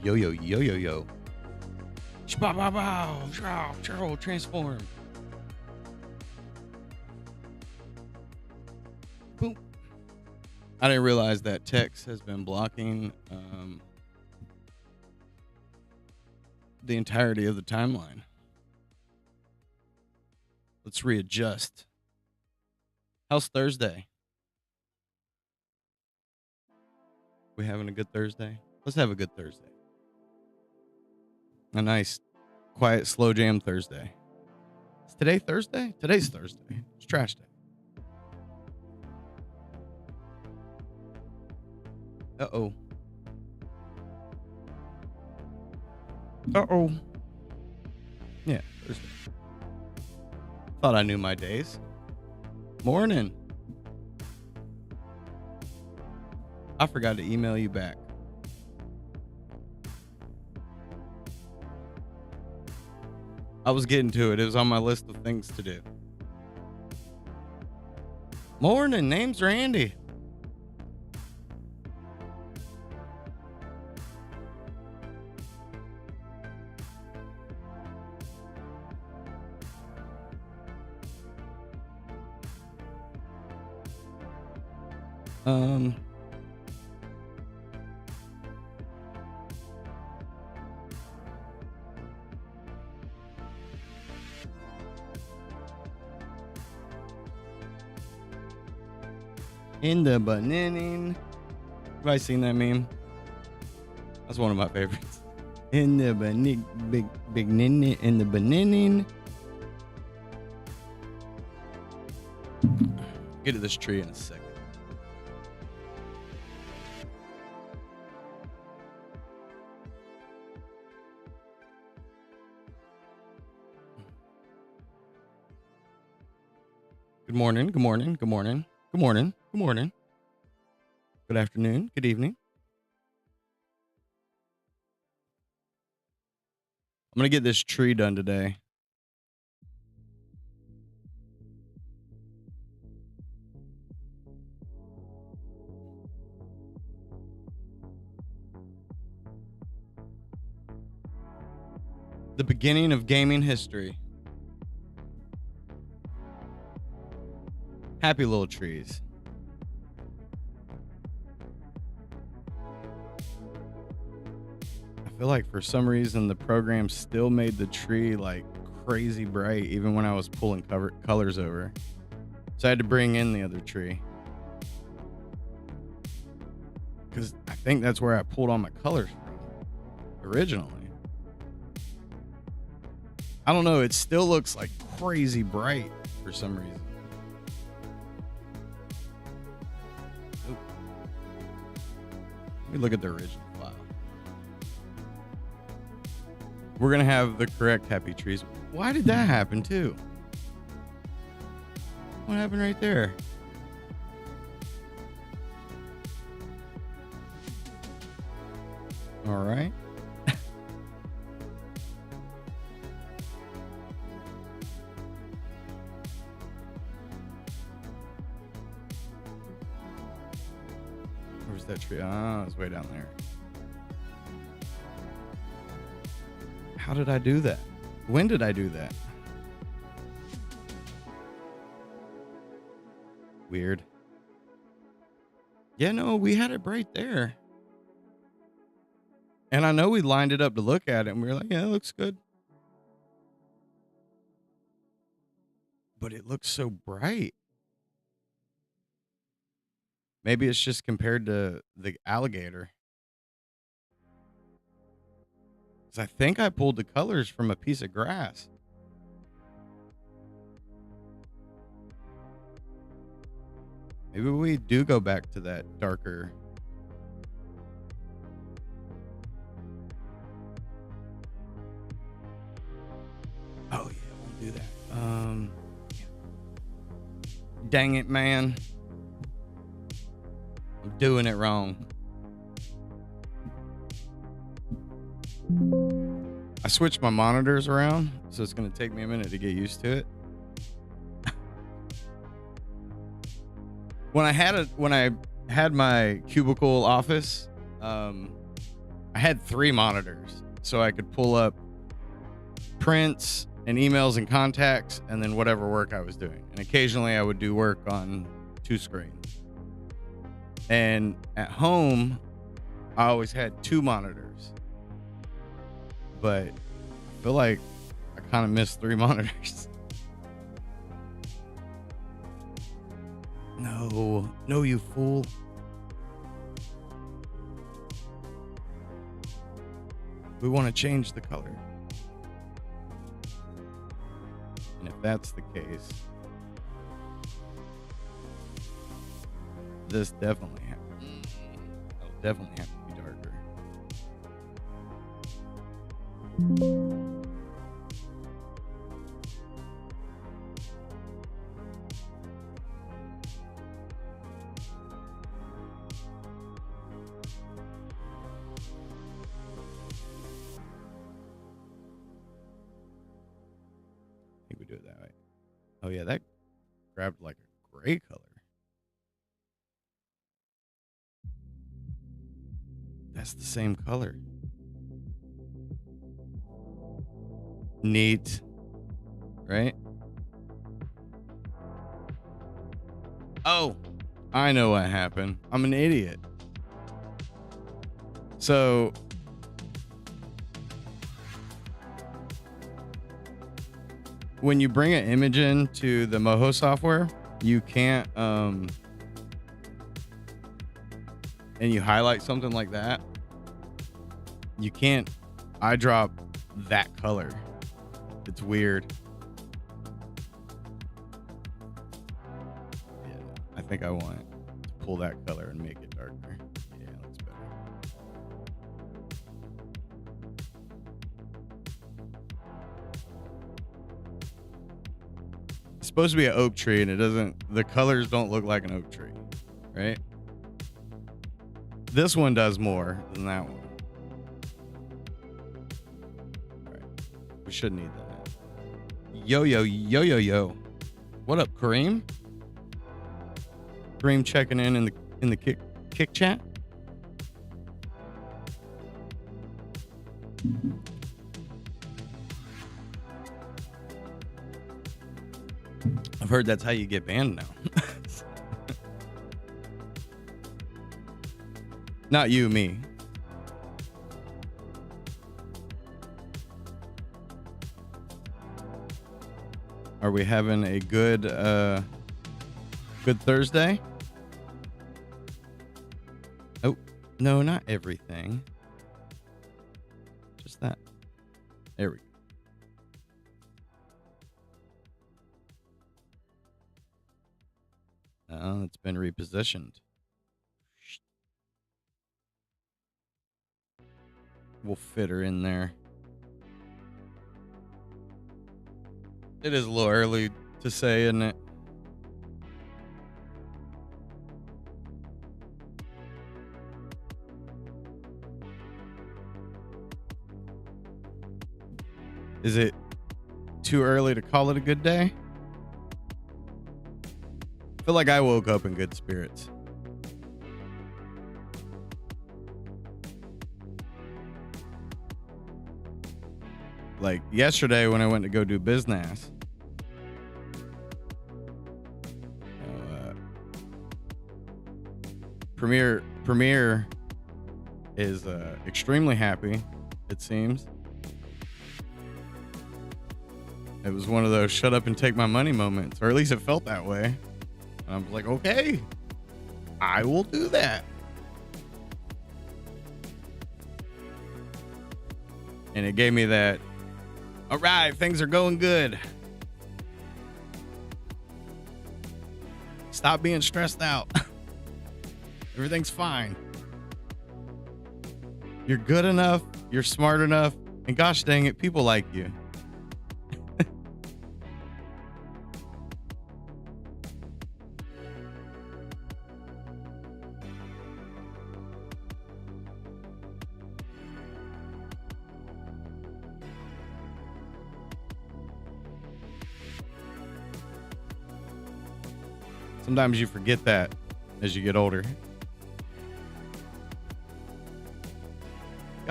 Yo, yo, yo, yo, yo. Bow, bow, bow. Cheryl, transform. Boom. I didn't realize that text has been blocking the entirety of the timeline. Let's readjust. How's Thursday? We having a good Thursday? Let's have a good Thursday. A nice, quiet, slow jam Thursday. Is today Thursday? Today's Thursday. It's trash day. Uh-oh. Uh-oh. Yeah, Thursday. Thought I knew my days. Morning. I forgot to email you back. I was getting to it. It was on my list of things to do. Morning. Name's Randy. In the bananing. Have I seen that meme? That's one of my favorites. In the big ninny in the bananing. Get to this tree in a second. Good morning. Good morning. Good morning. Good morning. Good morning. Good afternoon. Good evening. I'm going to get this tree done today. The beginning of gaming history. Happy little trees. I feel like for some reason the program still made the tree like crazy bright even when I was pulling colors over. So I had to bring in the other tree. Because I think that's where I pulled all my colors from originally. I don't know. It still looks like crazy bright for some reason. Oop. Let me look at the original file. We're going to have the correct happy trees. Why did that happen too? What happened right there? All right. Where's that tree? Oh, it's way down there. How did I do that? When did I do that? Weird. Yeah, no, we had it right there. And I know we lined it up to look at it and we were like, yeah, it looks good. But it looks so bright. Maybe it's just compared to the alligator. Because I think I pulled the colors from a piece of grass. Maybe we do go back to that darker. Oh, yeah, we'll do that. Dang it, man. I'm doing it wrong. I switched my monitors around, so it's going to take me a minute to get used to it. When I had my cubicle office, I had 3 monitors so I could pull up prints and emails and contacts and then whatever work I was doing. And occasionally I would do work on 2 screens. And at home, I always had 2 monitors. But I feel like I kind of missed 3 monitors. No, you fool. We want to change the color. And if that's the case, this definitely it'll definitely have to be darker. I think we do it that way. Oh yeah, that grabbed like a gray color. That's the same color. Neat. Right? Oh, I know what happened. I'm an idiot. So when you bring an image into the Moho software, you can't and you highlight something like that, you can't eyedrop that color. It's weird. Yeah, I think I want to pull that color and make it darker. Yeah, it looks better. It's supposed to be an oak tree and it doesn't, the colors don't look like an oak tree, right? This one does more than that one. All right. We should need that. Yo. What up, Kareem? Kareem checking in the kick chat. I've heard that's how you get banned now. Not you, me. Are we having a good Thursday? Oh, no, not everything. Just that. There we go. Oh, it's been repositioned. We'll fit her in there. It is a little early to say, isn't it? Is it too early to call it a good day? I feel like I woke up in good spirits. Like yesterday when I went to go do business, Premier is extremely happy, it seems. It was one of those shut up and take my money moments, or at least it felt that way. And I was like, okay, I will do that. And it gave me that, all right, things are going good. Stop being stressed out. Everything's fine. You're good enough. You're smart enough. And gosh dang it, people like you. Sometimes you forget that as you get older.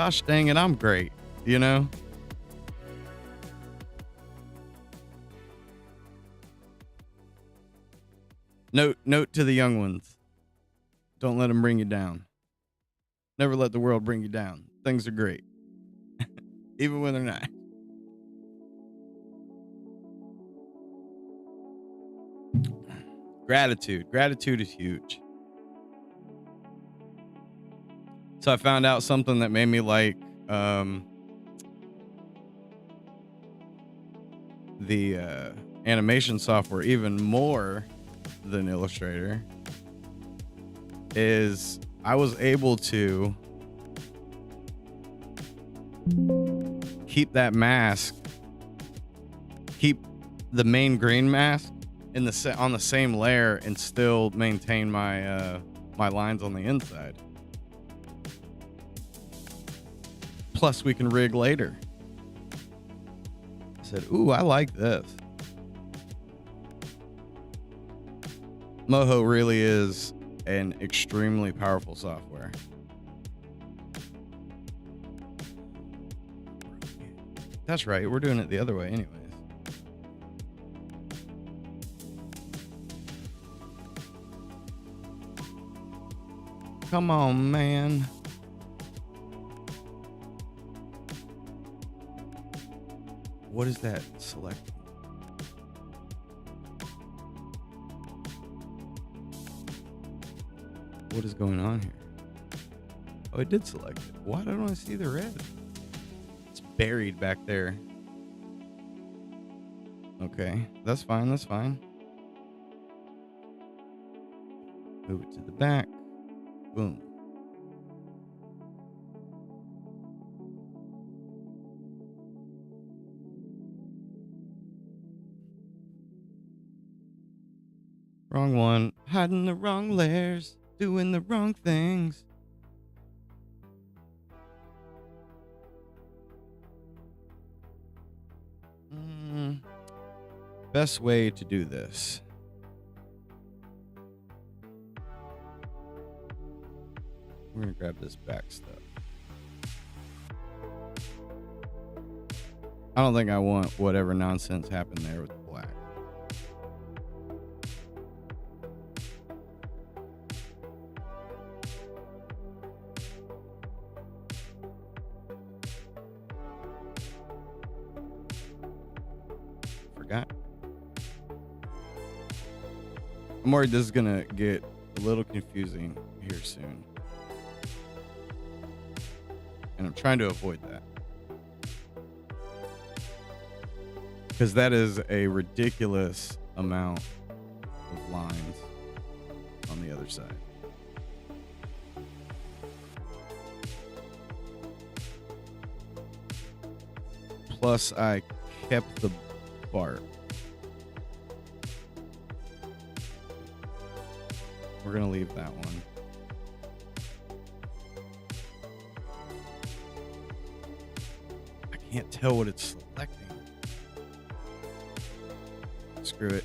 gosh dang it, I'm great, you know? Note to the young ones. Don't let them bring you down. Never let the world bring you down. Things are great. Even when they're not. Gratitude. Gratitude is huge. So I found out something that made me like the animation software even more than Illustrator is I was able to keep that mask, keep the main green mask in the on the same layer and still maintain my my lines on the inside. Plus we can rig later. I said, ooh, I like this. Moho really is an extremely powerful software. That's right. We're doing it the other way anyways. Come on, man. What is that selecting? What is going on here? Oh, it did select it. Why don't I see the red? It's buried back there. Okay, that's fine. That's fine. Move it to the back. Boom. Wrong one. Hiding the wrong layers. Doing the wrong things. Best way to do this. We're gonna grab this back stuff. I don't think I want whatever nonsense happened there with the black. Forgot. I'm worried this is gonna get a little confusing here soon. And I'm trying to avoid that. Because that is a ridiculous amount of lines on the other side. Plus, I kept the bark. We're going to leave that one. I can't tell what it's selecting. Screw it.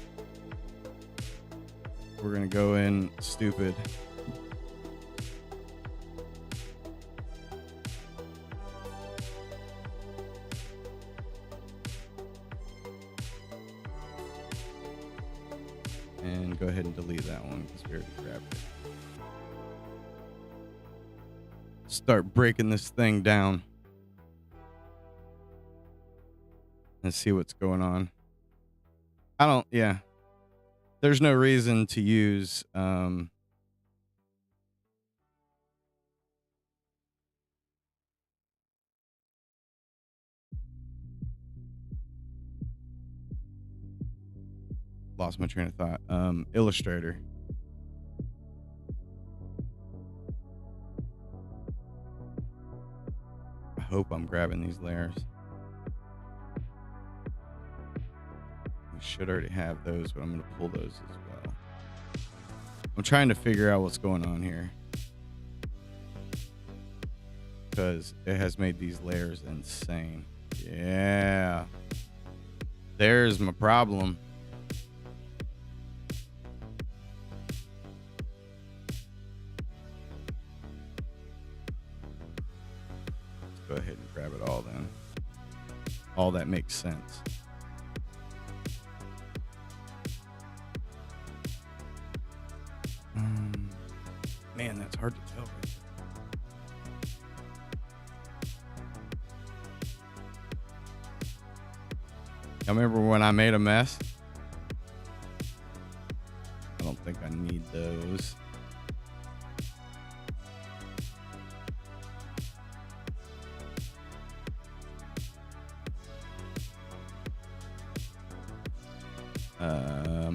We're going to go in stupid. And go ahead and delete that one because we already grabbed it. Start breaking this thing down and see what's going on. Yeah. There's no reason to use lost my train of thought. Illustrator. I hope I'm grabbing these layers. We should already have those, but I'm going to pull those as well. I'm trying to figure out what's going on here, because it has made these layers insane. Yeah. There's my problem. all that makes sense. Man, that's hard to tell. I remember when I made a mess. I don't think I need those.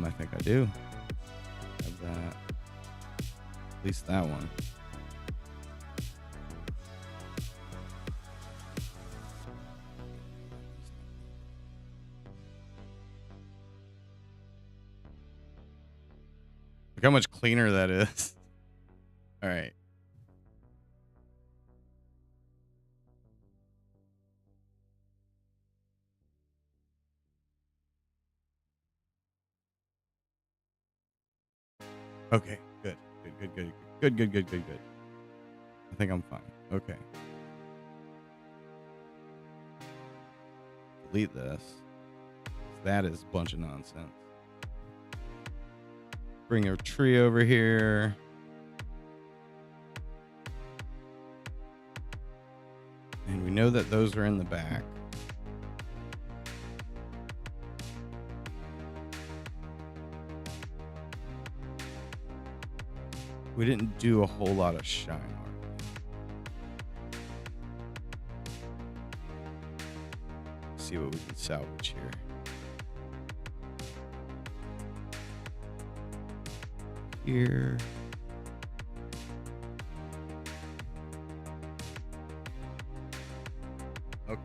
I think I do have that. At least that one. Look how much cleaner that is. All right. Okay, good. Good. I think I'm fine. Okay. Delete this. That is a bunch of nonsense. Bring a tree over here. And we know that those are in the back. We didn't do a whole lot of shine art. See what we can salvage here. Here. Okay.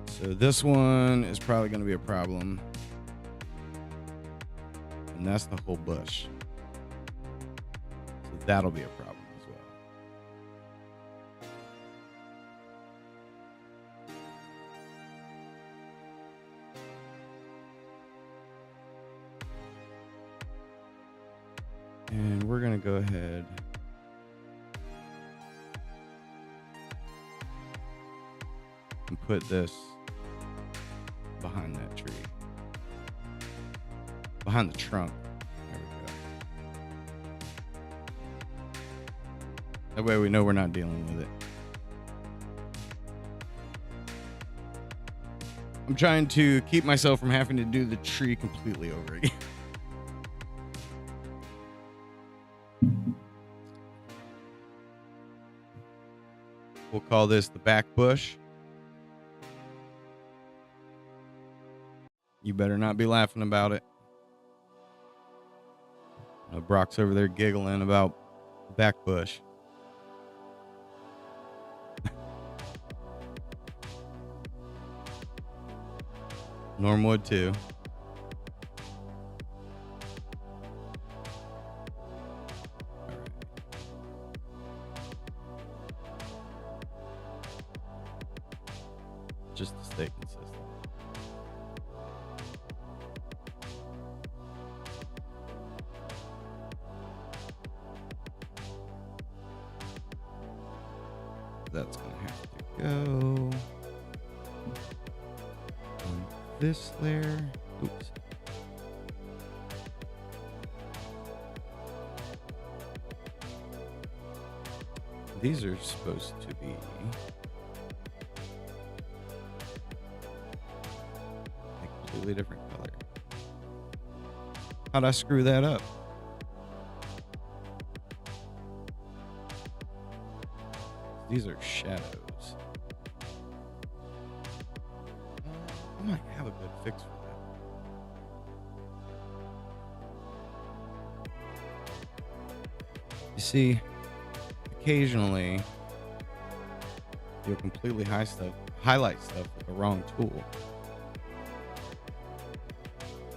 So this one is probably going to be a problem. And that's the whole bush. So that'll be a problem as well. And we're going to go ahead and put this behind that tree. Behind the trunk. There we go. That way we know we're not dealing with it. I'm trying to keep myself from having to do the tree completely over again. We'll call this the back bush. You better not be laughing about it. Brock's over there giggling about back bush. Norm would too. Just to stay consistent. That's gonna have to go on this layer. Oops. These are supposed to be a completely different color. How'd I screw that up? These are shadows. I might have a good fix for that. You see, occasionally you'll completely highlight stuff with the wrong tool.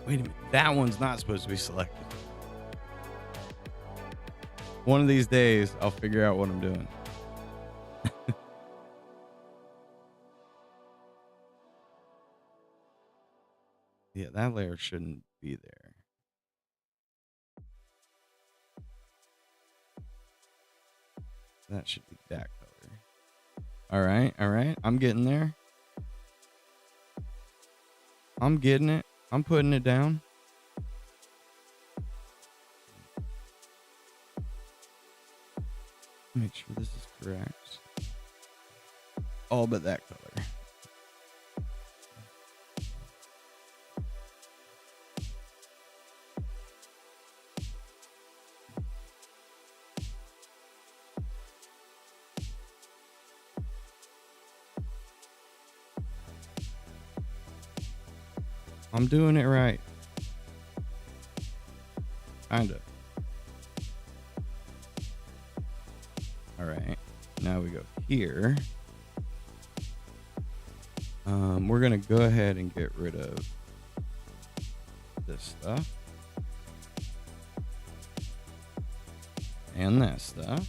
Wait a minute, that one's not supposed to be selected. One of these days, I'll figure out what I'm doing. Yeah, that layer shouldn't be there. That should be that color. All right. All right. I'm getting there. I'm getting it. I'm putting it down. Make sure this is correct. All but that color. I'm doing it right. Kind of. All right. Now we go here. We're going to go ahead and get rid of this stuff. And that stuff.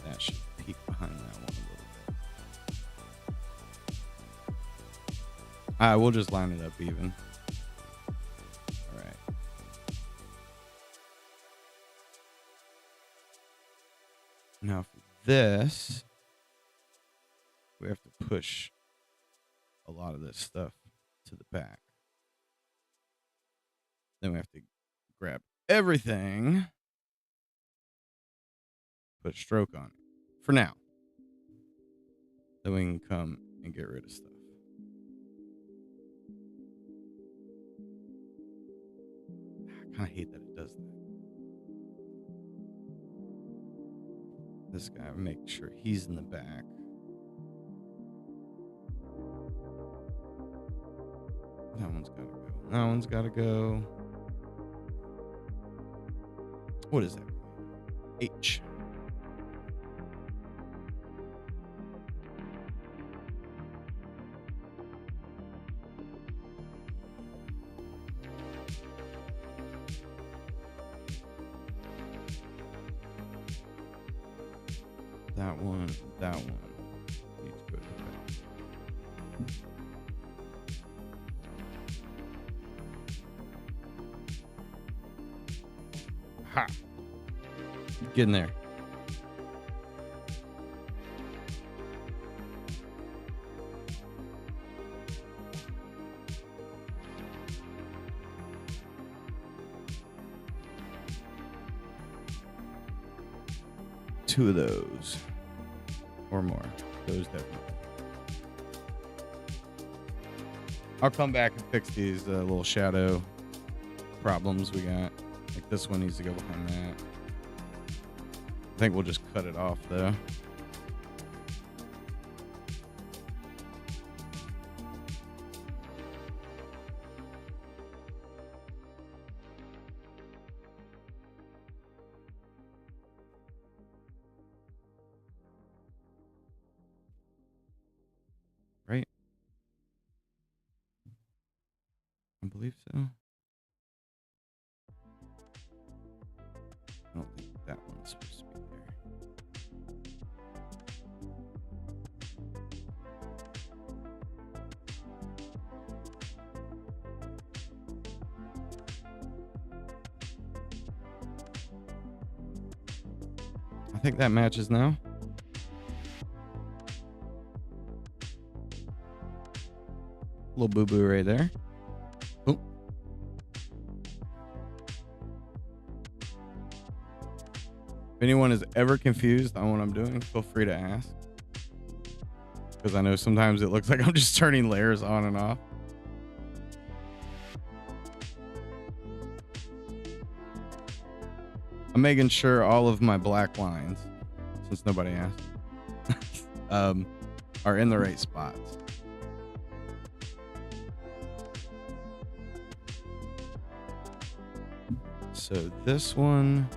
That should peek behind that one a little bit. We'll just line it up even. All right. Now for this, we have to push a lot of this stuff to the back. Then we have to grab everything, put a stroke on it for now. Then we can come and get rid of stuff. I kind of hate that it does that. This guy, make sure he's in the back. That one's got to go. That one's got to go. What is that? H. That one need to go to the back. Ha! Get in there. Two of those. Or more. Those definitely. I'll come back and fix these little shadow problems we got. Like this one needs to go behind that. I think we'll just cut it off though. Right? I believe so. I don't think that one's supposed to be there. I think that matches now. Little boo-boo right there. Oh. If anyone is ever confused on what I'm doing, feel free to ask. Because I know sometimes it looks like I'm just turning layers on and off. I'm making sure all of my black lines, since nobody asked, are in the right spots. So this one,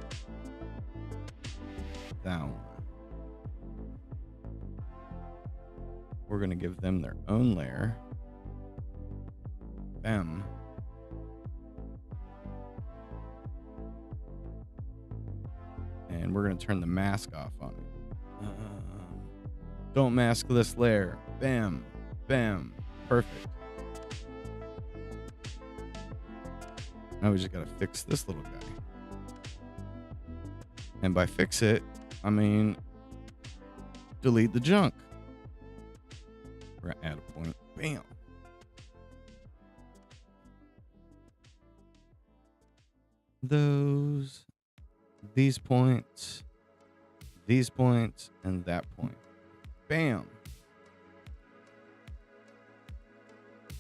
that one. We're going to give them their own layer. Bam. and we're going to turn the mask off on it. Don't maskless layer. Bam. Bam. Perfect. Now we just got to fix this little guy. And by fix it, I mean delete the junk. We're going to add a point. Bam. These points, and that point. Bam.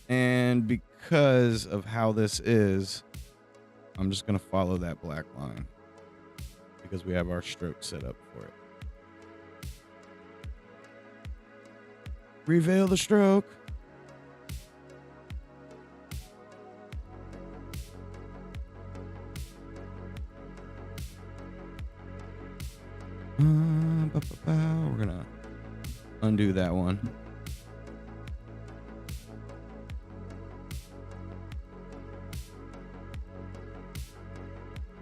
And because of how this is, I'm just going to follow that black line because we have our stroke set up for it. Reveal the stroke. We're gonna undo that one.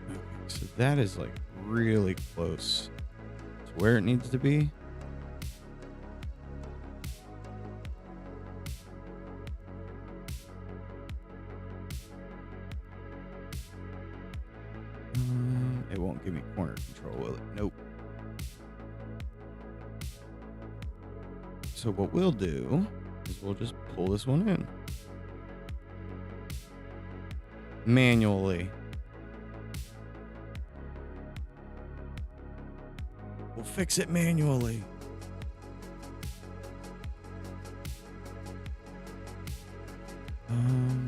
Okay, so that is like really close to where it needs to be. It won't give me corner control, will it? Nope. So what we'll do is we'll just pull this one in manually. We'll fix it manually.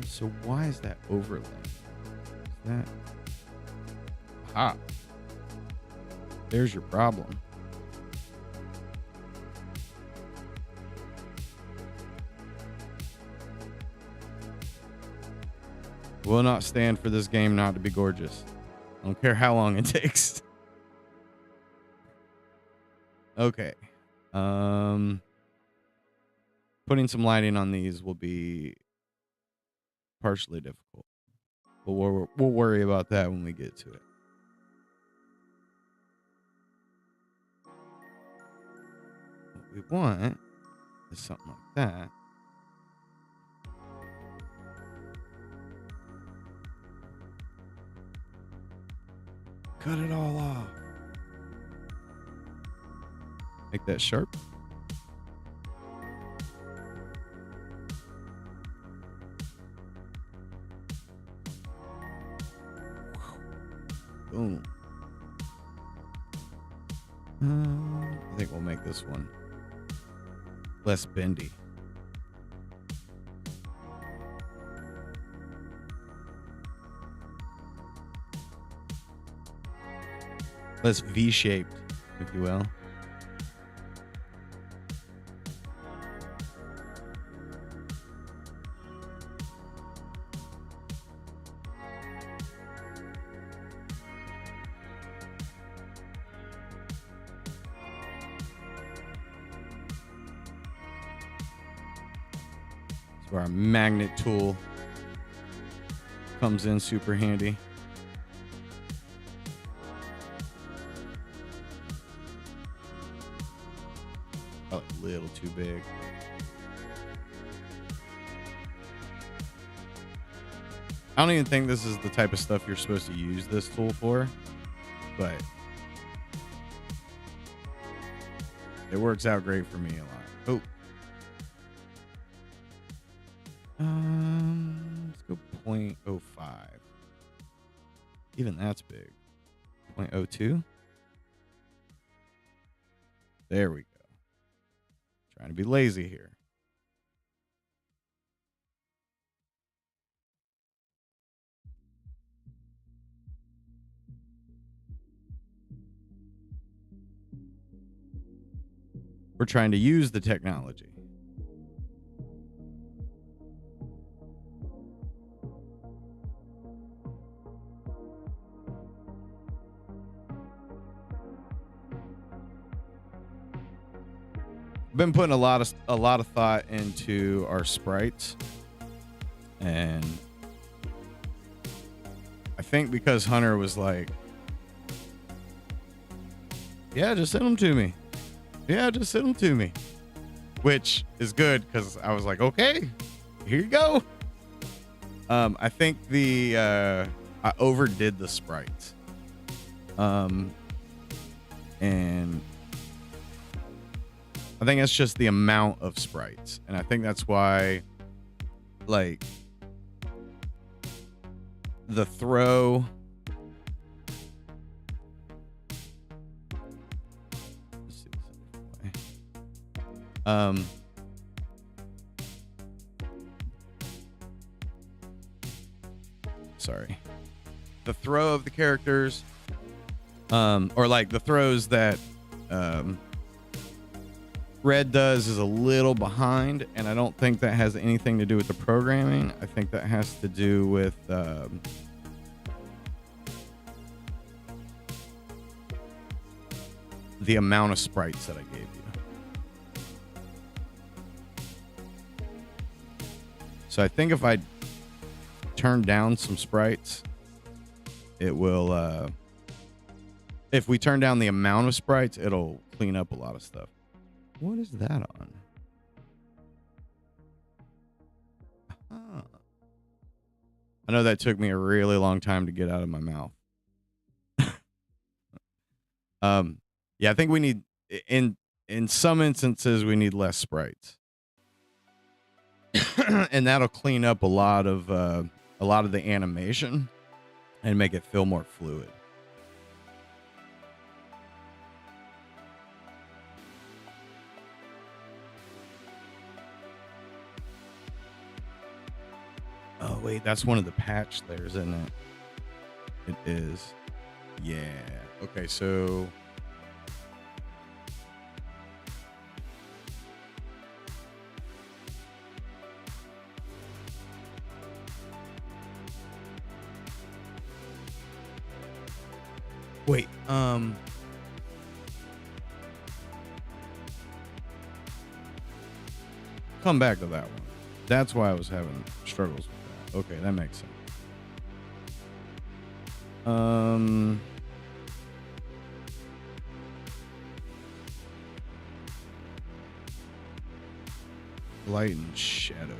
So why is that overlay? Is that... Aha. There's your problem. Will not stand for this game not to be gorgeous. I don't care how long it takes. Okay. Putting some lighting on these will be partially difficult. But we'll worry about that when we get to it. What we want is something like that. Cut it all off. Make that sharp. Boom. I think we'll make this one less bendy. Less V-shaped, if you will. That's where our magnet tool comes in super handy. A little too big. I don't even think this is the type of stuff you're supposed to use this tool for, but it works out great for me a lot. Let's go 0.05. Even that's big. 0.02. There we go. Trying to be lazy here. We're trying to use the technology. Been putting a lot of thought into our sprites, and I think because Hunter was like, yeah, just send them to me. Yeah, just send them to me. Which is good because I was like, okay, here you go. I think I overdid the sprites. And I think that's just the amount of sprites. And I think that's why, like, the throw. Let's see this way. Sorry. The throw of the characters, or like the throws that Red does is a little behind, and I don't think that has anything to do with the programming. I think that has to do with the amount of sprites that I gave you. So I think if I turn down some sprites, it will, if we turn down the amount of sprites, it'll clean up a lot of stuff. What is that on? I know that took me a really long time to get out of my mouth. Yeah, I think we need, in some instances, we need less sprites. And that'll clean up a lot of the animation and make it feel more fluid. Oh wait, that's one of the patch layers, isn't it? It is. Yeah. Okay, so wait, come back to that one. That's why I was having struggles with that. Okay, that makes sense. Light and shadow.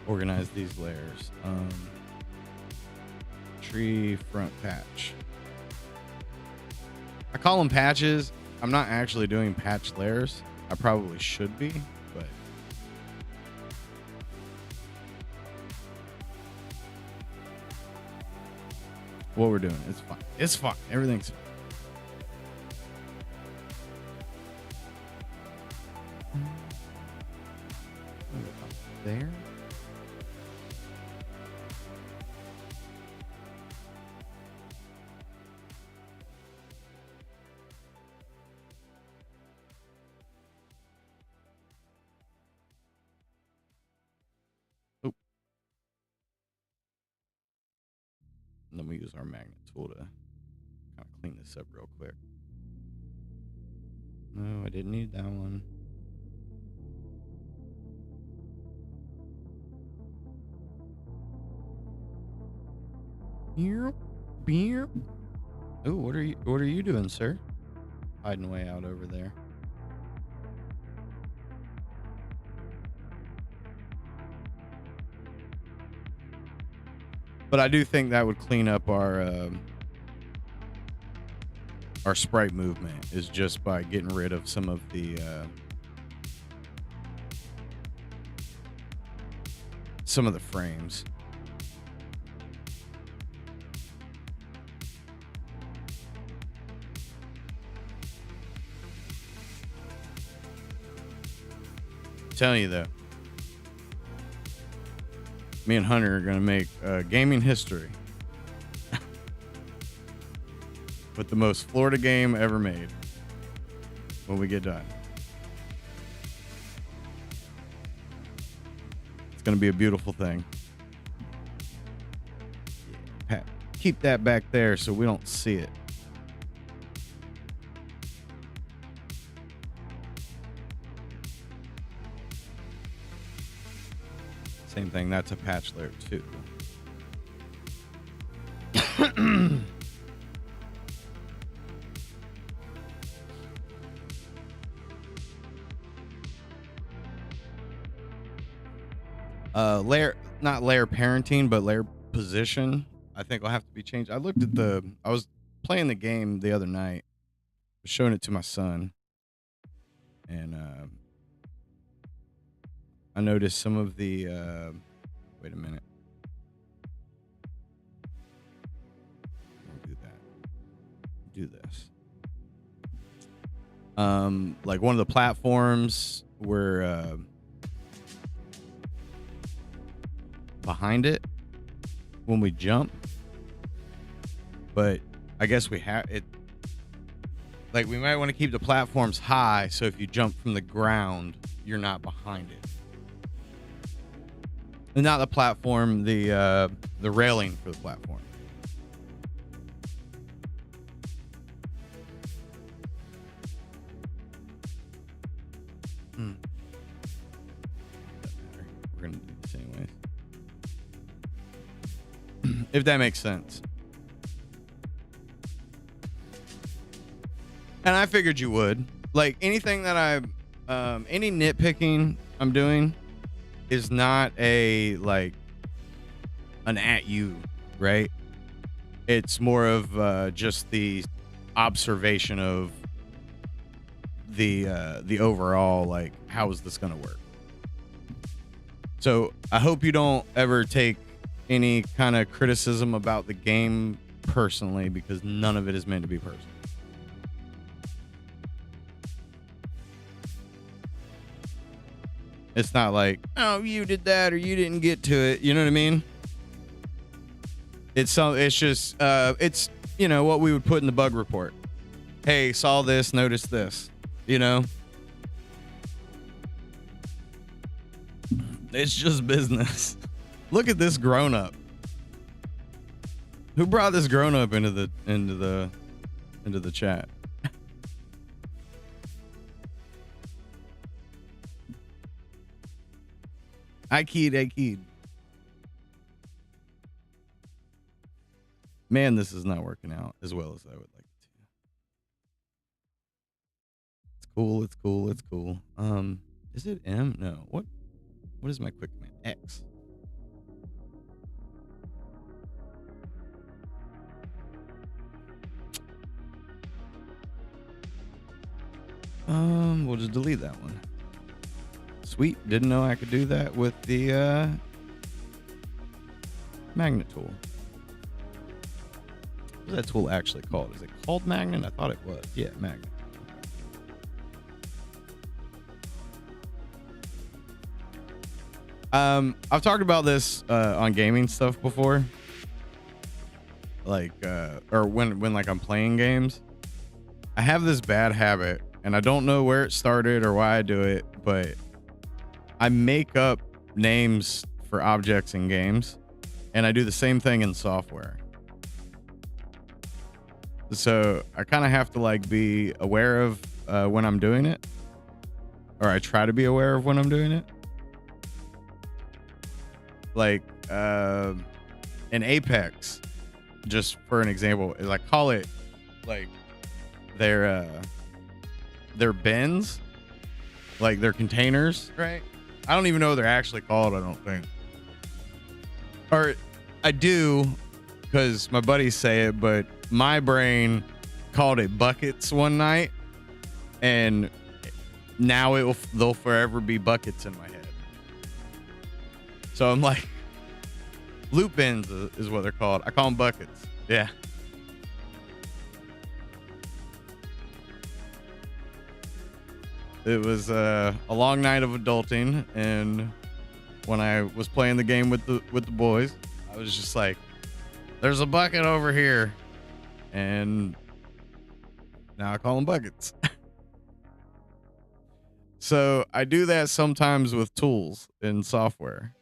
Organize these layers. Tree front patch. I call them patches. I'm not actually doing patch layers. I probably should be, but what we're doing, it's fine. It's fine. Everything's fine. There. Oh. And then we use our magnet tool to kind of clean this up real quick. No, I didn't need that one. Beer. Oh, what are you doing, sir? Hiding away out over there. But I do think that would clean up our sprite movement, is just by getting rid of some of the frames. I'm telling you though, me and Hunter are gonna make gaming history with the most Florida game ever made when we get done. It's gonna be a beautiful thing. Pat, keep that back there so we don't see it. Same thing, that's a patch layer too. Layer, not layer parenting, but layer position. I think will have to be changed. I was playing the game the other night, showing it to my son, and I noticed some of the. Wait a minute. I'll do that. Do this. Like one of the platforms were behind it when we jump, but I guess we have it. Like we might want to keep the platforms high, so if you jump from the ground, you're not behind it. And not the platform, the railing for the platform. We're gonna do this anyways. If that makes sense. And I figured you would. Like anything that any nitpicking I'm doing is not an at you, right? It's more of just the observation of the overall, like, how is this gonna work? So I hope you don't ever take any kind of criticism about the game personally, because none of it is meant to be personal. It's not like, oh, you did that or you didn't get to it. You know what I mean? It's just it's, you know, what we would put in the bug report. Hey, saw this, noticed this, you know? It's just business. Look at this grown up. Who brought this grown up into the chat? I keyed. Man, this is not working out as well as I would like it to. It's cool. Is it M? No. What is my quick command? X. We'll just delete that one. Sweet. Didn't know I could do that with the magnet tool. What is that tool actually called? Is it called magnet? I thought it was. Yeah, magnet. I've talked about this on gaming stuff before. Like or when like I'm playing games. I have this bad habit, and I don't know where it started or why I do it, but I make up names for objects in games, and I do the same thing in software. So I kind of have to like be aware of when I'm doing it, or I try to be aware of when I'm doing it. Like in Apex, just for an example, is I call it like their bins, like their containers, right? I don't even know what they're actually called, I don't think. Or I do, because my buddies say it, but my brain called it buckets one night, and now they'll forever be buckets in my head. So I'm like, loot bins is what they're called. I call them buckets. Yeah. It was a long night of adulting, and when I was playing the game with the boys, I was just like, there's a bucket over here, and now I call them buckets. So I do that sometimes with tools in software.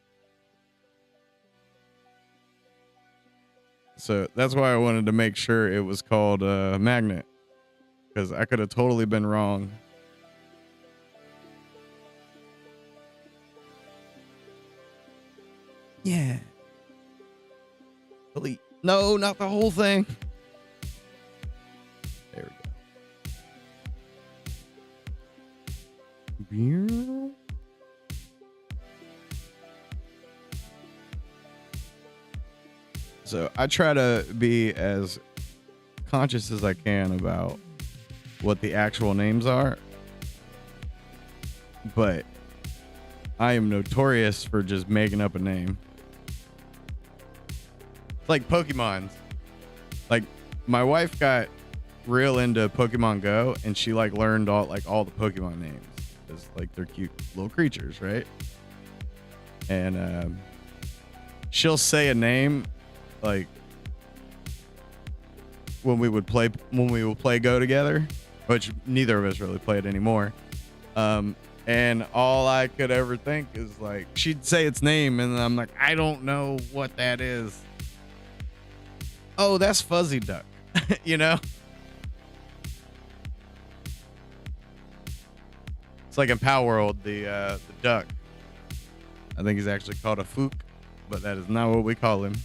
So that's why I wanted to make sure it was called magnet, because I could have totally been wrong. Yeah. Delete. No, not the whole thing. There we go. So I try to be as conscious as I can about what the actual names are, but I am notorious for just making up a name. It's like Pokemons. Like my wife got real into Pokemon Go, and she like learned all the Pokemon names because like they're cute little creatures, right? And she'll say a name like when we would play Go together, which neither of us really played anymore. And all I could ever think is like she'd say its name, and I'm like, I don't know what that is. Oh, that's Fuzzy Duck. You know? It's like in Power World, the duck. I think he's actually called a Fook, but that is not what we call him.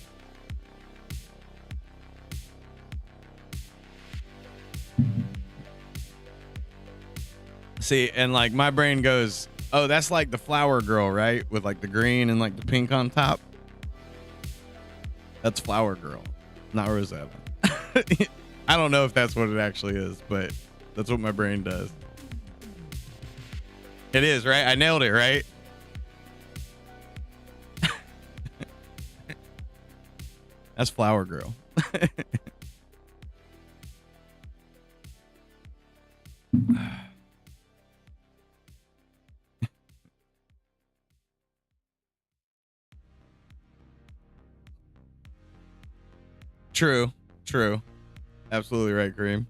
See, and like my brain goes, oh, that's like the Flower Girl, right? With like the green and like the pink on top. That's Flower Girl, not Rosetta. I don't know if that's what it actually is, but that's what my brain does. It is, right? I nailed it, right? That's Flower Girl. True. Absolutely right, Kareem.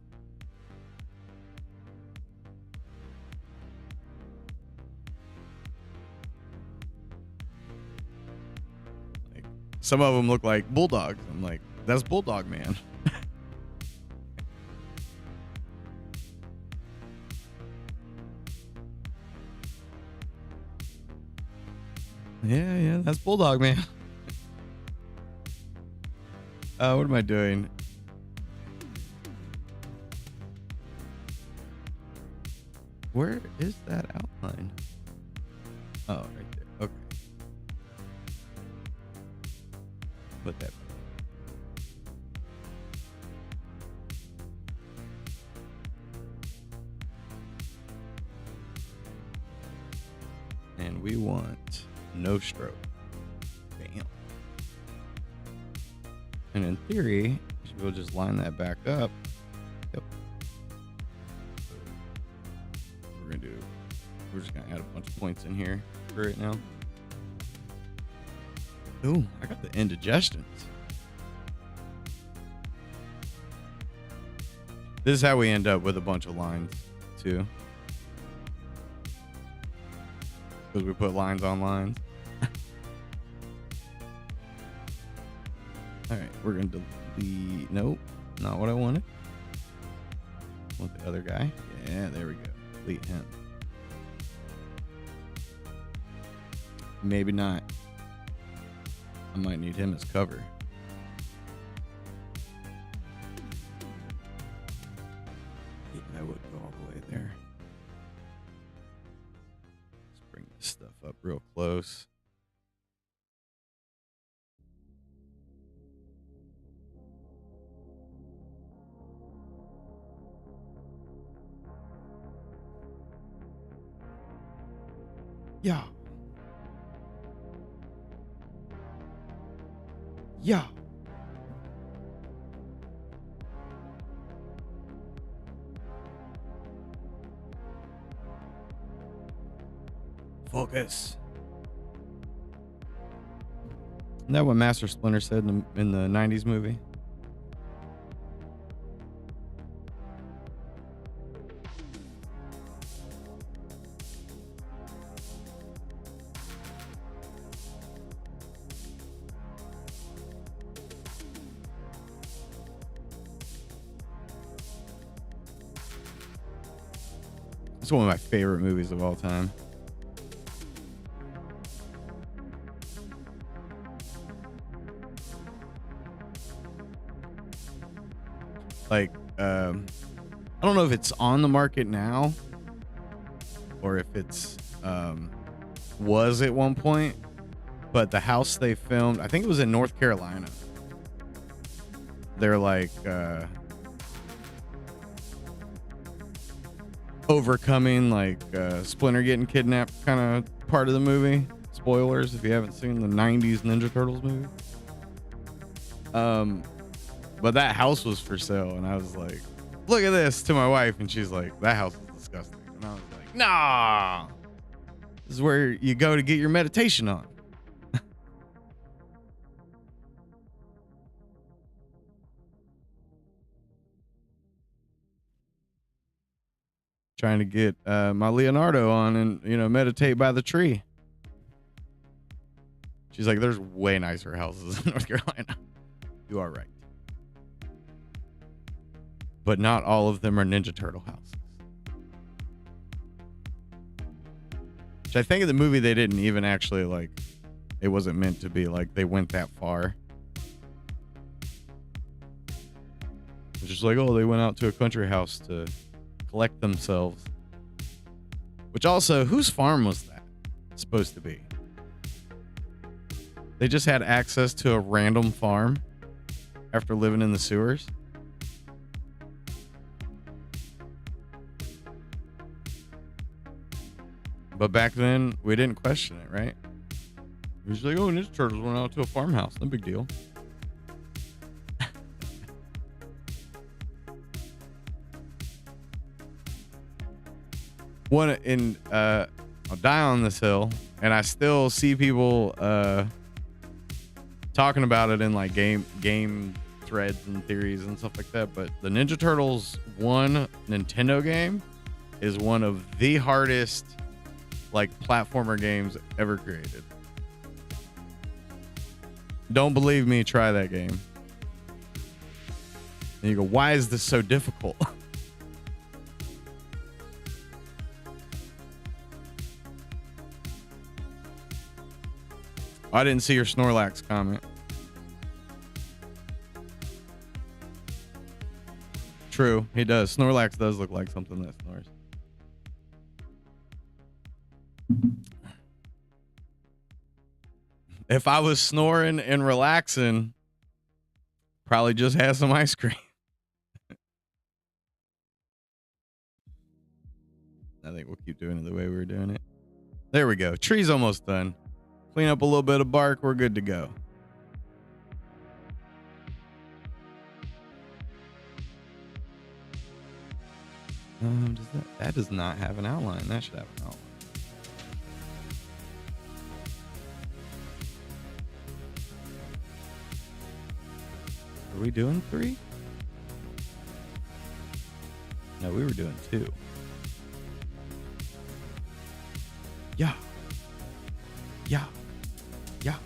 Like, some of them look like bulldogs. I'm like, that's Bulldog Man. Yeah, that's Bulldog Man. What am I doing? Where is that outline? Oh, right there. Okay. Put that back. And we want no stroke. Bam. And in theory, we should be able to just line that back up. Yep. We're just gonna add a bunch of points in here for right now. Ooh, I got the indigestions. This is how we end up with a bunch of lines too, because we put lines on lines. All right, we're gonna delete. Nope, not what I wanted. I want the other guy. Yeah, there we go. Delete him. Maybe not. I might need him as cover. Yeah, I would go all the way there. Let's bring this stuff up real close. Yeah. Yeah. Focus. Isn't that what Master Splinter said in the 90s movie? It's one of my favorite movies of all time. Like, I don't know if it's on the market now or if it's was at one point, but the house they filmed, I think it was in North Carolina. they're like overcoming like Splinter getting kidnapped kind of part of the movie. Spoilers if you haven't seen the 90s Ninja Turtles movie. But that house was for sale, and I was like, look at this, to my wife, and she's like, that house is disgusting. And I was like, nah, this is where you go to get your meditation on. Trying to get my Leonardo on and, you know, meditate by the tree. She's like, there's way nicer houses in North Carolina. You are right. But not all of them are Ninja Turtle houses. Which I think in the movie they didn't even actually like, it wasn't meant to be like they went that far. It's just like, oh, they went out to a country house to collect themselves. Which also, whose farm was that supposed to be? They just had access to a random farm after living in the sewers. But back then, we didn't question it, right? It was like, oh, Ninja Turtles went out to a farmhouse. No big deal. One in I'll die on this hill, and I still see people talking about it in like game threads and theories and stuff like that. But the Ninja Turtles 1 Nintendo game is one of the hardest like platformer games ever created. Don't believe me? Try that game. And you go, why is this so difficult? I didn't see your Snorlax comment. True, he does. Snorlax does look like something that snores. If I was snoring and relaxing, probably just have some ice cream. I think we'll keep doing it the way we were doing it. There we go. Tree's almost done. Clean up a little bit of bark. We're good to go. That does not have an outline. That should have an outline. Are we doing 3? No, we were doing 2. Yeah. Yeah. Yeah.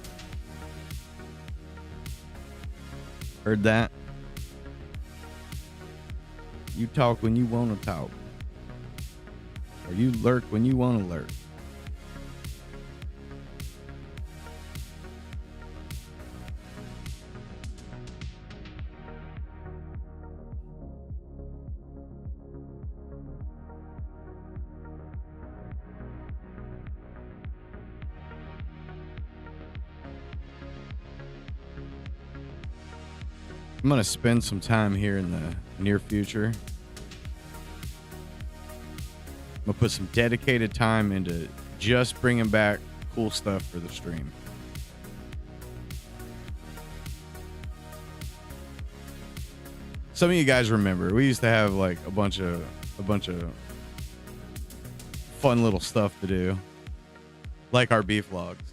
Heard that? You talk when you want to talk. Or you lurk when you want to lurk. I'm going to spend some time here in the near future. I'm going to put some dedicated time into just bringing back cool stuff for the stream. Some of you guys remember, we used to have like a bunch of fun little stuff to do. Like our beef logs.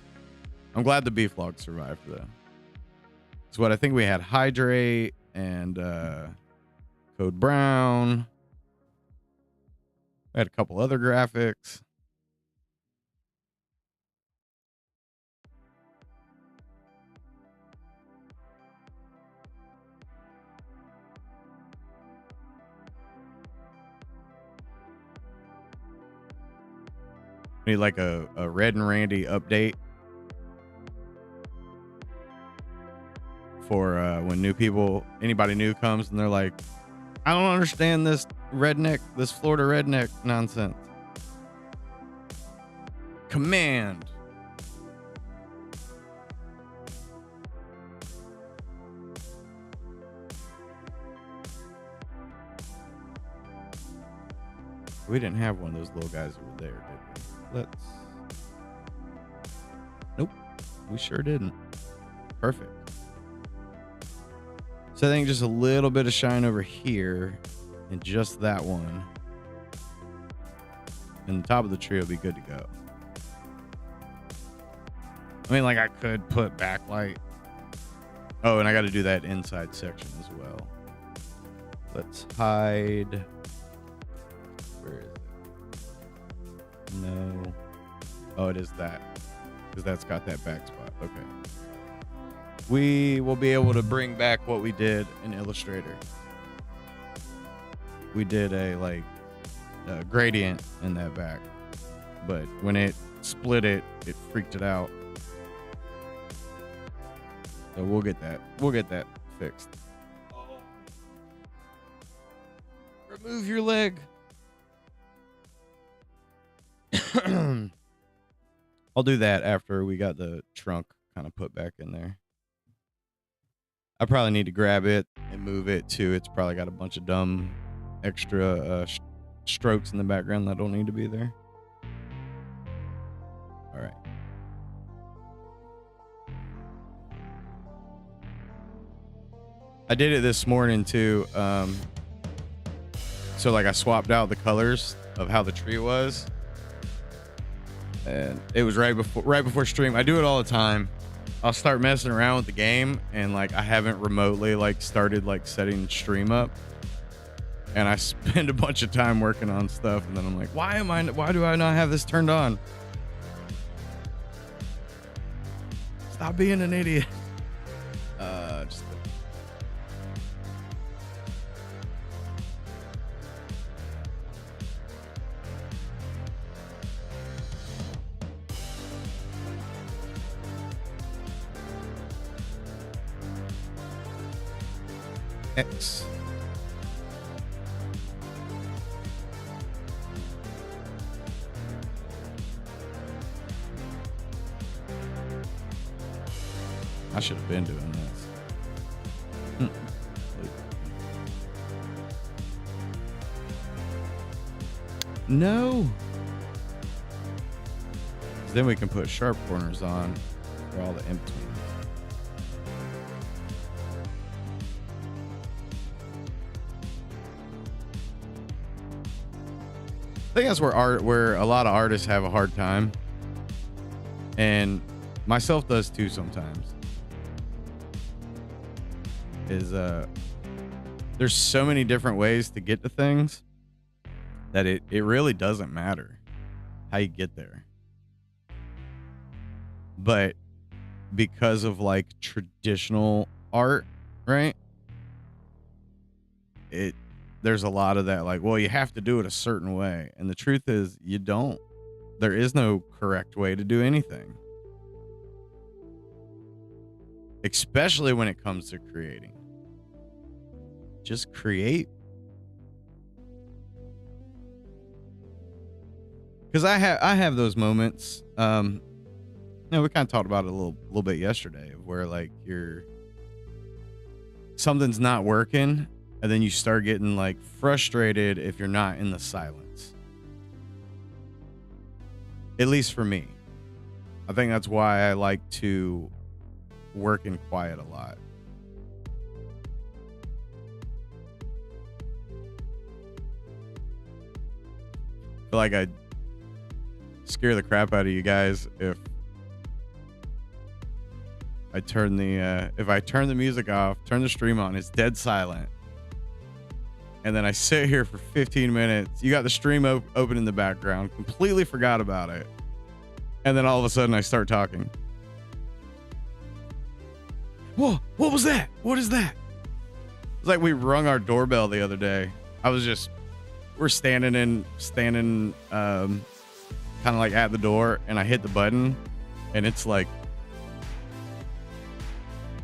I'm glad the beef logs survived though. So what I think we had Hydrate and Code Brown. We had a couple other graphics. Need like a Red and Randy update for when anybody new comes and they're like, I don't understand this Florida redneck nonsense. Command. We didn't have one of those little guys over there, did we? Nope, we sure didn't. Perfect. So I think just a little bit of shine over here and just that one. And the top of the tree will be good to go. I mean, like I could put backlight. Oh, and I got to do that inside section as well. Let's hide. Where is it? No. Oh, it is that. Because that's got that back spot. Okay. We will be able to bring back what we did in Illustrator. We did a gradient in that back. But when it split it, it freaked it out. So we'll get that fixed. Remove your leg. I'll do that after we got the trunk kind of put back in there. I probably need to grab it and move it too. It's probably got a bunch of dumb extra strokes in the background that don't need to be there. All right. I did it this morning too. So like I swapped out the colors of how the tree was, and it was right before stream. I do it all the time. I'll start messing around with the game, and like I haven't remotely like started like setting stream up, and I spend a bunch of time working on stuff, and then I'm like, why do I not have this turned on? Stop being an idiot. Just X. I should have been doing this. No. Then we can put sharp corners on for all the in-betweens. I think that's where a lot of artists have a hard time, and myself does too sometimes. Is there's so many different ways to get to things that it really doesn't matter how you get there. But because of like traditional art, right? There's a lot of that, like, well, you have to do it a certain way. And the truth is you don't. There is no correct way to do anything. Especially when it comes to creating. Just create. Because I have those moments. We kind of talked about it a little bit yesterday, of where like something's not working, and then you start getting like frustrated if you're not in the silence. At least for me. I think that's why I like to work in quiet a lot. I feel like I'd scare the crap out of you guys if I turn the music off, turn the stream on, it's dead silent, and then I sit here for 15 minutes. You got the stream open in the background, completely forgot about it, and then all of a sudden I start talking. Whoa, what was that? What is that? It's like we rung our doorbell the other day. We're standing kind of like at the door, and I hit the button, and it's like,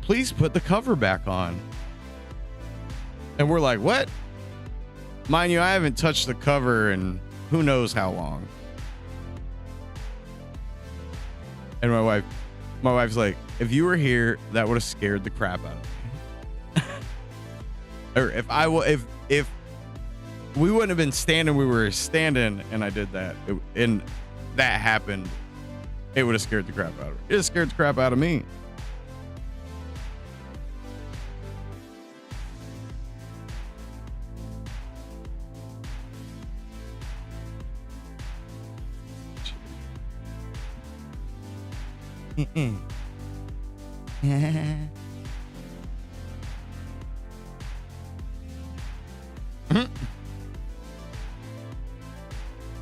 please put the cover back on. And we're like, what? Mind you, I haven't touched the cover in who knows how long. And my wife's like, if you were here, that would have scared the crap out of me. Or if we wouldn't have been standing. We were standing, and I did that, and that happened. It would have scared the crap out of me. It scared the crap out of me.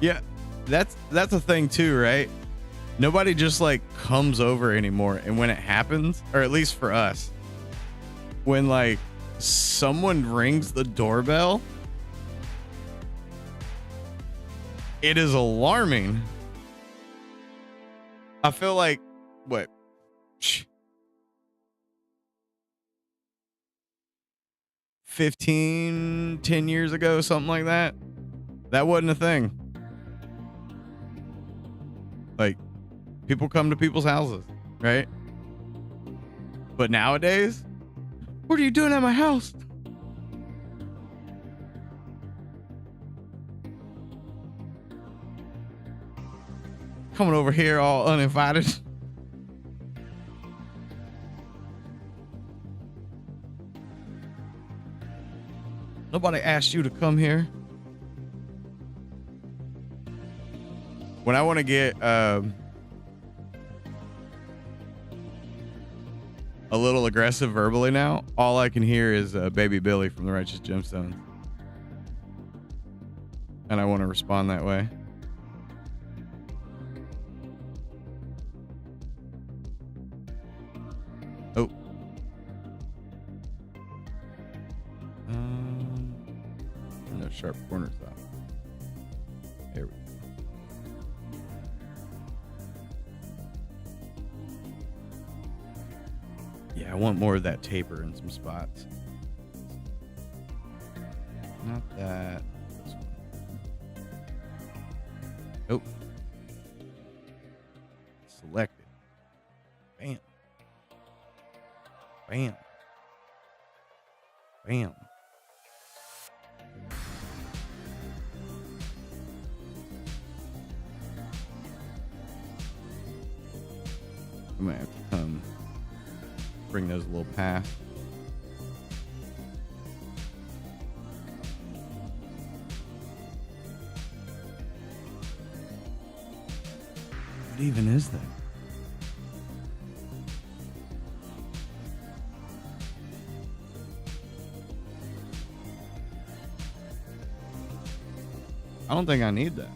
Yeah, that's a thing too, right? Nobody just like comes over anymore, and when it happens, or at least for us, when like someone rings the doorbell, it is alarming. I feel like what 10 years ago, something like that, that wasn't a thing. Like, people come to people's houses, right? But nowadays, what are you doing at my house? Coming over here all uninvited. Nobody asked you to come here. When I want to get a little aggressive verbally now, all I can hear is Baby Billy from the Righteous Gemstones. And I want to respond that way. Oh. No sharp corners though. There we go. Yeah, I want more of that taper in some spots. Not that. This one. Nope. Select it. Bam. Bam. Bam. I might have to come bring those a little past. What even is that? I don't think I need that.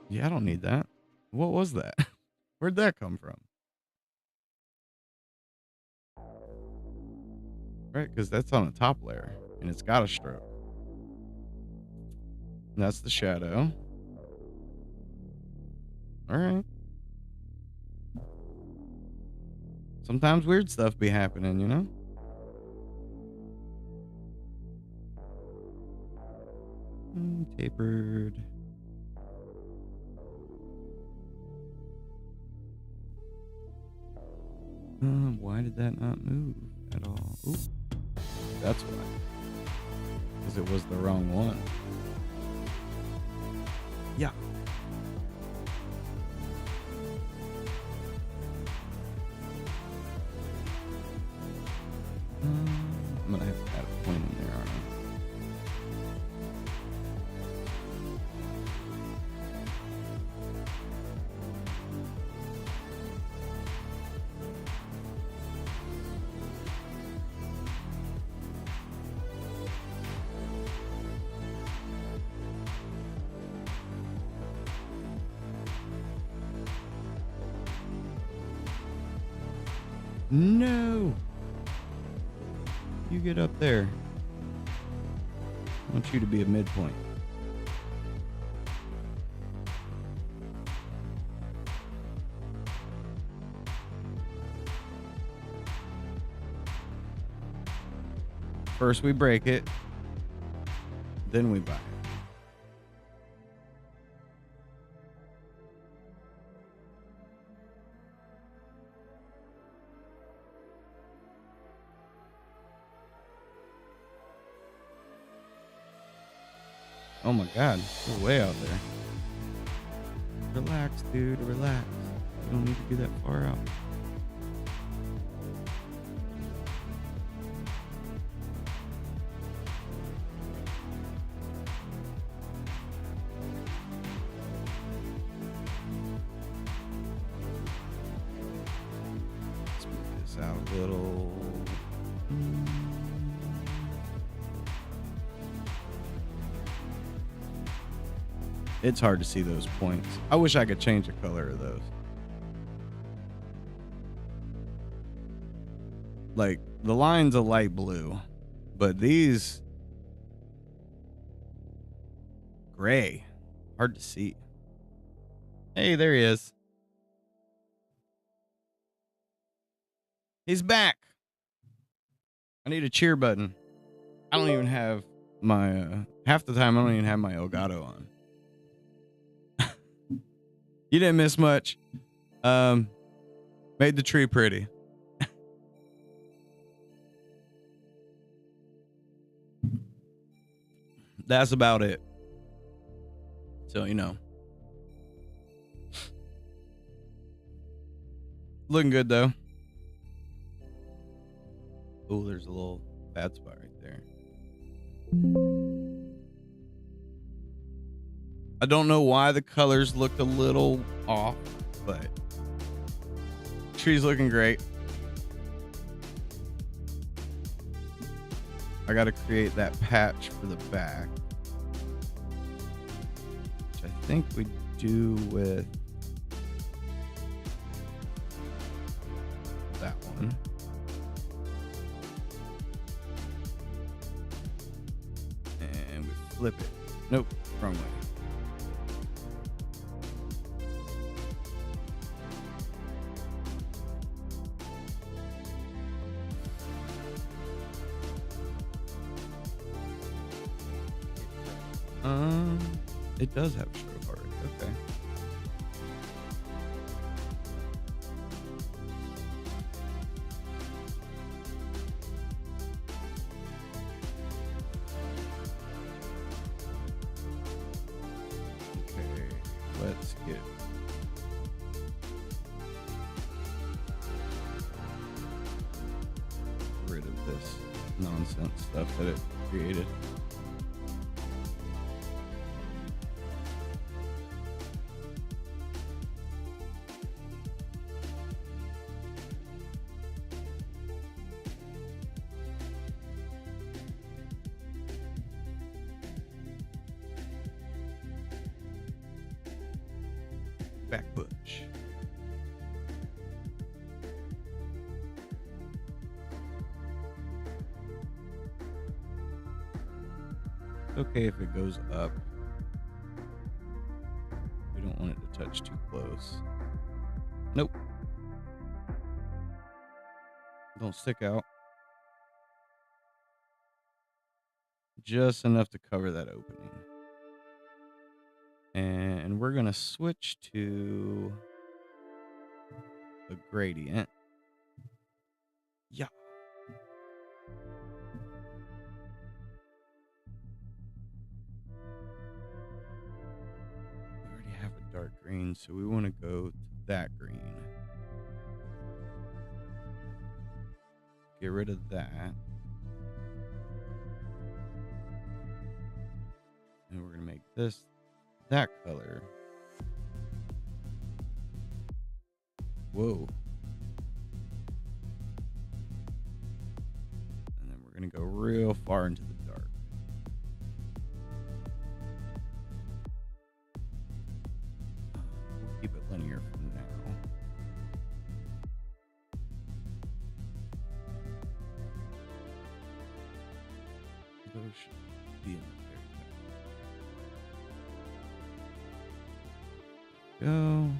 Yeah, I don't need that. What was that? Where'd that come from? Right, because that's on the top layer, and it's got a stroke. And that's the shadow. All right. Sometimes weird stuff be happening, you know? Tapered. Why did that not move at all? Ooh, that's why. Because it was the wrong one. Yeah. I'm gonna have to add a point in there, aren't I? No. You get up there. I want you to be a midpoint. First we break it, then we buy it. Oh my God, we're way out there. Relax, dude, relax. You don't need to be that far out. Let's move this out a little. It's hard to see those points. I wish I could change the color of those. Like, the line's a light blue, but these gray. Hard to see. Hey, there he is. He's back. I need a cheer button. I don't even have my, half the time I don't even have my Elgato on. You didn't miss much. Made the tree pretty. That's about it. So, you know. Looking good, though. Oh, there's a little bad spot right there. I don't know why the colors looked a little off, but tree's looking great. I got to create that patch for the back, which I think we do with that one. And we flip it. Nope, wrong way. It does have stroke already. Okay. Okay, let's get rid of this nonsense stuff that it created. Back bush. It's okay if it goes up. We don't want it to touch too close. Nope. Don't stick out. Just enough to cover that opening. And we're going to switch to a gradient. Yeah. We already have a dark green, so we want to go to that green. Get rid of that. And we're going to make this that color. Whoa. And then we're going to go real far into the dark. We'll keep it linear for now. Those should be in there. Go.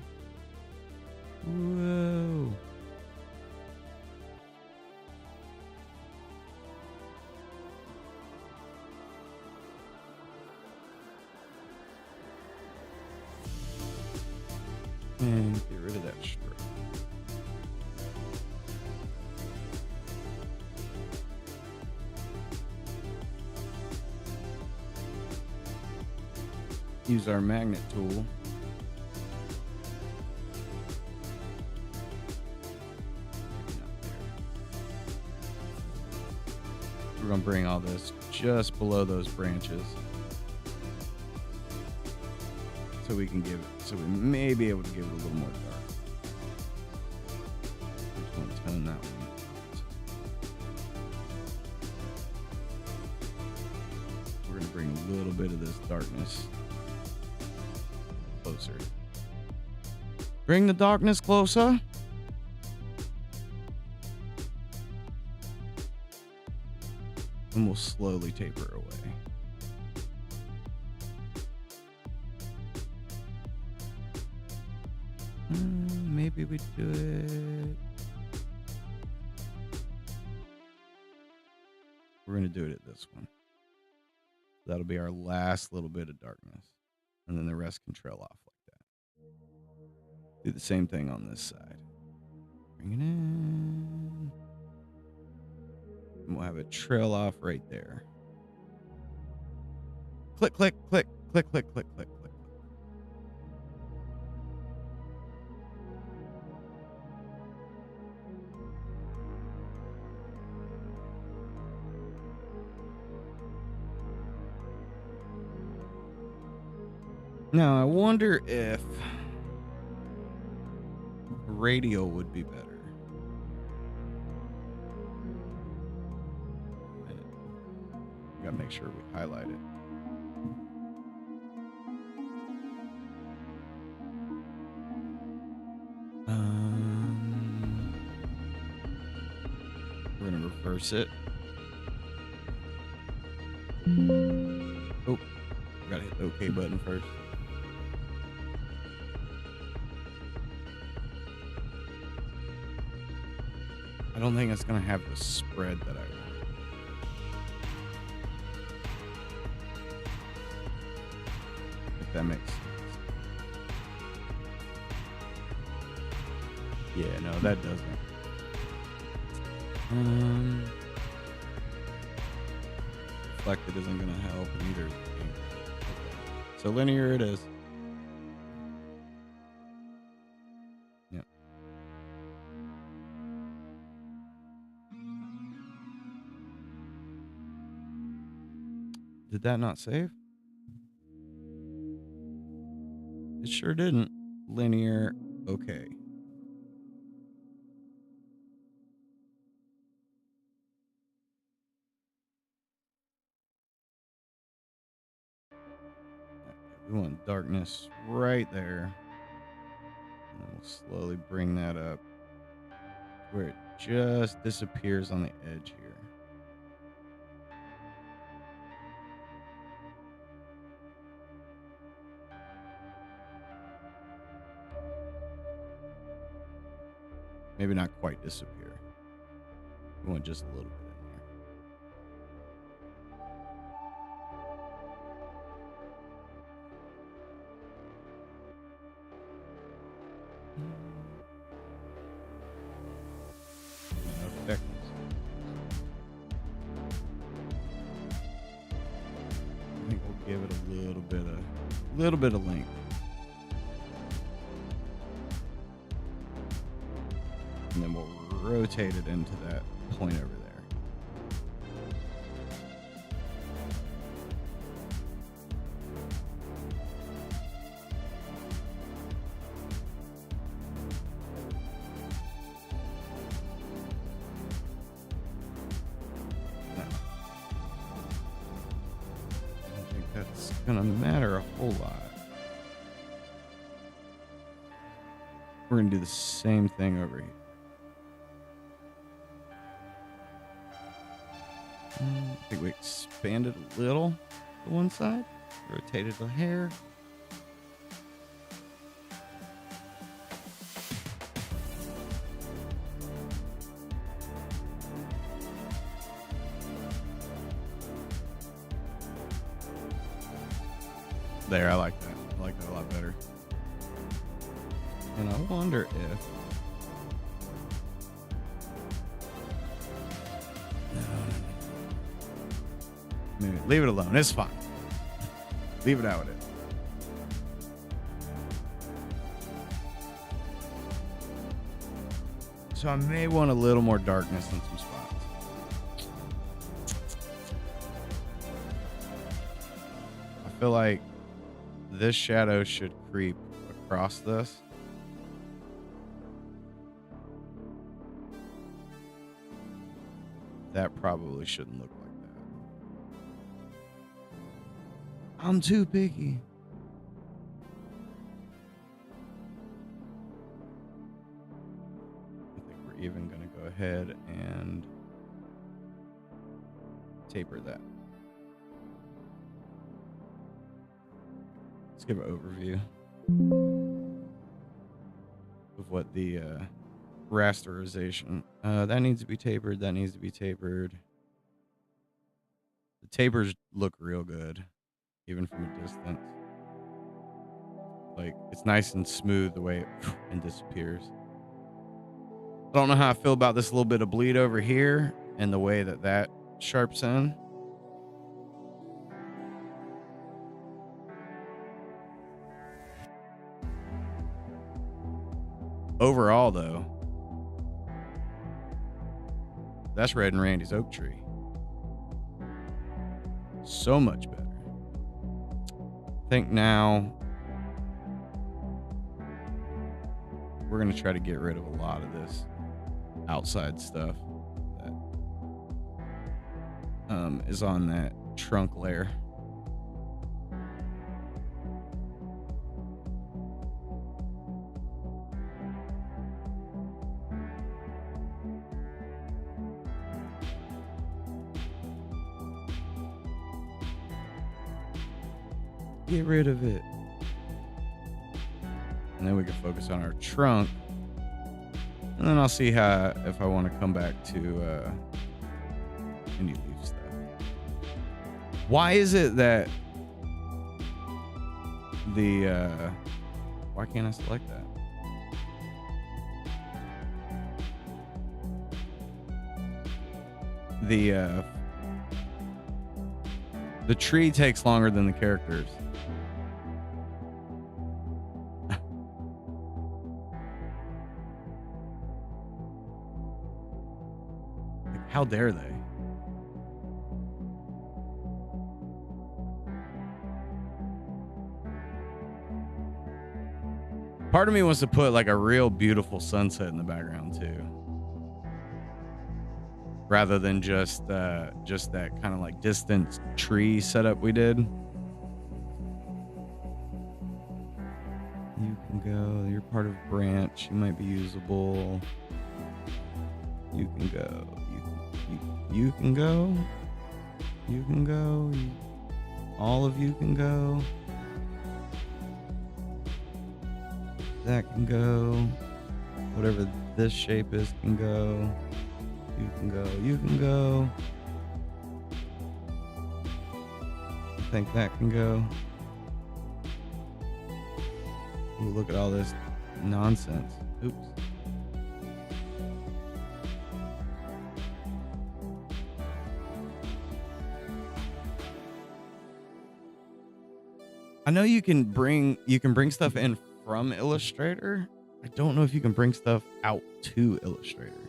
Whoa. And get rid of that stroke. use our magnet tool. We're going to bring all this just below those branches so we can give it, so we may be able to give it a little more dark. We're just going to tone that one. We're going to bring a little bit of this darkness closer. Bring the darkness closer. And we'll slowly taper away. Maybe we do it. We're going to do it at this one. That'll be our last little bit of darkness. And then the rest can trail off like that. Do the same thing on this side. Bring it in. And we'll have a trail off right there. Click, click, click, click, click, click, click, click. Now, I wonder if radial would be better. Gotta make sure we highlight it. We're gonna reverse it. Oh, gotta hit the OK button first. I don't think it's gonna have the spread that I want. That makes sense. Yeah, no, that doesn't. Reflected isn't going to help either. Okay. So linear it is. Yep. Did that not save? It sure didn't. Linear, okay. We want darkness right there. And we'll slowly bring that up where it just disappears on the edge here. Maybe not quite disappear. We want just a little bit in there. I think we'll give it a little bit of length. And then we'll rotate it into that point over there. Now, I don't think that's gonna matter a whole lot. We're gonna do the same thing over here. I think we expanded a little to one side, rotated the hair. There, I like that. I like that a lot better. And I wonder if... Maybe leave it alone. It's fine. Leave it how it is. So I may want a little more darkness in some spots. I feel like this shadow should creep across this. That probably shouldn't look like that. I'm too picky. I think we're even going to go ahead and taper that. Let's give an overview of what the rasterization. That needs to be tapered. That needs to be tapered. The tapers look real good, even from a distance. Like, it's nice and smooth the way it and disappears. I don't know how I feel about this little bit of bleed over here and the way that that sharps in. Overall, though, that's Red and Randy's oak tree. So much better. I think now we're going to try to get rid of a lot of this outside stuff that is on that trunk layer. Get rid of it. And then we can focus on our trunk. And then I'll see if I want to come back to any leaf stuff. Why is it that why can't I select that? The tree takes longer than the characters. How dare they? Part of me wants to put like a real beautiful sunset in the background too, rather than just that kind of like distant tree setup we did. You can go. You're part of branch. You might be usable. You can go. You can go. You can go. All of you can go. That can go. Whatever this shape is can go. You can go. You can go. I think that can go. Ooh, look at all this nonsense. Oops. I know you can bring stuff in from Illustrator. I don't know if you can bring stuff out to Illustrator.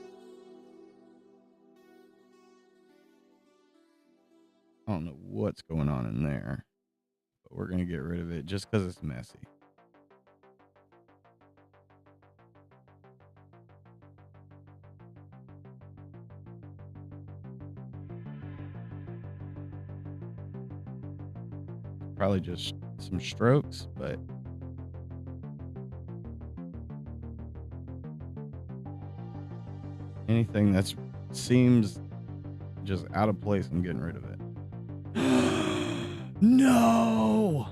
I don't know what's going on in there, but we're going to get rid of it just because it's messy. Probably just some strokes, but anything that seems just out of place, I'm getting rid of it. No!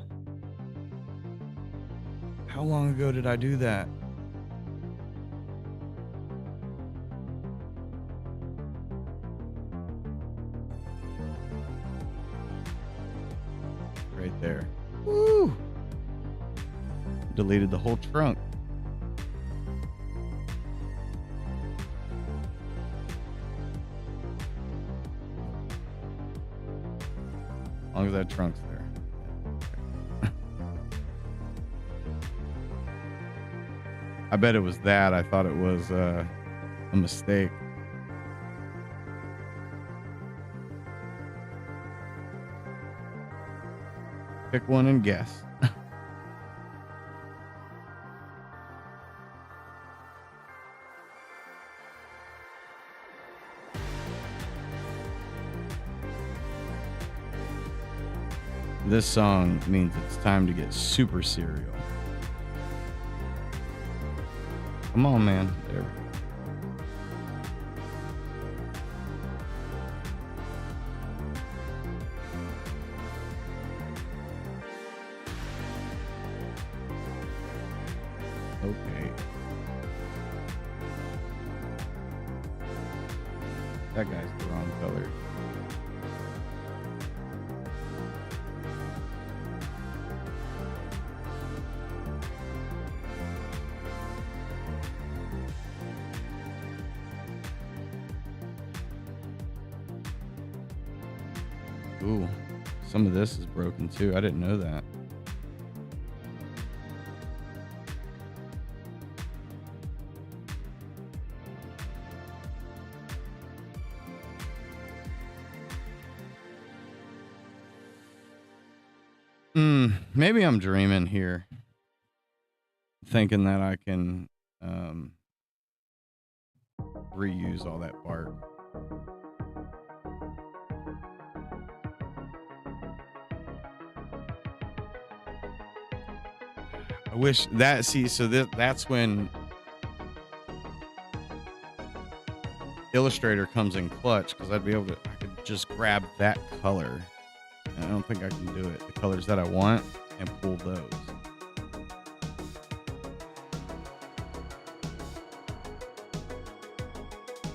How long ago did I do that? Right there. Woo! Deleted the whole trunk. As long as that trunk's there. I bet it was that. I thought it was a mistake. Pick one and guess. This song means it's time to get super serial. Come on, man. There we go. Okay. That guy's the wrong color. Ooh, some of this is broken too. I didn't know that. Maybe I'm dreaming here, thinking that I can reuse all that bark. I wish that, so that's when Illustrator comes in clutch, because I could just grab that color. And I don't think I can do it. The colors that I want, and pull those.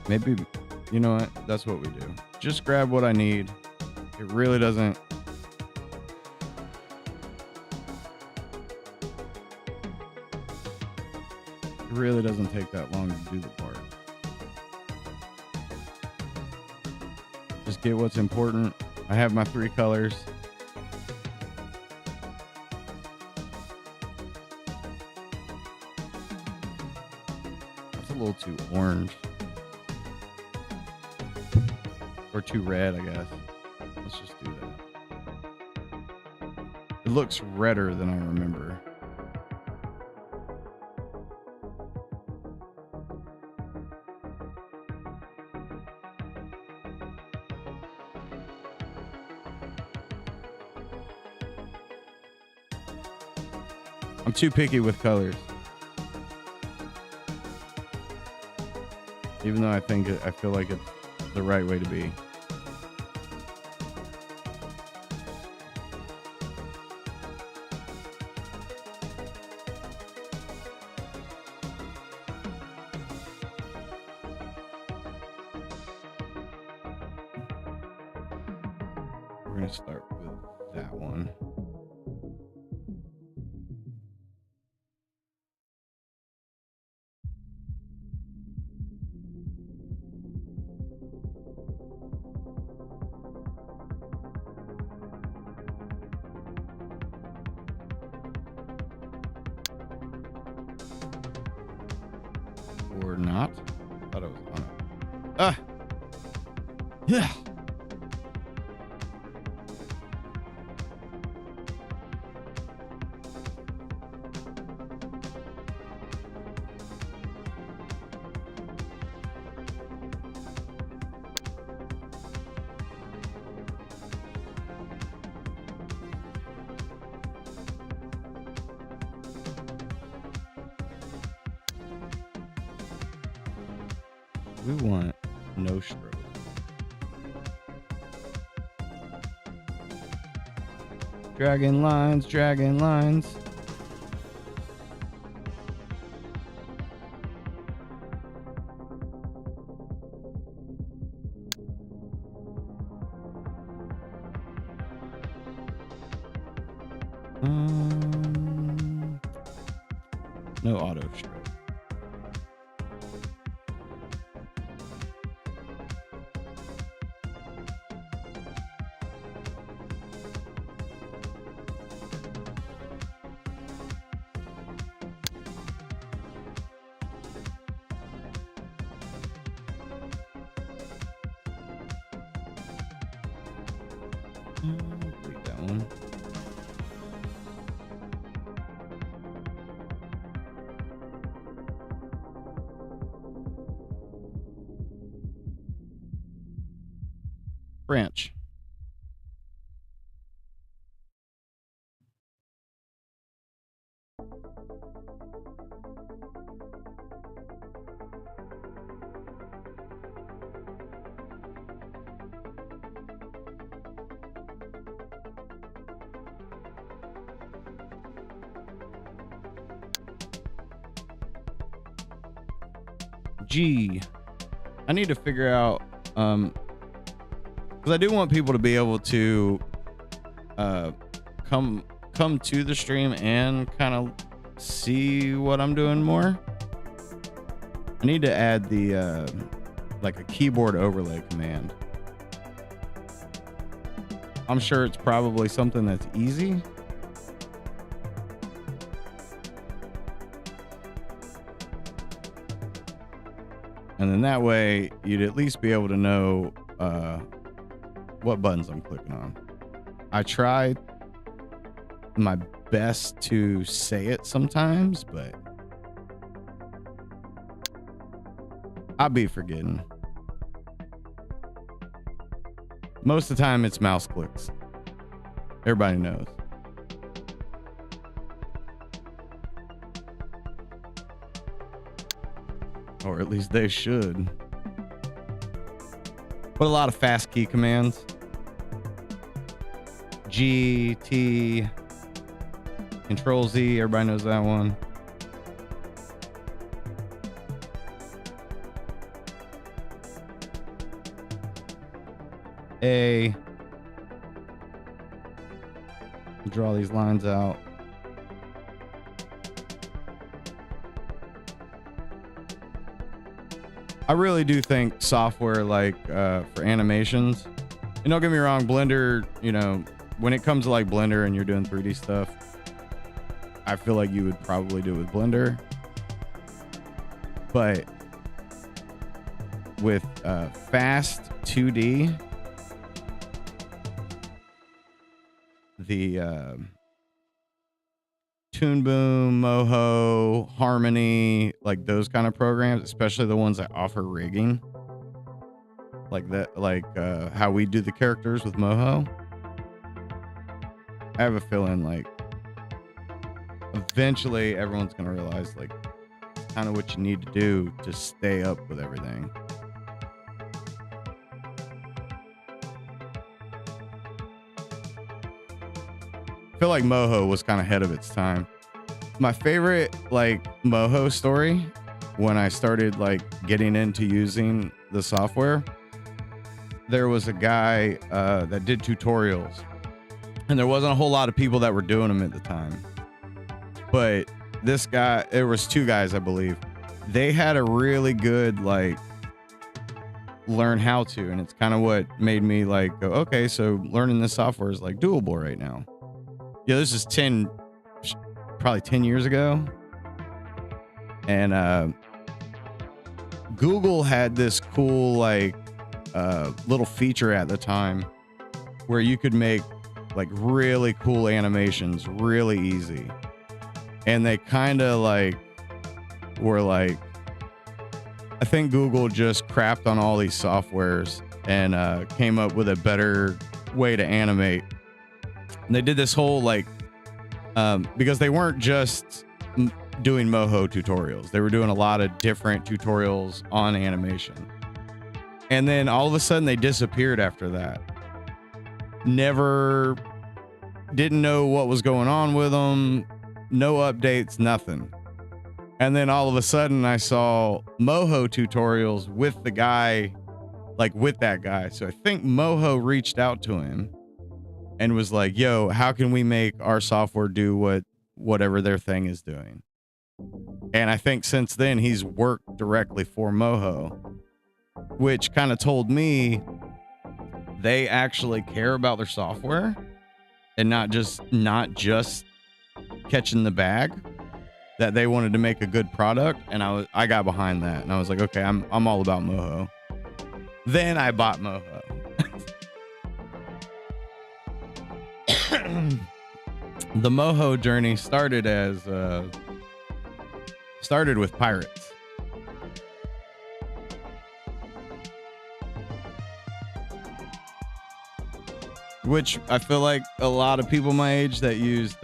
Maybe, you know what? That's what we do. Just grab what I need. It really doesn't. It really doesn't take that long to do the part. Just get what's important. I have my 3 colors. That's a little too orange. Or too red, I guess. Let's just do that. It looks redder than I remember. I'm too picky with colors. Even though I feel like it's the right way to be. We're going to start with that one. Or not. Thought it was on it. Yeah. We want no stroke. Dragging lines, dragging lines. No auto stroke. Delete that one. Branch. G. I need to figure out, because I do want people to be able to come to the stream and kind of see what I'm doing more. I need to add the like a keyboard overlay command. I'm sure it's probably something that's easy. And then that way you'd at least be able to know what buttons I'm clicking on. I try my best to say it sometimes, but I'll be forgetting. Most of the time it's mouse clicks. Everybody knows. Or at least they should. But a lot of fast key commands. G, T, Control Z, everybody knows that one. A. Draw these lines out. I really do think software like for animations, and don't get me wrong, Blender, you know, when it comes to like Blender and you're doing 3D stuff, I feel like you would probably do it with Blender. But with fast 2D, the Toon Boom, Moho, Harmony, like those kind of programs, especially the ones that offer rigging, like that, like how we do the characters with Moho. I have a feeling like eventually everyone's gonna realize like kind of what you need to do to stay up with everything. I feel like Moho was kind of ahead of its time. My favorite like Moho story when I started like getting into using the software, there was a guy that did tutorials, and there wasn't a whole lot of people that were doing them at the time. But this guy, there was two guys, I believe. They had a really good like learn how to, and it's kind of what made me like go, okay, so learning this software is like doable right now. Yeah, this is probably 10 years ago. And Google had this cool like little feature at the time where you could make like really cool animations really easy. And they kind of like were like, I think Google just crapped on all these softwares and came up with a better way to animate. And they did this whole like, because they weren't just doing Moho tutorials. They were doing a lot of different tutorials on animation. And then all of a sudden they disappeared after that. Never, didn't know what was going on with them. No updates, nothing. And then all of a sudden I saw Moho tutorials with the guy, like with that guy. So I think Moho reached out to him and was like, yo, how can we make our software do whatever their thing is doing? And I think since then he's worked directly for Moho, which kind of told me they actually care about their software and not just catching the bag, that they wanted to make a good product. And I got behind that, and I was like, okay, I'm all about Moho. Then I bought Moho. the Moho journey started with pirates. Which I feel like a lot of people my age that used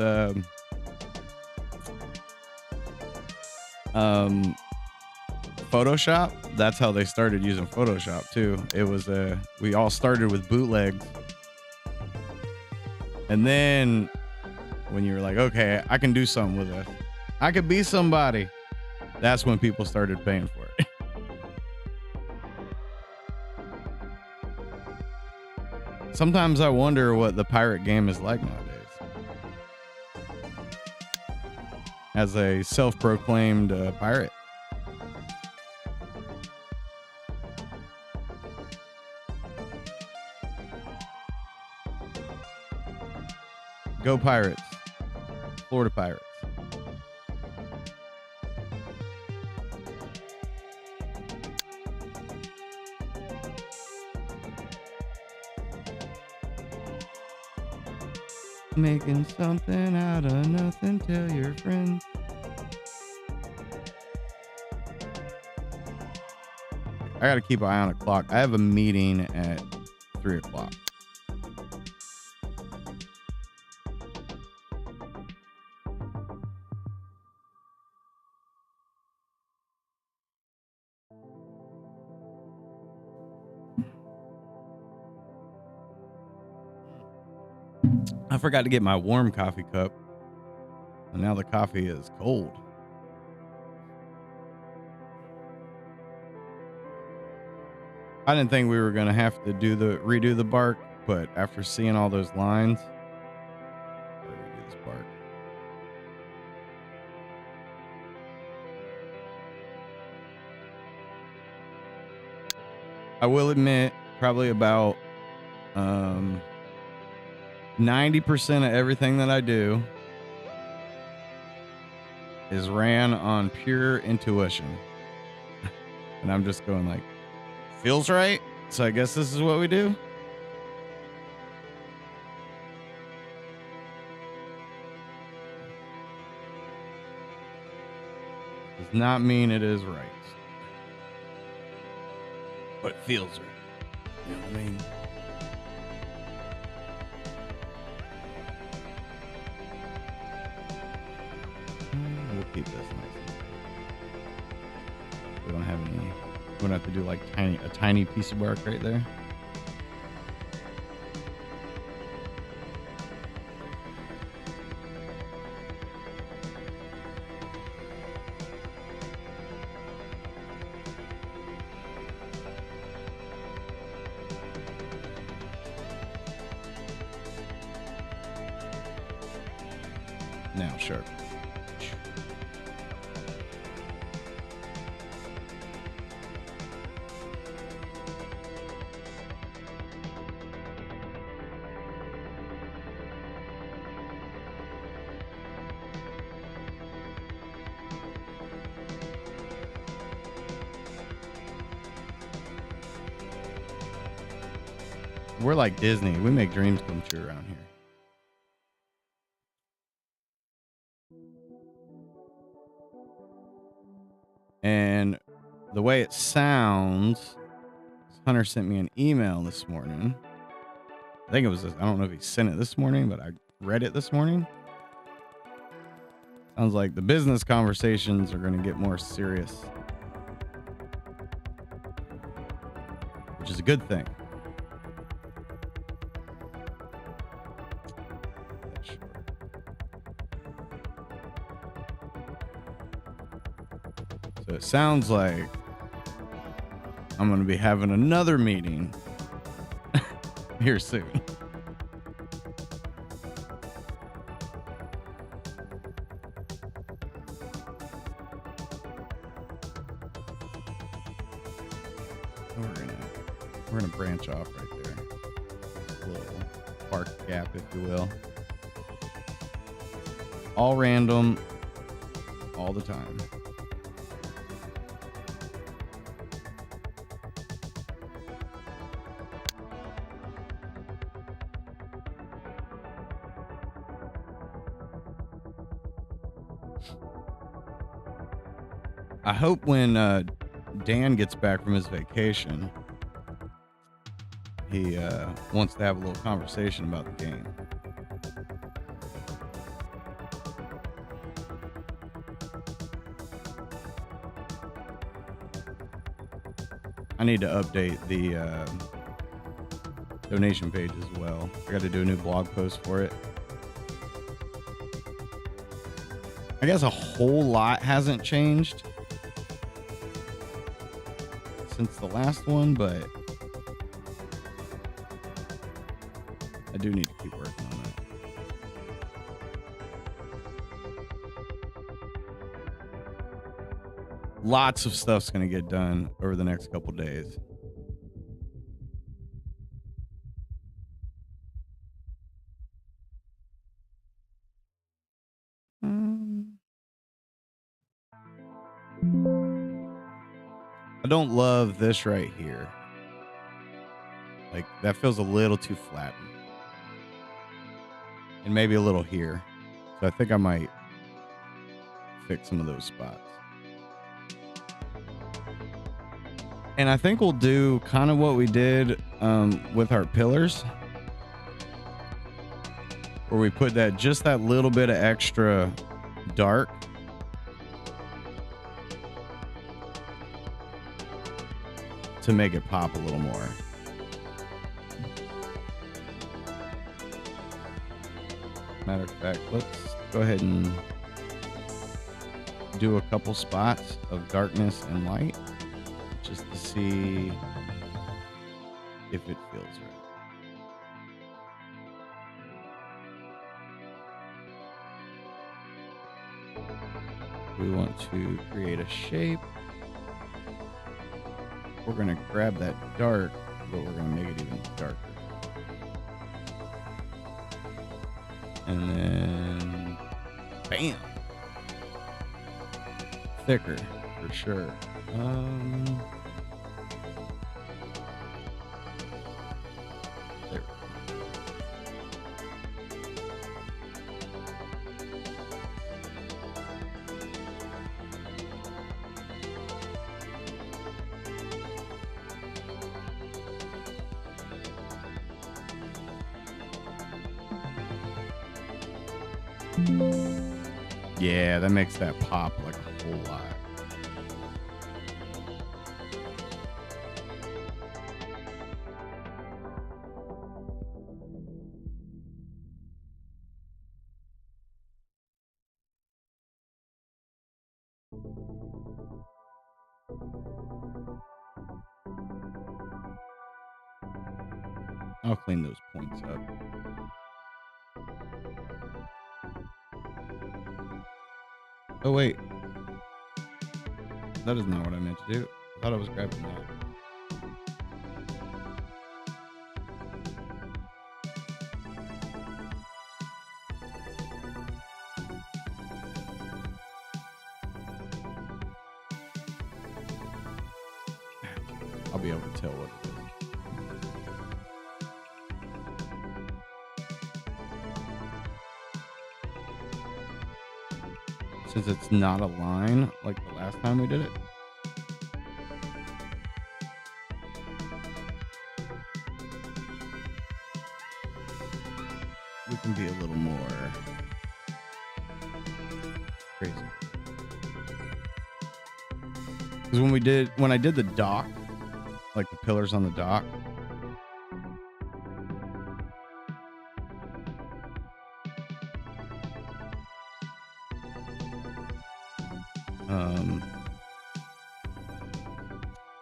Photoshop, that's how they started using Photoshop too. It was we all started with bootlegs. And then when you were like, okay, I can do something with this. I could be somebody. That's when people started paying for it. Sometimes I wonder what the pirate game is like nowadays. As a self-proclaimed pirate. Go Pirates. Florida Pirates. Making something out of nothing, tell your friends. I gotta keep an eye on the clock. I have a meeting at 3 o'clock. I forgot to get my warm coffee cup, and now the coffee is cold. I didn't think we were going to have to redo the bark, but after seeing all those lines, I gotta redo this bark. I will admit, probably about 90% of everything that I do is ran on pure intuition. And I'm just going like, feels right. So I guess this is what we do. Does not mean it is right. But it feels right. You know what I mean? We'll keep this nice. We don't have any. We don't have to do like a tiny piece of bark right there. Now, sure. We're like Disney. We make dreams come true around here. And the way it sounds, Hunter sent me an email this morning. I think it was, I don't know if he sent it this morning, but I read it this morning. Sounds like the business conversations are going to get more serious, which is a good thing. So it sounds like I'm going to be having another meeting here soon. We're gonna branch off right there. A little bark gap, if you will. All random, all the time. I hope when Dan gets back from his vacation, he wants to have a little conversation about the game. I need to update the donation page as well. I got to do a new blog post for it. I guess a whole lot hasn't changed since the last one, but I do need to keep working on that. Lots of stuff's going to get done over the next couple days. I don't love this right here. Like, that feels a little too flat. And maybe a little here. So I think I might fix some of those spots. And I think we'll do kind of what we did with our pillars, where we put that just that little bit of extra dark to make it pop a little more. Matter of fact, let's go ahead and do a couple spots of darkness and light just to see if it feels right. We want to create a shape. We're going to grab that dark, but we're going to make it even darker. And then, bam! Thicker, for sure. There. Yeah, that makes that pop like a whole lot. I'll clean those points up. Oh, wait. That is not what I meant to do. I thought I was grabbing that. I'll be able to tell what it is. Since it's not a line like the last time we did it. We can be a little more crazy. Because when I did the dock, like the pillars on the dock,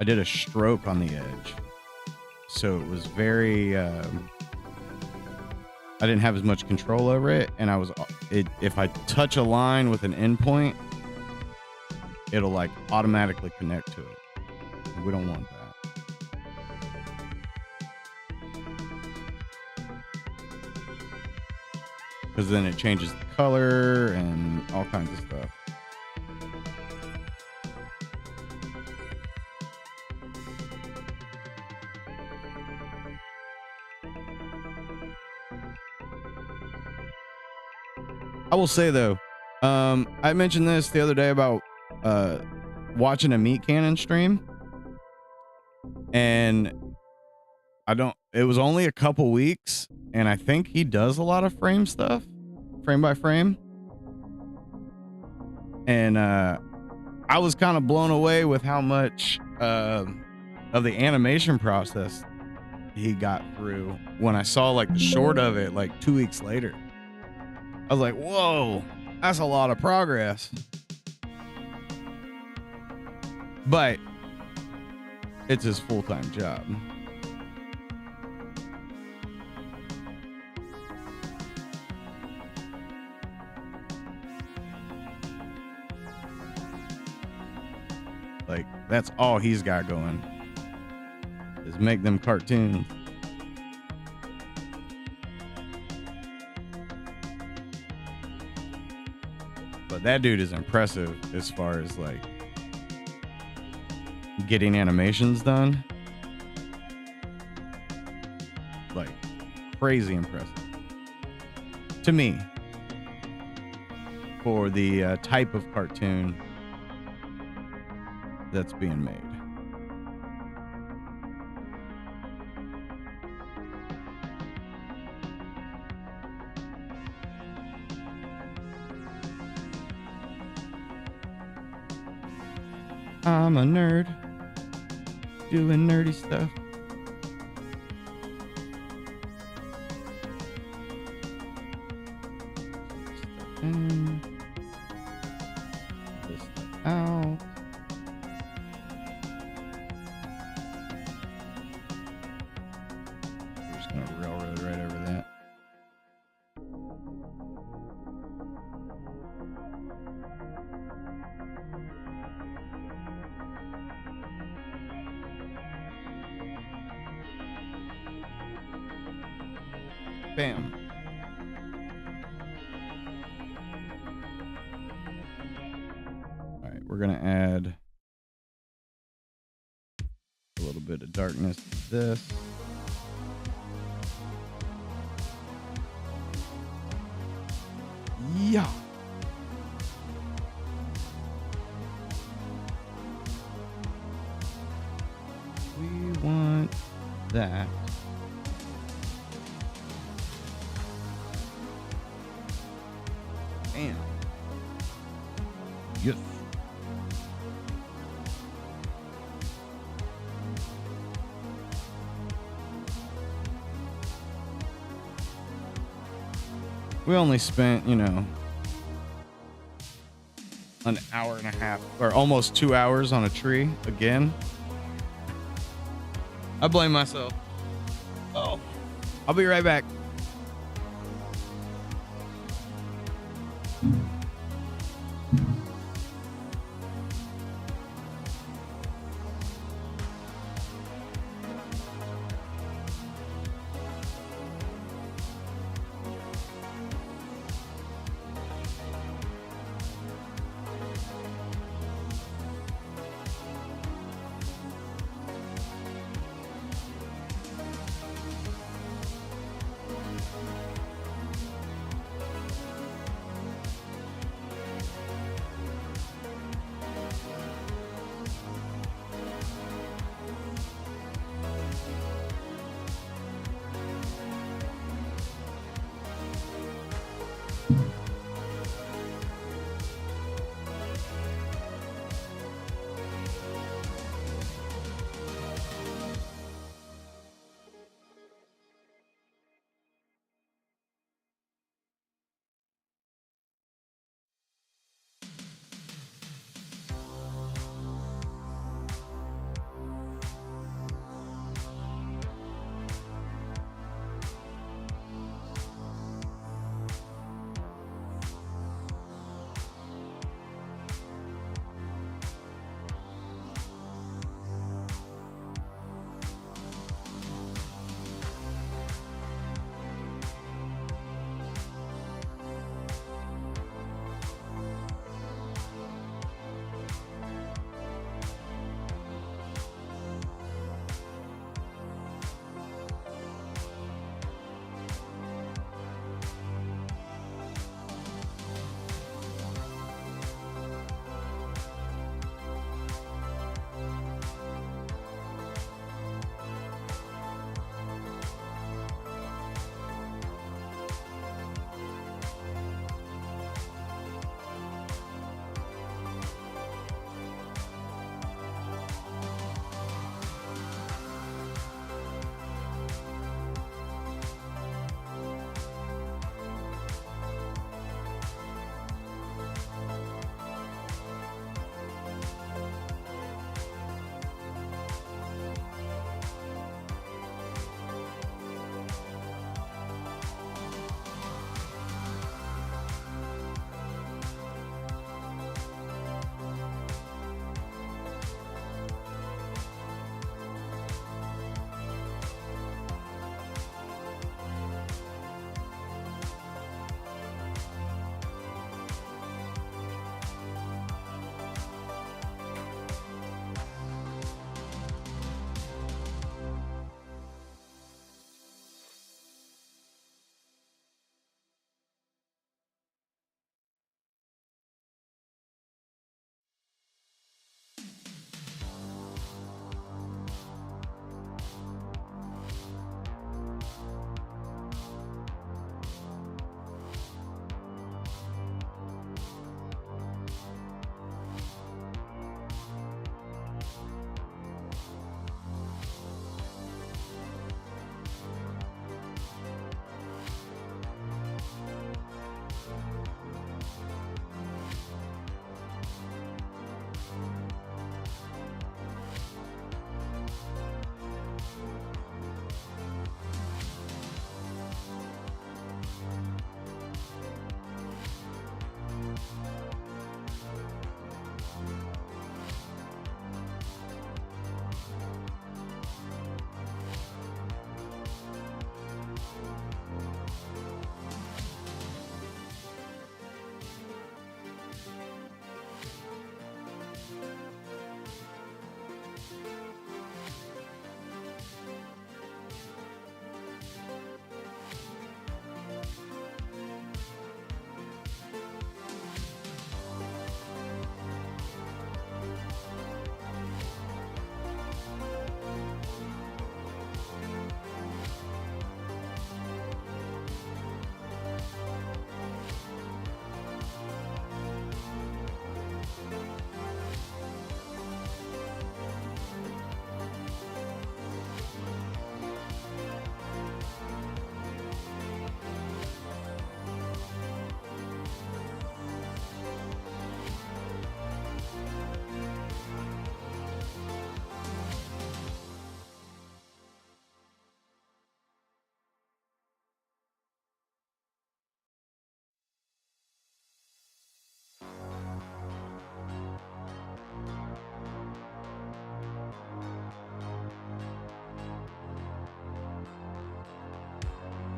I did a stroke on the edge, so it was very I didn't have as much control over it, and if I touch a line with an endpoint, it'll like automatically connect to it. And we don't want that. Because then it changes the color and all kinds of stuff. I will say though, I mentioned this the other day about watching a Meat Cannon stream, and it was only a couple weeks, and I think he does a lot of frame stuff, frame by frame. And I was kind of blown away with how much of the animation process he got through when I saw like the short of it like 2 weeks later. I was like, whoa, that's a lot of progress. But it's his full-time job. Like, that's all he's got going, is make them cartoons. But that dude is impressive as far as like getting animations done. Like, crazy impressive to me for the type of cartoon that's being made. I'm a nerd doing nerdy stuff. And this stuff out. We're just gonna railroad right over that. Bam. All right, we're gonna add a little bit of darkness to this. Yeah. We want that. Bam. Yes. We only spent, an hour and a half or almost 2 hours on a tree again. I blame myself. Oh, I'll be right back.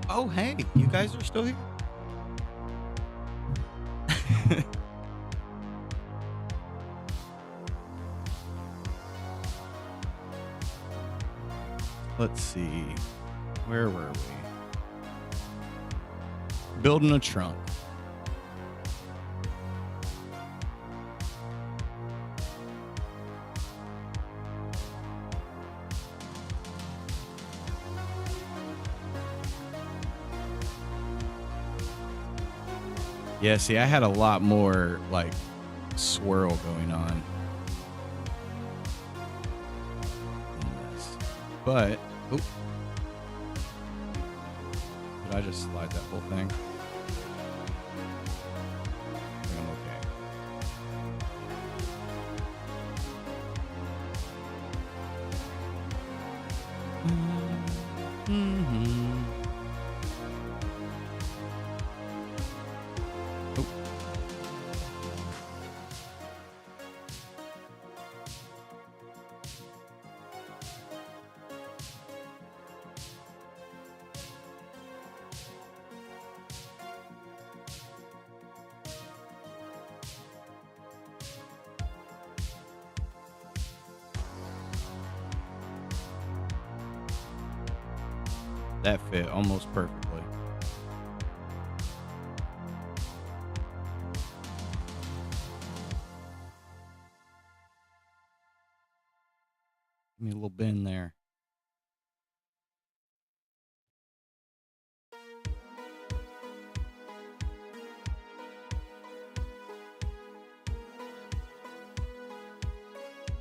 Oh, hey, you guys are still here? Let's see. Where were we? Building a trunk. Yeah, see, I had a lot more like swirl going on in this. But, oh, did I just slide that whole thing? I think I'm okay. Mm-hmm. Oh. That fit almost perfectly. Give me a little bend there.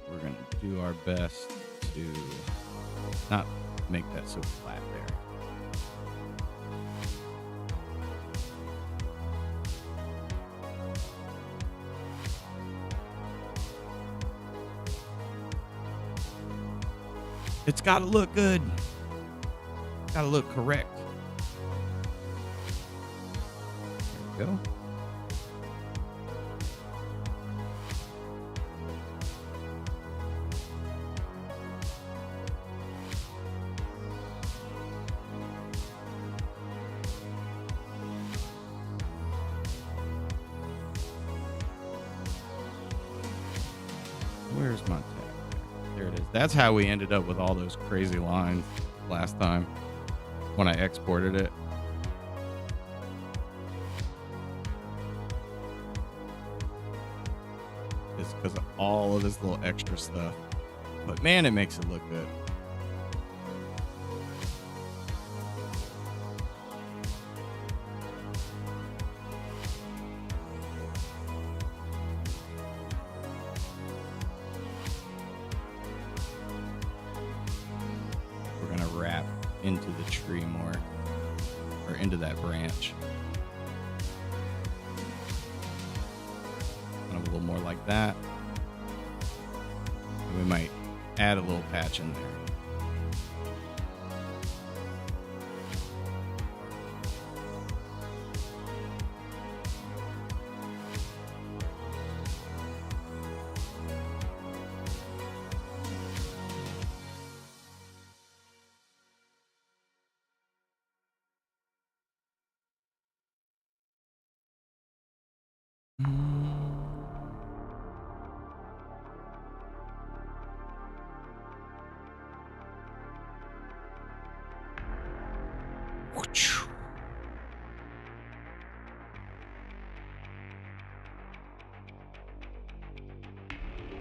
We're going to do our best to not make that so flat there. It's got to look good. Got to look correct. There we go. Where's my tab? There it is. That's how we ended up with all those crazy lines last time when I exported it. It's because of all of this little extra stuff. But man, it makes it look good. We're gonna wrap into the tree more, or into that branch. Kind of a little more like that. And we might add a little patch in there.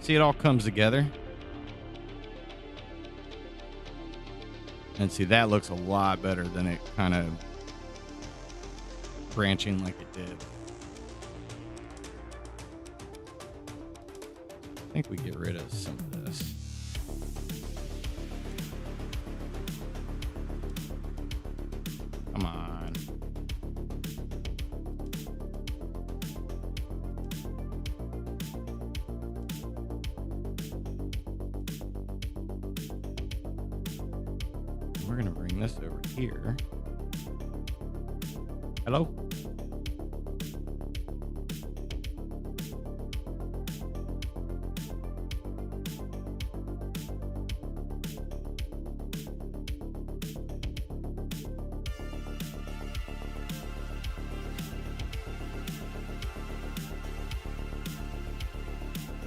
See, it all comes together. And see, that looks a lot better than it kind of branching like it did. I think we get rid of some of this. Come on. We're going to bring this over here. Hello?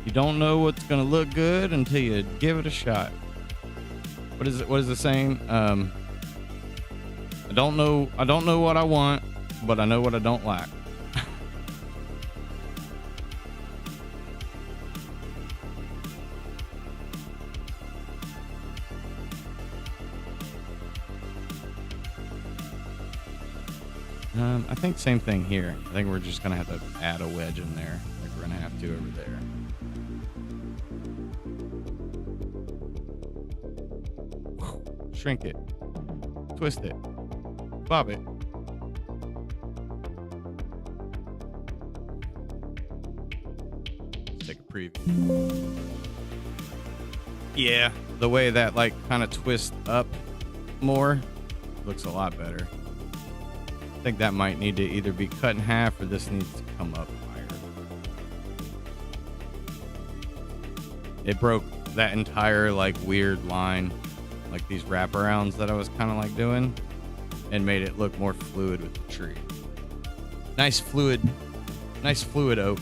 You don't know what's gonna look good until you give it a shot. What is it? What is the saying? I don't know what I want, but I know what I don't like. I think same thing here. I think we're just gonna have to add a wedge in there, like we're gonna have to over there. Shrink it, twist it, bob it. Let's take a preview. Yeah, the way that like kind of twists up more looks a lot better. I think that might need to either be cut in half or this needs to come up higher. It broke that entire like weird line, like these wraparounds that I was kind of like doing, and made it look more fluid with the tree. Nice fluid oak.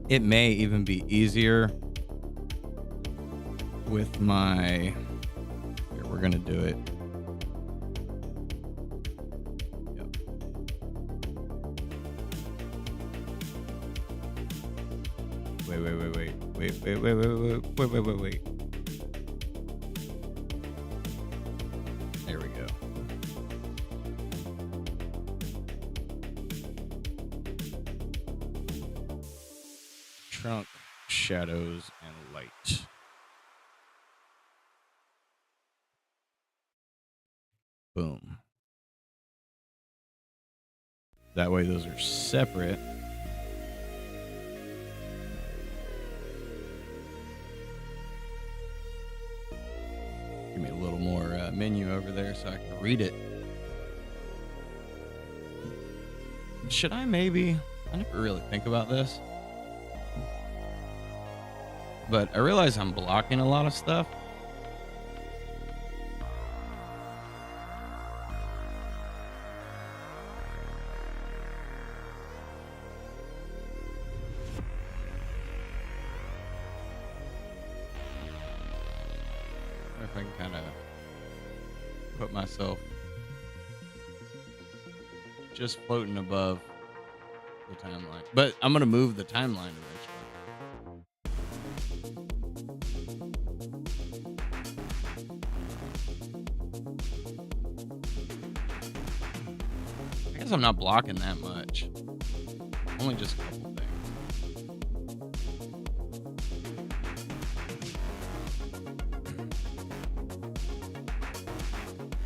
It may even be easier with my, here, we're gonna do it. Yep. Wait. There we go. Trunk, shadows, and light. Boom. That way those are separate. Give me a little more menu over there so I can read it. Should I maybe? I never really think about this. But I realize I'm blocking a lot of stuff. If I can kind of put myself just floating above the timeline. But I'm going to move the timeline eventually. I'm not blocking that much. Only just a couple things.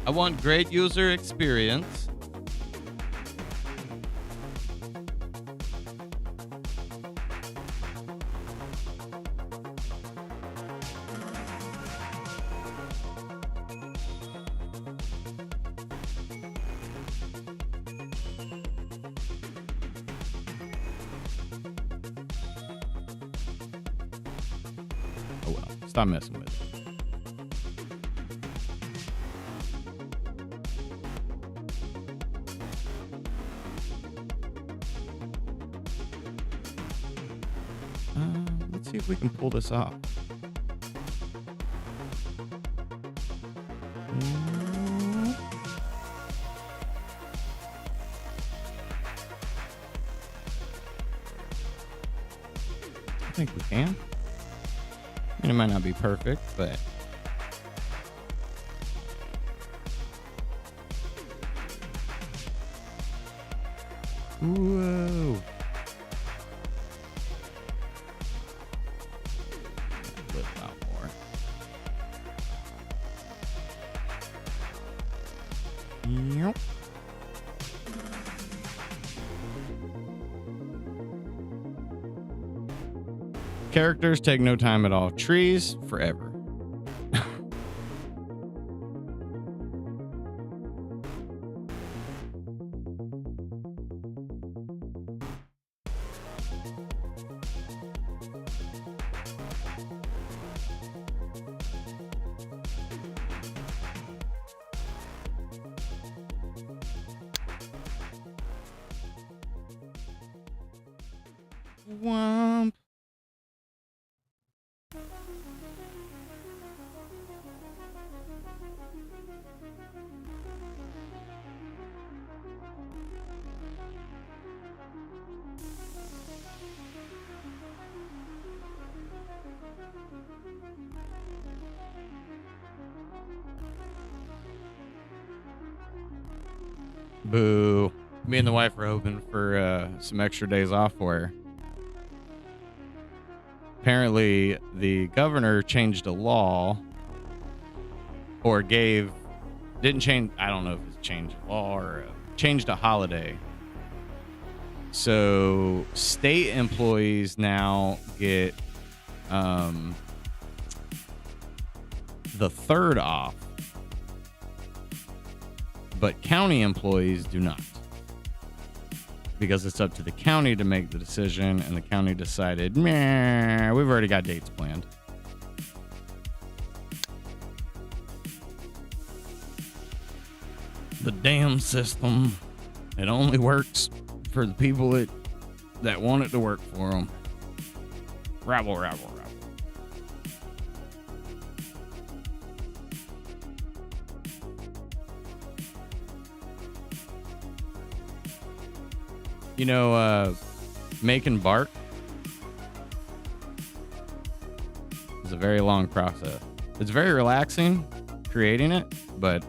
I want great user experience. Oh well, stop messing with it. Let's see if we can pull this off. I think we can. And it might not be perfect, but whoa. A little out more. Yep. Characters take no time at all. Trees, forever. Womp. Boo. Me and the wife are hoping for some extra days off where apparently the governor changed a law or didn't change. I don't know if it's changed a law or changed a holiday. So state employees now get the third off, but county employees do not, because it's up to the county to make the decision, and the county decided, meh, we've already got dates planned. The damn system. It only works for the people that want it to work for them. Rabble, rabble, rabble. You know, making bark is a very long process. It's very relaxing creating it, but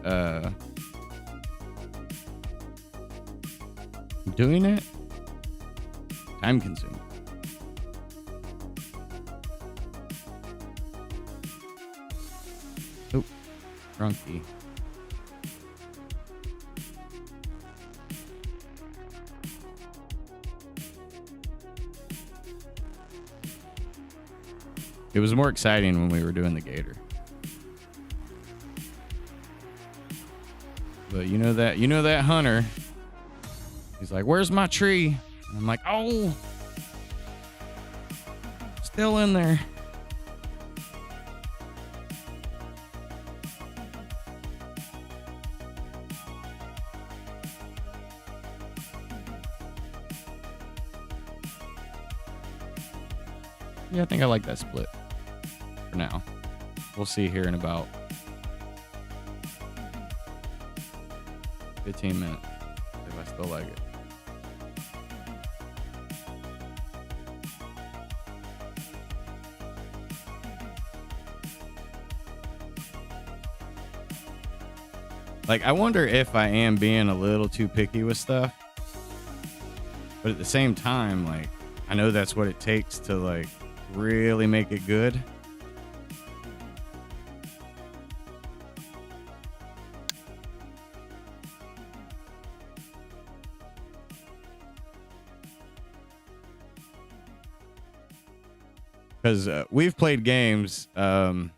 doing it, time consuming. Oh, wrong key. It was more exciting when we were doing the gator. But you know that hunter, he's like, where's my tree? And I'm like, oh, still in there. Yeah, I think I like that split for now. We'll see here in about 15 minutes if I still like it. Like, I wonder if I am being a little too picky with stuff, but at the same time, like, I know that's what it takes to, like, really make it good. Because we've played games. Me and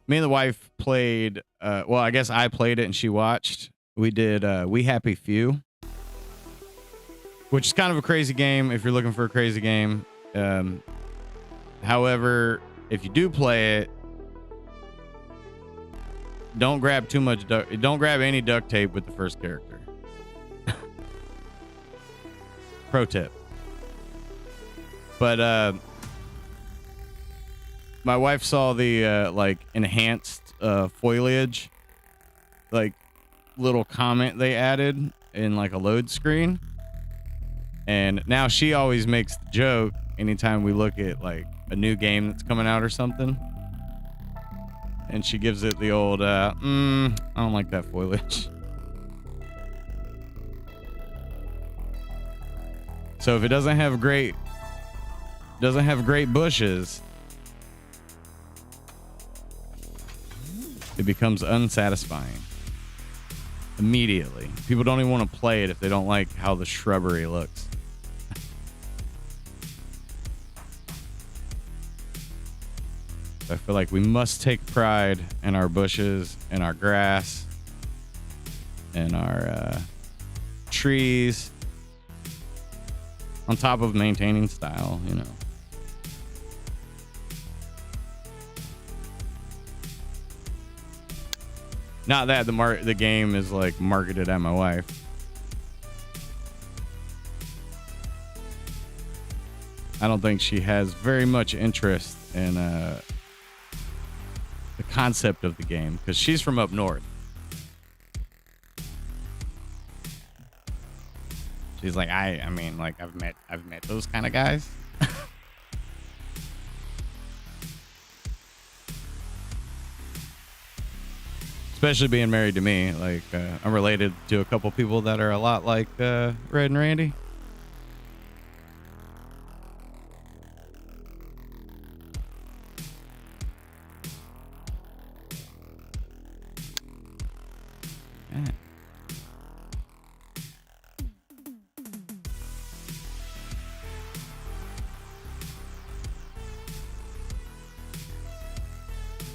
the wife played. Well, I guess I played it and she watched. We did We Happy Few, which is kind of a crazy game if you're looking for a crazy game. However, if you do play it, don't grab too much don't grab any duct tape with the first character. Pro tip. But my wife saw the like enhanced foliage, like little comment they added in like a load screen. And now she always makes the joke anytime we look at like a new game that's coming out or something. And she gives it the old, I don't like that foliage. So if it doesn't have great bushes, it becomes unsatisfying immediately. People don't even want to play it if they don't like how the shrubbery looks. I feel like we must take pride in our bushes and our grass and our trees, on top of maintaining style, you know. Not that the game is like marketed at my wife. I don't think she has very much interest in the concept of the game because she's from up north. She's like, I mean, like I've met those kind of guys. Especially being married to me. Like I'm related to a couple people that are a lot like Red and Randy. Yeah.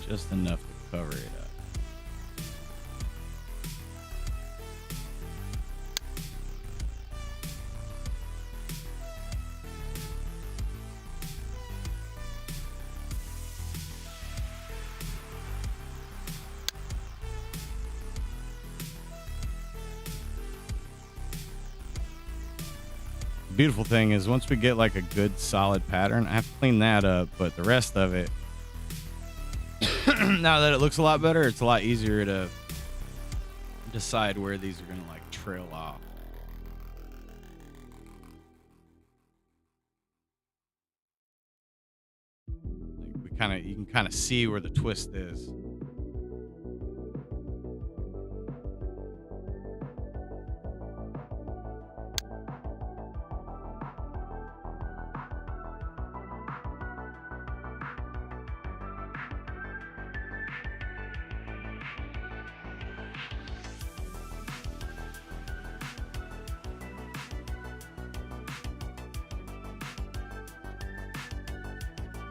Just enough to cover it up. The beautiful thing is once we get like a good solid pattern, I have to clean that up, but the rest of it, now that it looks a lot better, it's a lot easier to decide where these are going to like trail off. Like you can kind of see where the twist is.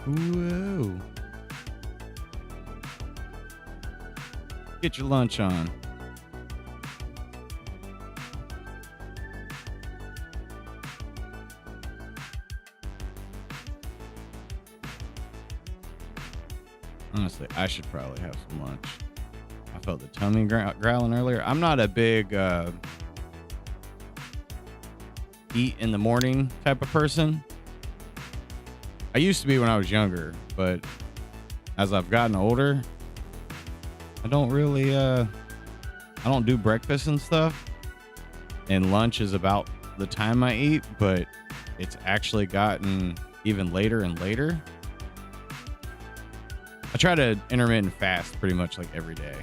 Whoa. Get your lunch on. Honestly, I should probably have some lunch. I felt the tummy growling earlier. I'm not a big eat in the morning type of person. I used to be when I was younger, but as I've gotten older, I don't really I don't do breakfast and stuff. And lunch is about the time I eat, but it's actually gotten even later and later. I try to intermittent fast pretty much like every day.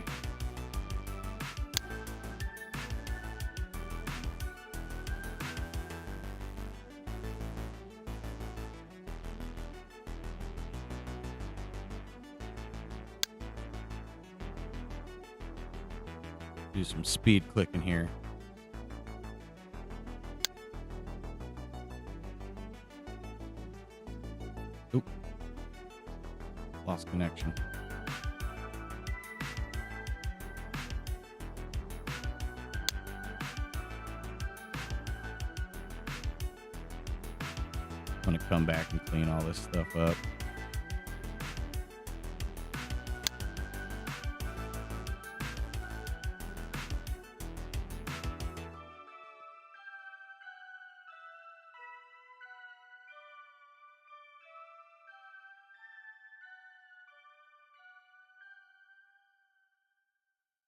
Do some speed clicking here. Oop. Lost connection. I'm gonna come back and clean all this stuff up.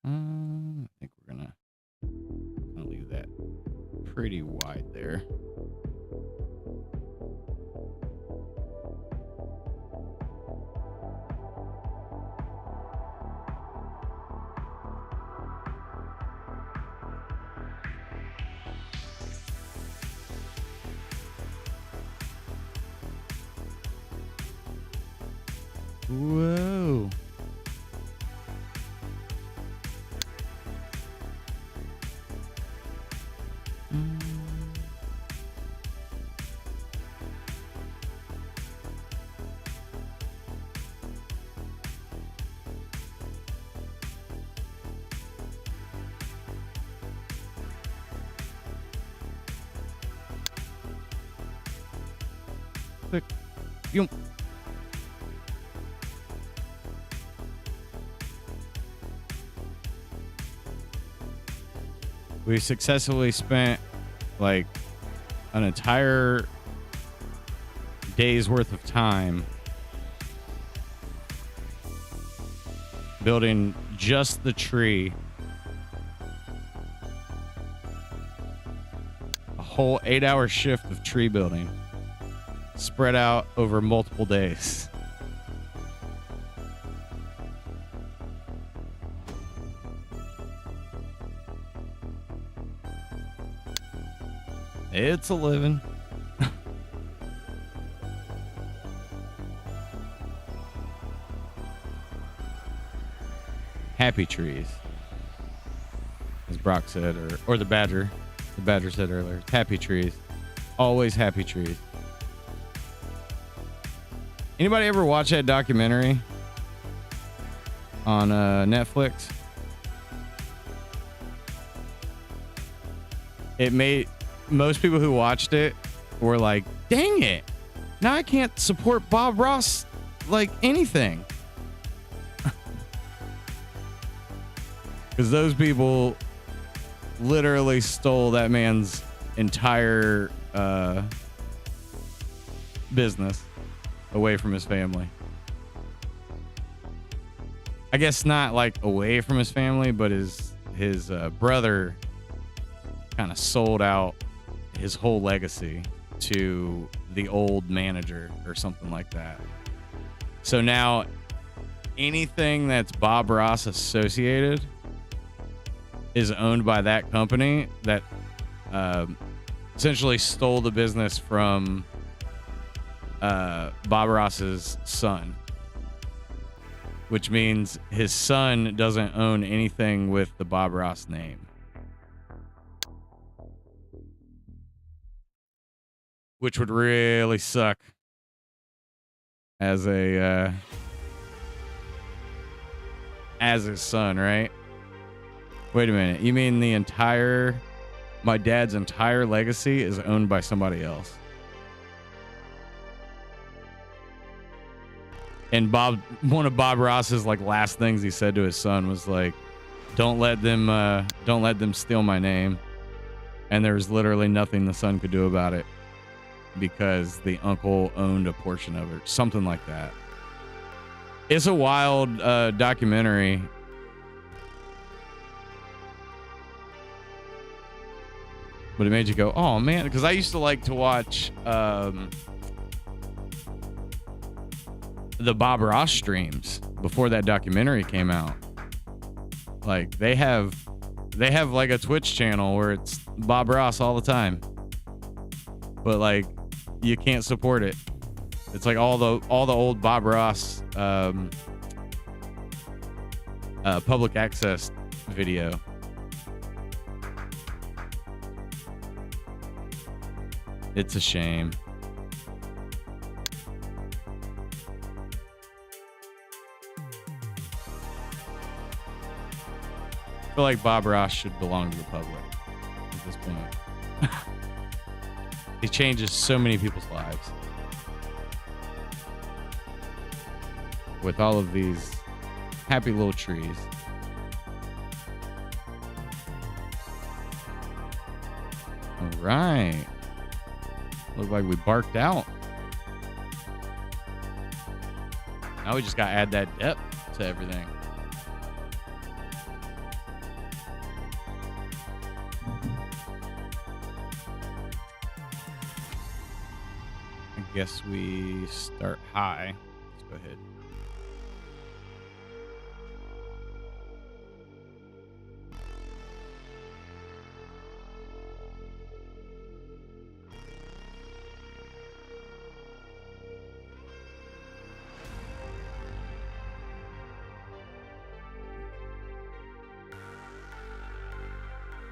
I think we're gonna leave that pretty wide there. Whoa. Quick. Yum. We successfully spent like an entire days worth of time building just the tree. A whole 8-hour shift of tree building spread out over multiple days. It's a living. Happy trees, as Brock said, or the Badger. The Badger said earlier. Happy trees. Always happy trees. Anybody ever watch that documentary on Netflix? It made most people who watched it were like, dang it, now I can't support Bob Ross like anything. Because those people literally stole that man's entire business away from his family. I guess not like away from his family, but his brother kind of sold out his whole legacy to the old manager or something like that. So now anything that's Bob Ross associated is owned by that company that essentially stole the business from Bob Ross's son, which means his son doesn't own anything with the Bob Ross name, which would really suck as a as his son, right? Wait a minute. You mean my dad's entire legacy is owned by somebody else? And one of Bob Ross's like last things he said to his son was like, don't let them steal my name. And there was literally nothing the son could do about it because the uncle owned a portion of it. Something like that. It's a wild documentary. But it made you go, oh man, because I used to like to watch the Bob Ross streams before that documentary came out. Like they have like a Twitch channel where it's Bob Ross all the time. But like you can't support it. It's like all the old Bob Ross public access video. It's a shame. I feel like Bob Ross should belong to the public at this point. He changes so many people's lives with all of these happy little trees. All right. Look like we barked out. Now we just got to add that depth to everything. I guess we start high. Let's go ahead.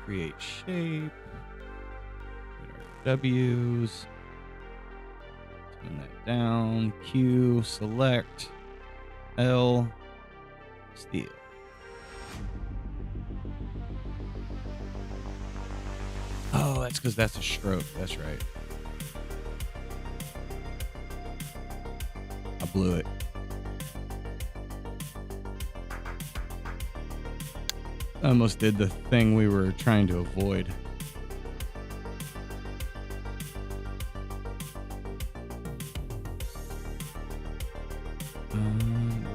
Create shape. Get our W's. Turn that down. Q. Select. L. Steal. Oh, that's because that's a stroke. That's right. I blew it. I almost did the thing we were trying to avoid.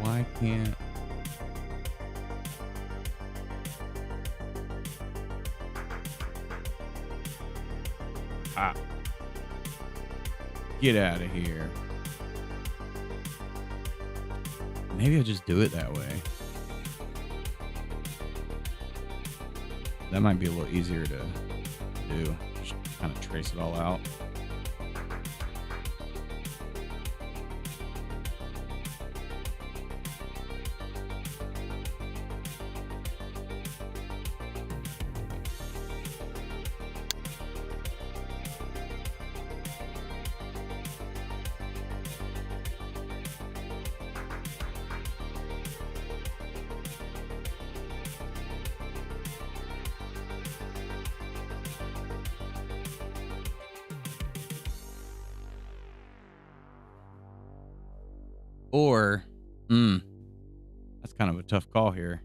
Why can't... Ah. Get out of here. Maybe I'll just do it that way. That might be a little easier to do. Just kind of trace it all out. Or, that's kind of a tough call here.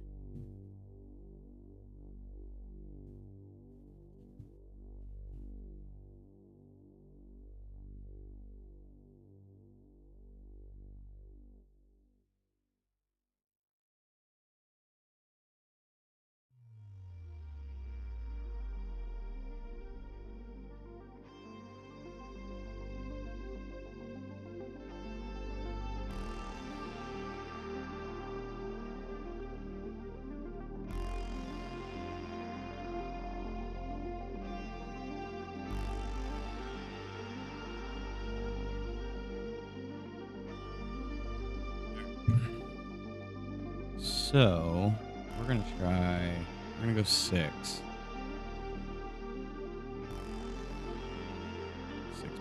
So, we're going to go 6. 6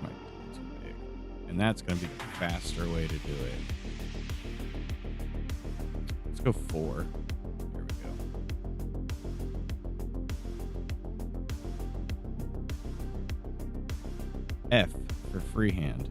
might be too big. And that's going to be the faster way to do it. Let's go 4. There we go. F for freehand.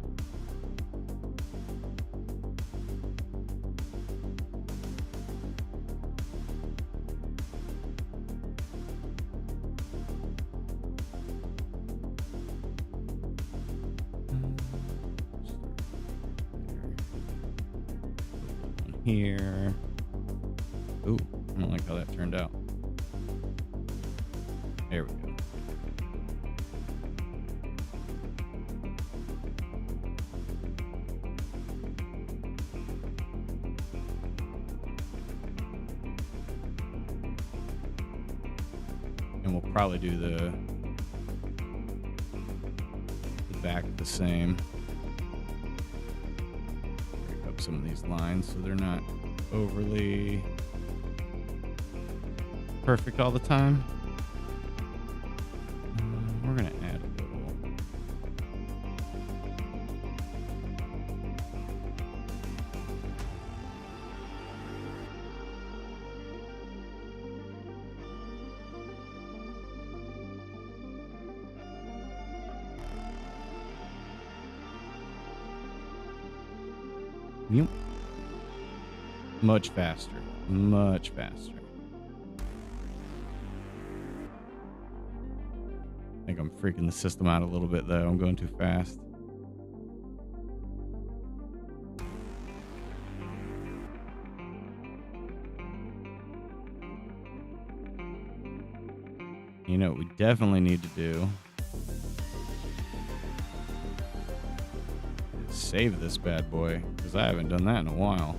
Here. Ooh, I don't like how that turned out. There we go. And we'll probably do the back the same. Some of these lines so they're not overly perfect all the time. We're gonna add a little. Yep. Much faster. Much faster. I think I'm freaking the system out a little bit though. I'm going too fast. You know what we definitely need to do? Save this bad boy, because I haven't done that in a while.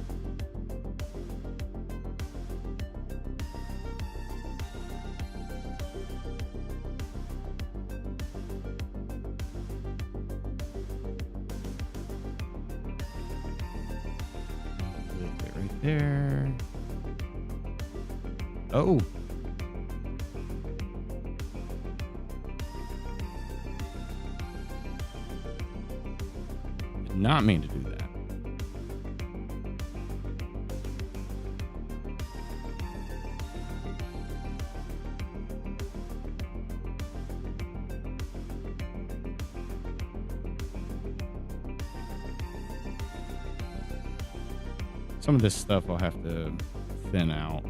A little bit right there. Oh. Did not mean to do that. Some of this stuff I'll have to thin out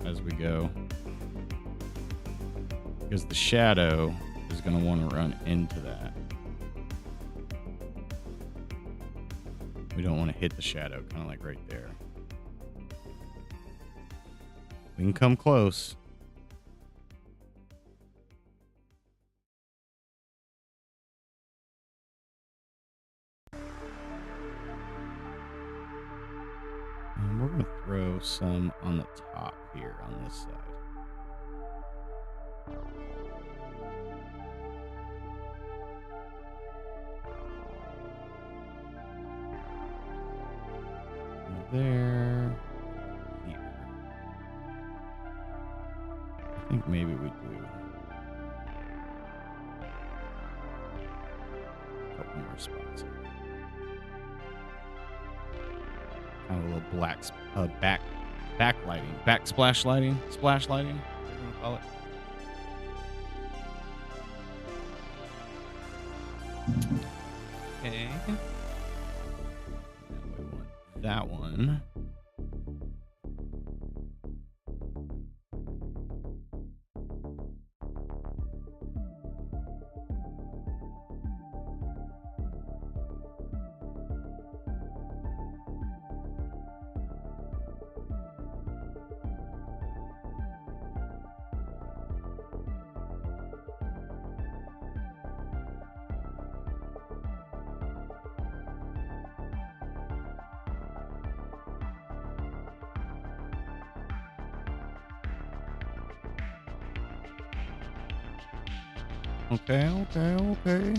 as we go, because the shadow is going to want to run into that. We don't want to hit the shadow, kind of like right there. We can come close. And we're going to throw some on the top here on this side. There. Here. I think maybe we do a couple more spots here. Kind of a little black backlighting, backsplash lighting, splash lighting, whatever you want to call it. Okay. Now we want that one. Okay.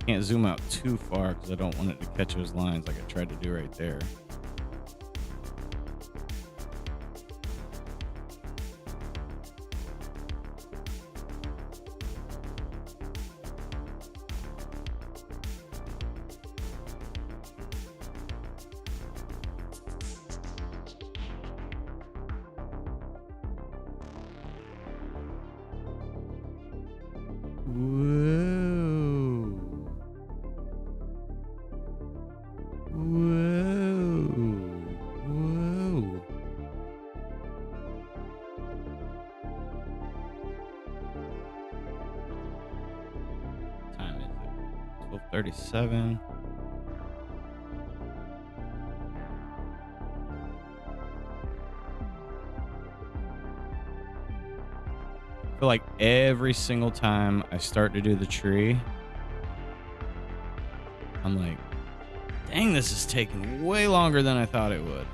Can't zoom out too far because I don't want it to catch those lines like I tried to do right there. Whoa. Time is it? 12:37. I feel like every single time I start to do the tree, I'm like, dang, this is taking way longer than I thought it would.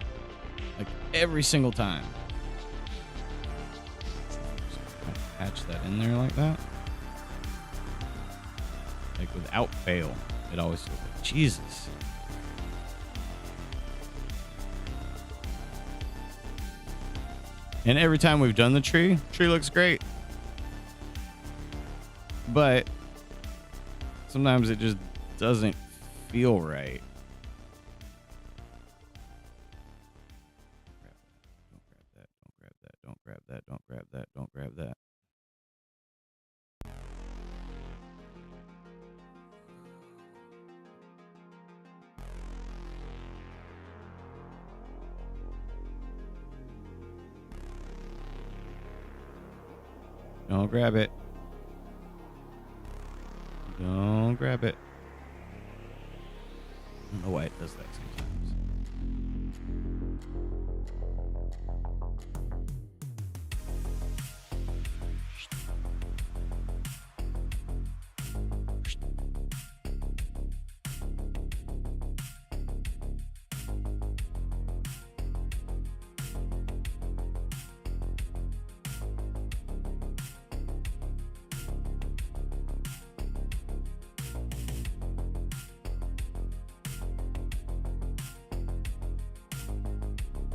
Like every single time. Just patch that in there like that. Like without fail, it always feels like, Jesus. And every time we've done the tree looks great. But sometimes it just doesn't feel right. Don't grab that. Don't grab that. Don't grab that. Don't grab it. Don't grab it. I don't know why it does that sometimes.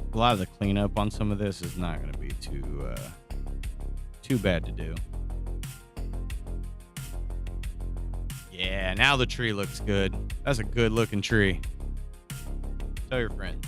A lot of the cleanup on some of this is not going to be too bad to do. Yeah, now the tree looks good. That's a good looking tree. Tell your friend.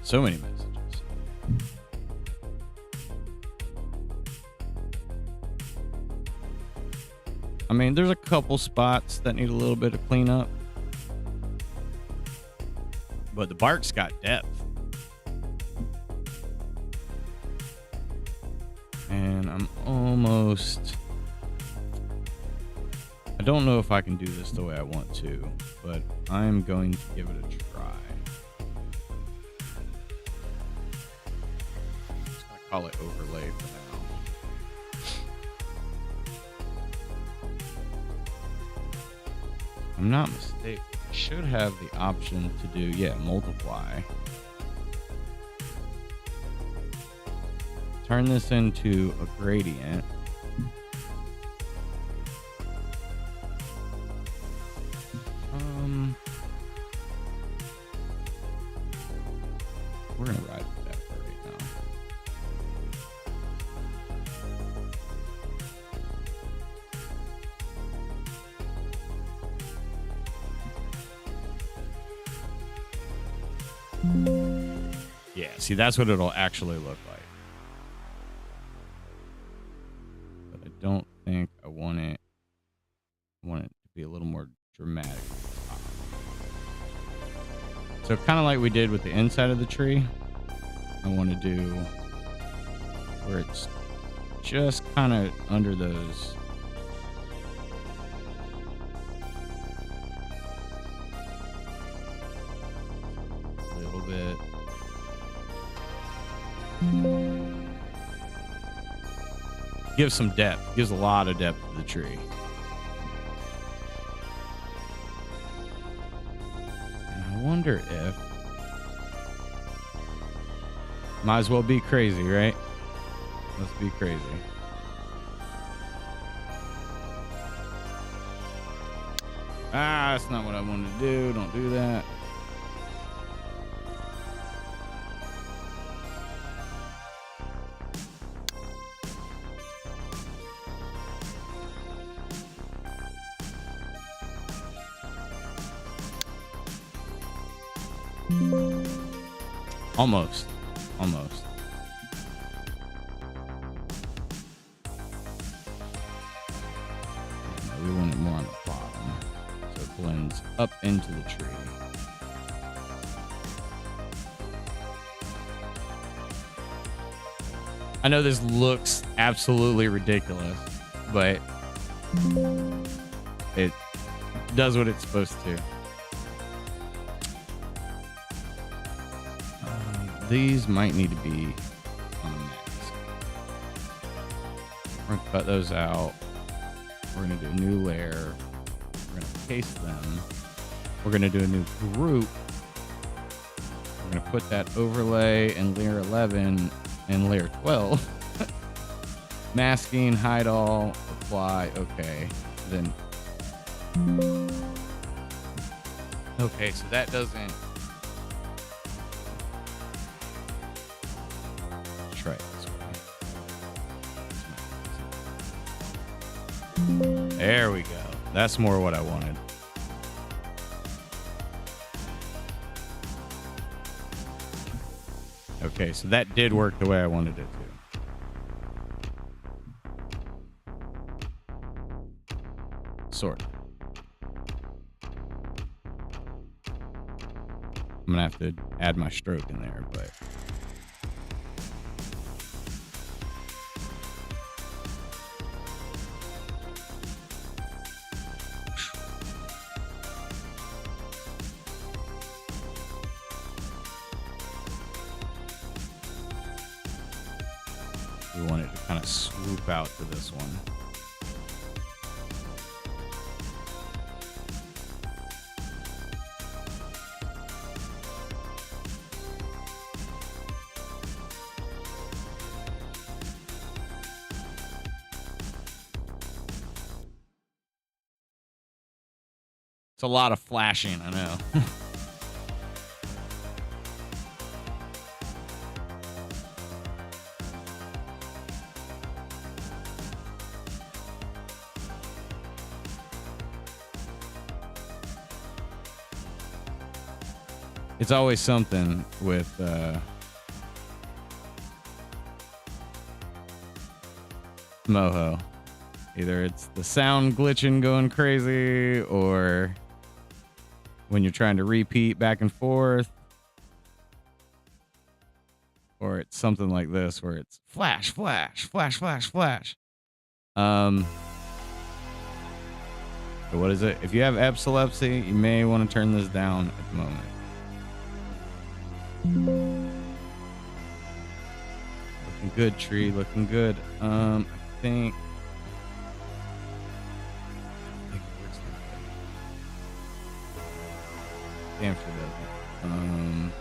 So many messages. I mean, there's a couple spots that need a little bit of cleanup, but the bark's got depth. And I'm almost... I don't know if I can do this the way I want to, but I'm going to give it a try. I'm just going to call it overlay for now. If I'm not mistaken, I should have the option to do, multiply. Turn this into a gradient. We're gonna ride with that for right now. Yeah, see, that's what it'll actually look like. But I don't think I want it. I want it to be a little more dramatic. So kind of like we did with the inside of the tree, I want to do where it's just kind of under those. A little bit. Gives some depth. Gives a lot of depth to the tree. I wonder if... Might as well be crazy, right? Let's be crazy. Ah, that's not what I wanted to do. Don't do that. Almost. Almost. We want it more on the bottom, so it blends up into the tree. I know this looks absolutely ridiculous, but it does what it's supposed to. These might need to be on a mask. We're going to cut those out. We're going to do a new layer. We're going to paste them. We're going to do a new group. We're going to put that overlay in layer 11 and layer 12. Masking, hide all, apply, okay. Then, okay, so that doesn't... Try it this way. There we go. That's more what I wanted. Okay, so that did work the way I wanted it to. Sort of. I'm gonna have to add my stroke in there, but we want it to kind of swoop out to this one. It's a lot of flashing, I know. It's always something with Moho. Either it's the sound glitching going crazy, or when you're trying to repeat back and forth, or it's something like this where it's flash, flash, flash, flash, flash. So what is it? If you have epilepsy, you may want to turn this down at the moment. Looking good, tree. Looking good. I think it works like that. Damn sure doesn't.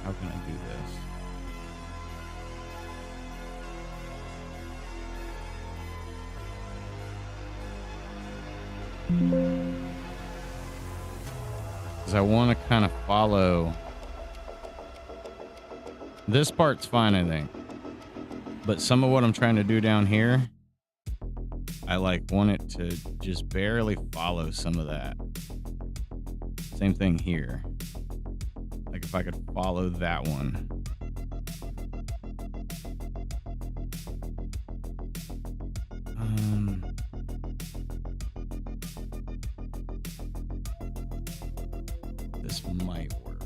How can I do this? Because I want to kind of follow. This part's fine, I think. But some of what I'm trying to do down here, I want it to just barely follow some of that. Same thing here. Like if I could follow that one. This might work.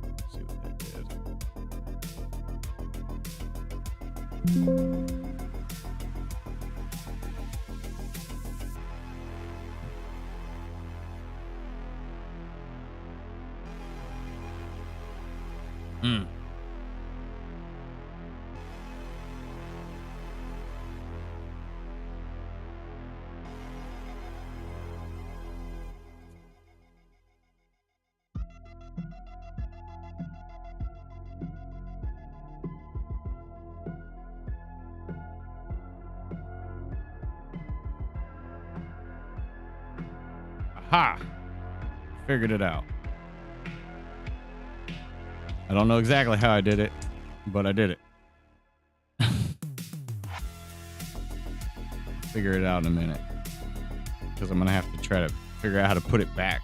Let's see what that did. Aha! Figured it out. I don't know exactly how I did it, but I did it. Figure it out in a minute. Because I'm going to have to try to figure out how to put it back.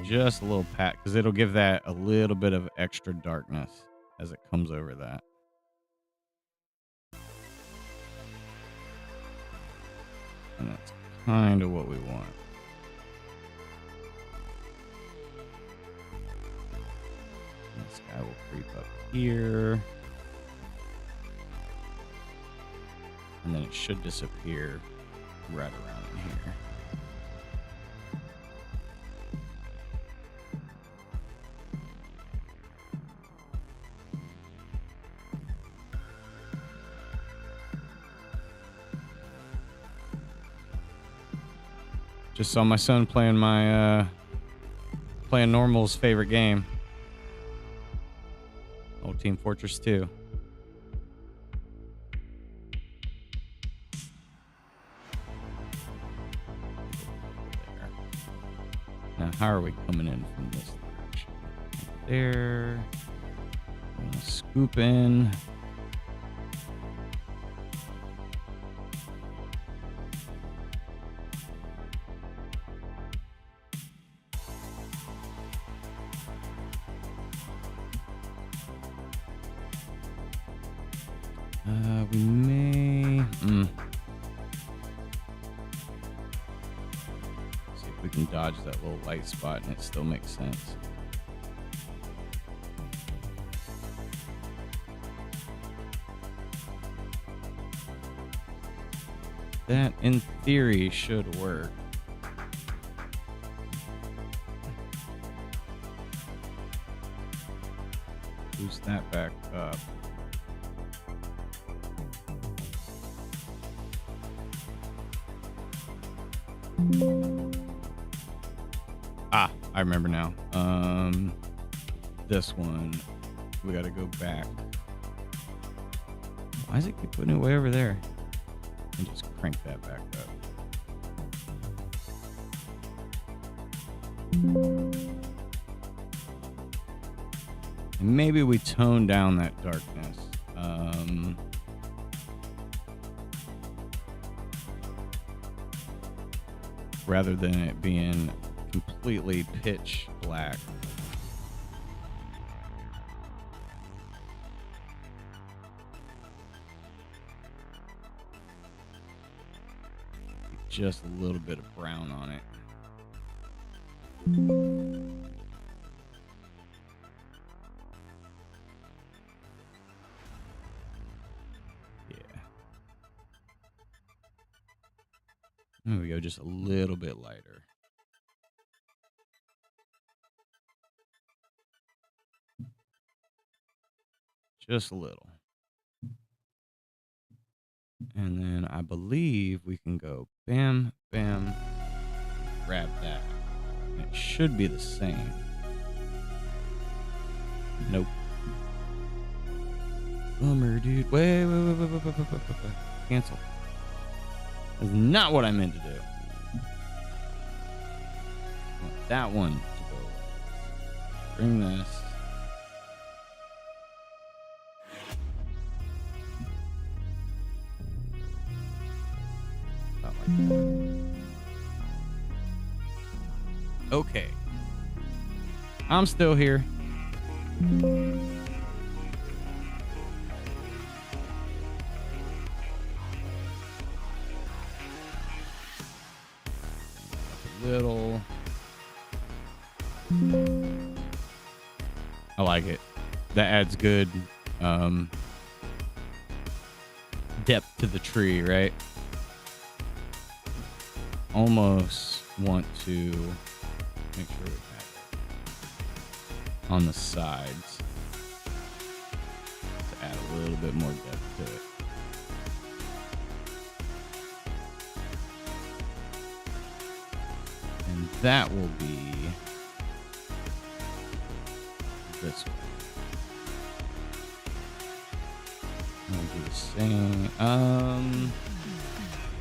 Just a little pat, because it'll give that a little bit of extra darkness as it comes over that. And that's kind of what we want. This guy will creep up here. And then it should disappear right around in here. Just saw my son playing playing Normal's favorite game. Old Team Fortress 2. Now, how are we coming in from this direction? There. I'm gonna scoop in. We may. See if we can dodge that little light spot and it still makes sense. That, in theory, should work. Boost that back up. Ah, I remember now. This one, we got to go back. Why does it keep putting it way over there? And just crank that back up. And maybe we tone down that darkness. Rather than it being completely pitch black. Just a little bit of brown on it. Yeah. There we go, just a little bit lighter. Just a little. And then I believe we can go bam, bam, grab that. And it should be the same. Nope. Bummer, dude. Wait. Cancel. That's not what I meant to do. I want that one to go away. Bring this. Okay. I'm still here. A little. I like it. That adds good depth to the tree, right? Almost want to make sure we have it on the sides to add a little bit more depth to it. And that will be this way. We'll do the same.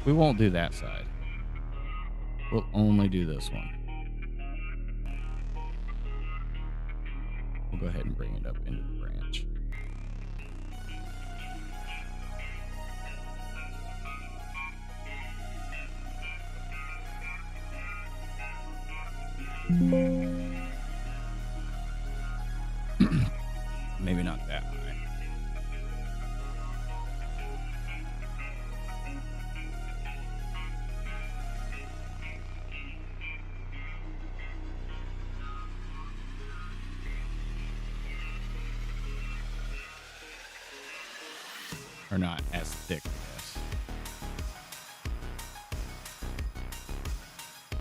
We won't do that side. We'll only do this one. We'll go ahead and bring it up into the branch. Maybe not that high. Or not as thick, I guess.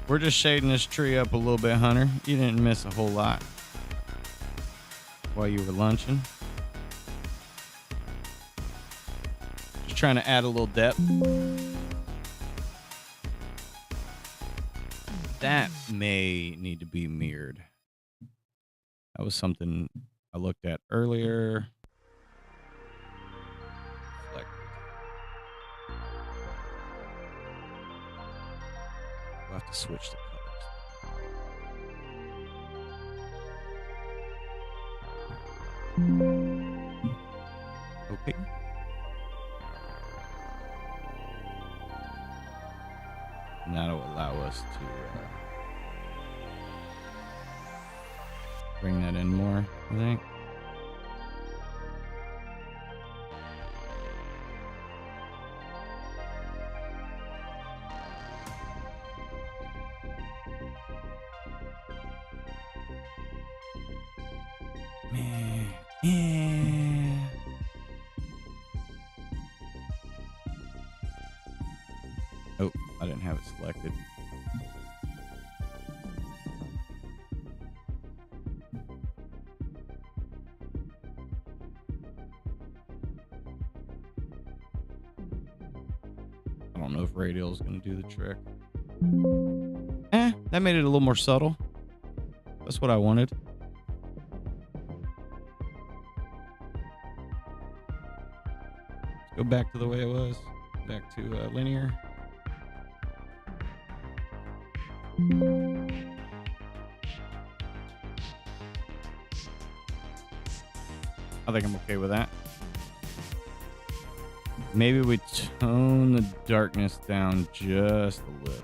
We're just shading this tree up a little bit, Hunter. You didn't miss a whole lot while you were lunching. Just trying to add a little depth. That may need to be mirrored. That was something I looked at earlier. We'll have to switch the colors. Okay. And that'll allow us to bring that in more, I think. Yeah. Oh, I didn't have it selected. I don't know if radial is going to do the trick. That made it a little more subtle. That's what I wanted. Let's go back to the way it was. Back to linear. I think I'm okay with that. Maybe we tone the darkness down just a little.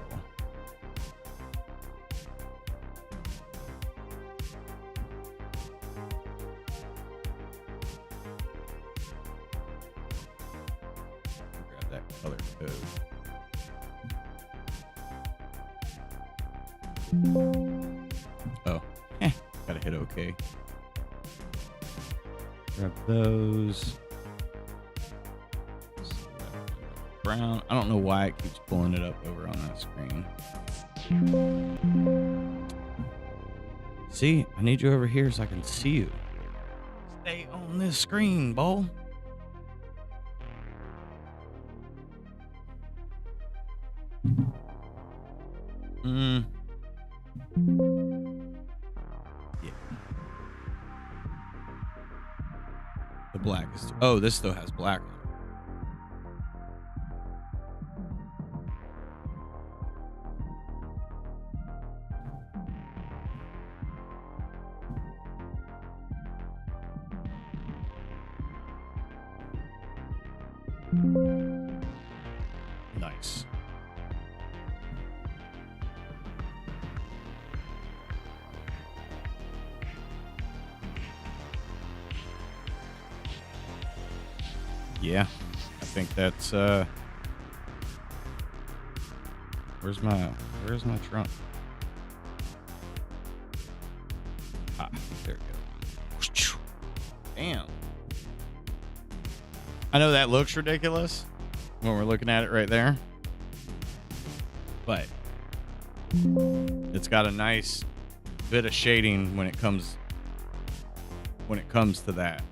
Grab that color code. Oh, gotta hit OK. Grab those. Brown. I don't know why it keeps pulling it up over on that screen. See, I need you over here so I can see you. Stay on this screen, Bo. Yeah. The black is... Oh, this still has black on it. Nice. Yeah, I think that's where's my trunk? Ah, there we go. Damn. I know that looks ridiculous when we're looking at it right there, but it's got a nice bit of shading when it comes to that.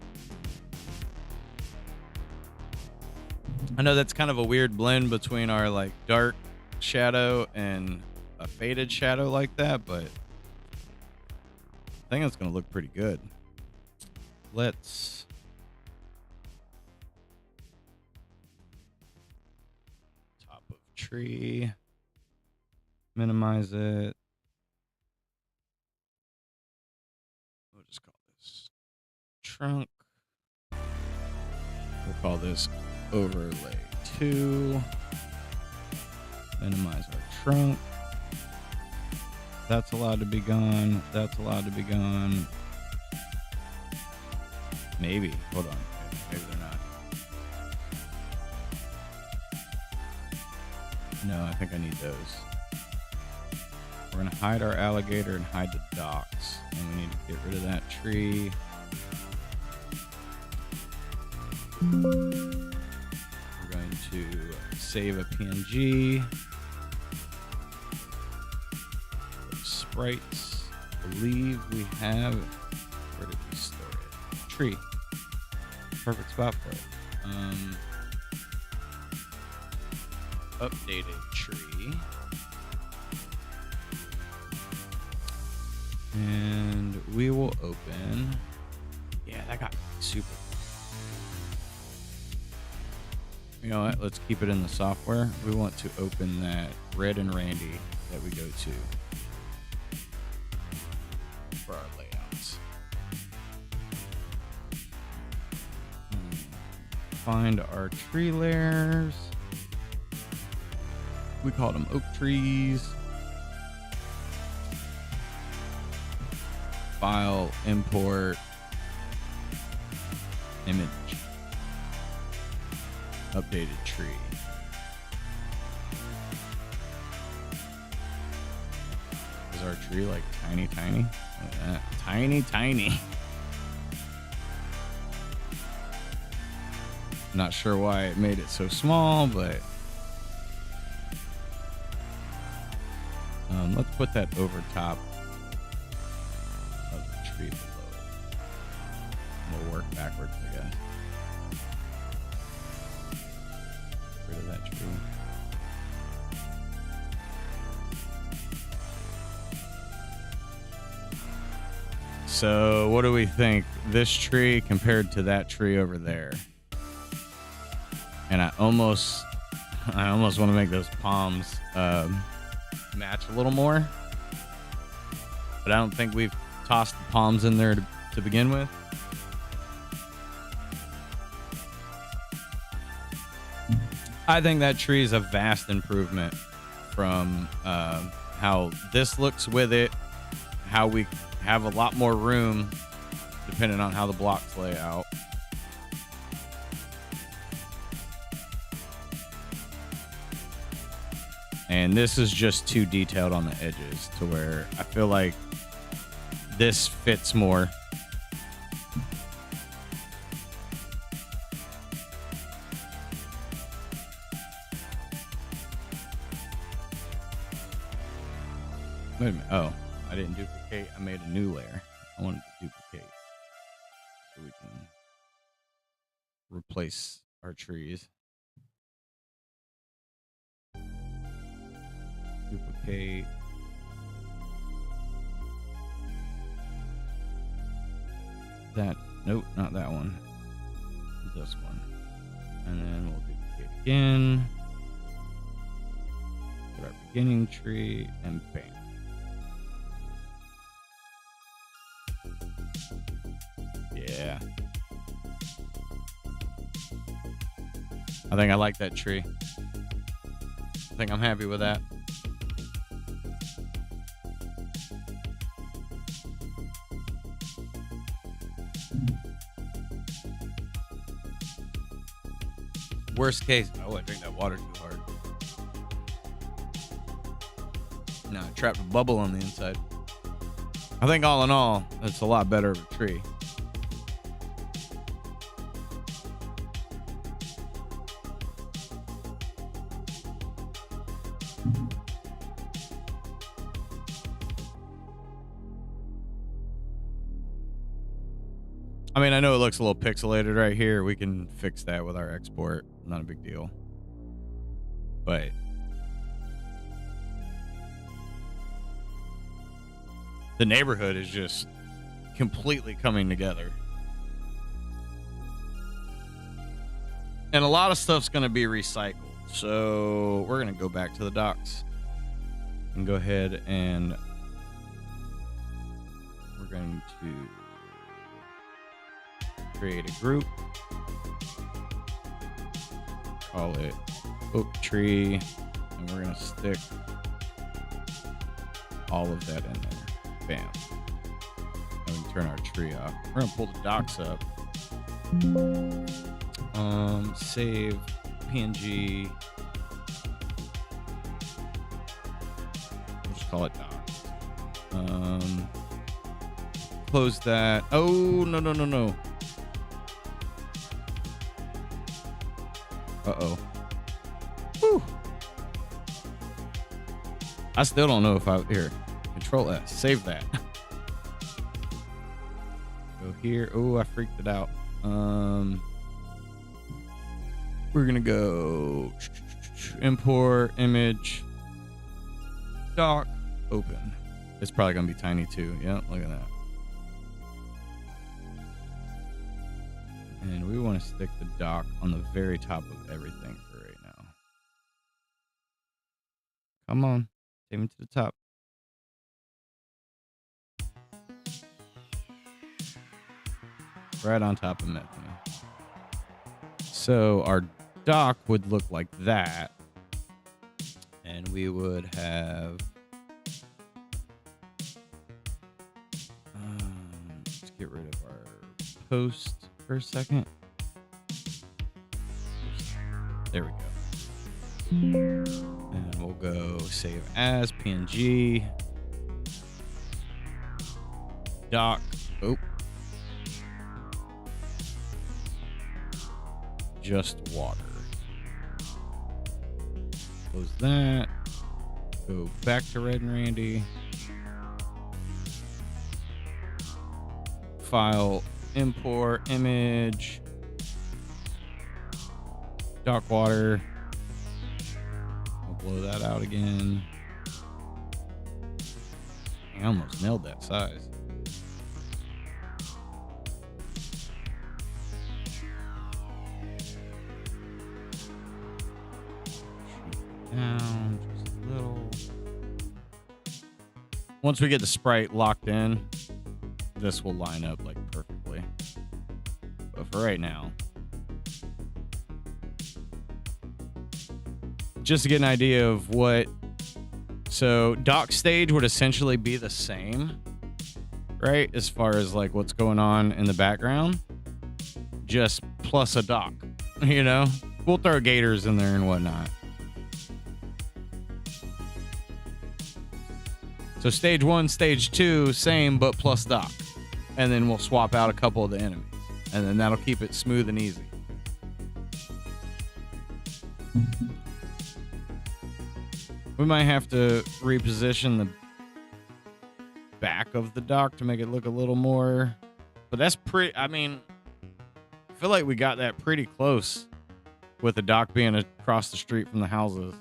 I know that's kind of a weird blend between our like dark shadow and a faded shadow like that, but I think it's going to look pretty good. Let's top of tree, minimize it. We'll just call this trunk. We'll call this overlay 2. Minimize our trunk. That's allowed to be gone. That's allowed to be gone. Maybe. Hold on. Maybe they're not. No, I think I need those. We're going to hide our alligator and hide the docks. And we need to get rid of that tree. We're going to save a PNG. Sprites. I believe we have. Where did we store it? Tree. Perfect spot for it. Updated tree. And we will open. Yeah, that got super. You know what? Let's keep it in the software. We want to open that Red and Randy that we go to for our layouts. Find our tree layers. We called them oak trees. File, import, image, updated tree. Is our tree like tiny? Look at that. Tiny. Not sure why it made it so small, but let's put that over top of the tree below it. We'll work backwards, I guess. Get rid of that tree. So what do we think? This tree compared to that tree over there. And I almost want to make those palms match a little more. But I don't think we've tossed the palms in there to begin with. I think that tree is a vast improvement from how this looks with it, how we have a lot more room depending on how the blocks lay out. And this is just too detailed on the edges to where I feel like this fits more. Wait a minute. Oh, I didn't duplicate. I made a new layer. I wanted to duplicate so we can replace our trees. Duplicate. That. Nope, not that one. This one. And then we'll duplicate again. Put our beginning tree and bam. Yeah. I think I like that tree. I think I'm happy with that. Worst case. Oh, I drank that water too hard. No, I trapped a bubble on the inside. I think all in all, it's a lot better of a tree. I mean, I know it looks a little pixelated right here. We can fix that with our export. Not a big deal. But the neighborhood is just completely coming together. And a lot of stuff's going to be recycled. So we're going to go back to the docks and go ahead and we're going to create a group. Call it oak tree. And we're going to stick all of that in there. Bam. And we turn our tree off. We're going to pull the docks up. Save PNG. We'll just call it docs. Close that. Oh, no. Uh-oh. Whew. I still don't know if here. Control S. Save that. Go here. Oh, I freaked it out. We're gonna go import image dock open. It's probably gonna be tiny too. Yeah, look at that. And we want to stick the dock on the very top of everything for right now. Come on, take me to the top. Right on top of Metheny. So our dock would look like that. And we would have... let's get rid of our post for a second. There we go. And we'll go save as PNG. Dock. Oh. just water. Close that. Go back to Red and Randy. File, import, image, dock water. I'll blow that out again. I almost nailed that size. Down just a little. Once we get the sprite locked in, this will line up like perfectly. But for right now, just to get an idea of what, so dock stage would essentially be the same, right? As far as like what's going on in the background, just plus a dock, you know, we'll throw gators in there and whatnot. So stage 1, stage 2, same, but plus dock. And then we'll swap out a couple of the enemies. And then that'll keep it smooth and easy. We might have to reposition the back of the dock to make it look a little more. But that's pretty, I mean, I feel like we got that pretty close with the dock being across the street from the houses.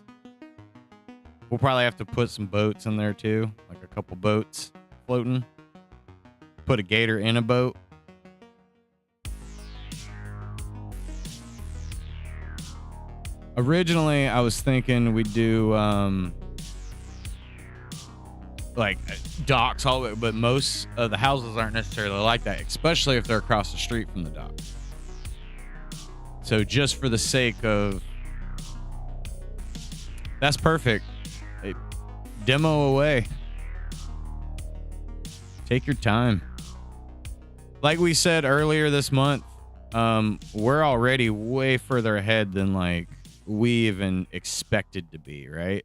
We'll probably have to put some boats in there too, like a couple boats floating. Put a gator in a boat. Originally, I was thinking we'd do like docks all the way, but most of the houses aren't necessarily like that, especially if they're across the street from the dock. So just for the sake of, that's perfect. Demo away. Take your time. Like we said earlier this month, we're already way further ahead than like we even expected to be, right?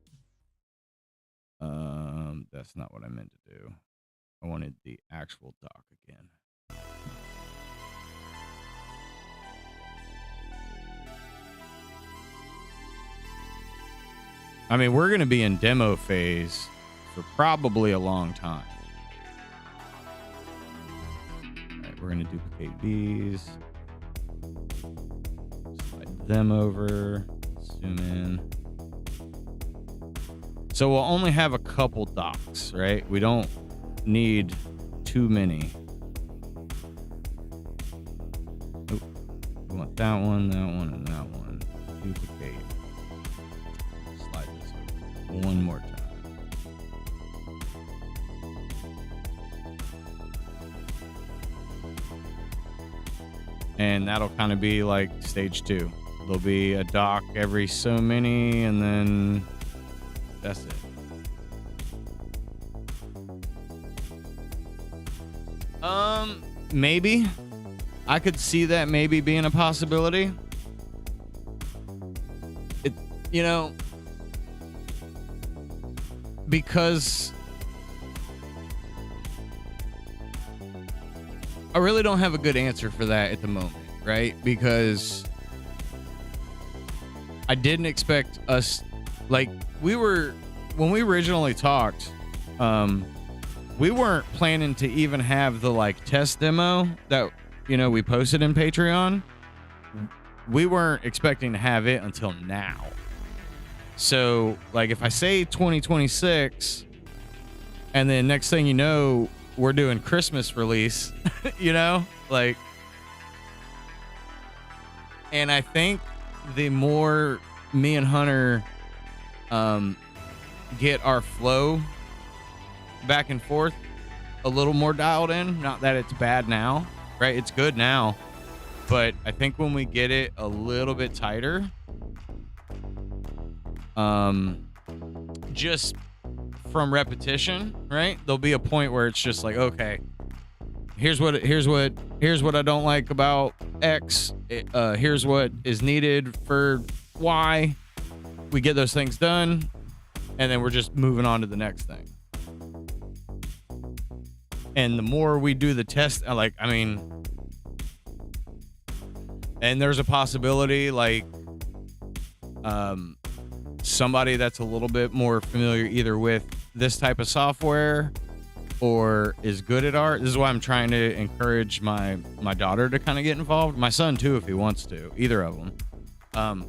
That's not what I meant to do. I wanted the actual dock again. I mean, we're going to be in demo phase for probably a long time. All right, we're going to duplicate these. Slide them over. Zoom in. So we'll only have a couple docks, right? We don't need too many. Oh, we want that one, and that one. Duplicate. Slide this over one more time. And that'll kind of be like stage 2. There'll be a dock every so many, and then that's it. Maybe. I could see that maybe being a possibility. It, you know, because I really don't have a good answer for that at the moment, right? Because I didn't expect us, like, when we originally talked, we weren't planning to even have the like test demo that, you know, we posted in Patreon. We weren't expecting to have it until now. So like if I say 2026 and then next thing you know, we're doing Christmas release, you know, like, and I think the more me and Hunter get our flow back and forth a little more dialed in, not that it's bad now, right? It's good now, but I think when we get it a little bit tighter, just from repetition, right? There'll be a point where it's just like, okay, here's what I don't like about X. Here's what is needed for Y. We get those things done, and then we're just moving on to the next thing. And the more we do the test, like, I mean, And there's a possibility like somebody that's a little bit more familiar either with this type of software or is good at art. This is why I'm trying to encourage my daughter to kind of get involved. My son too, if he wants to, either of them.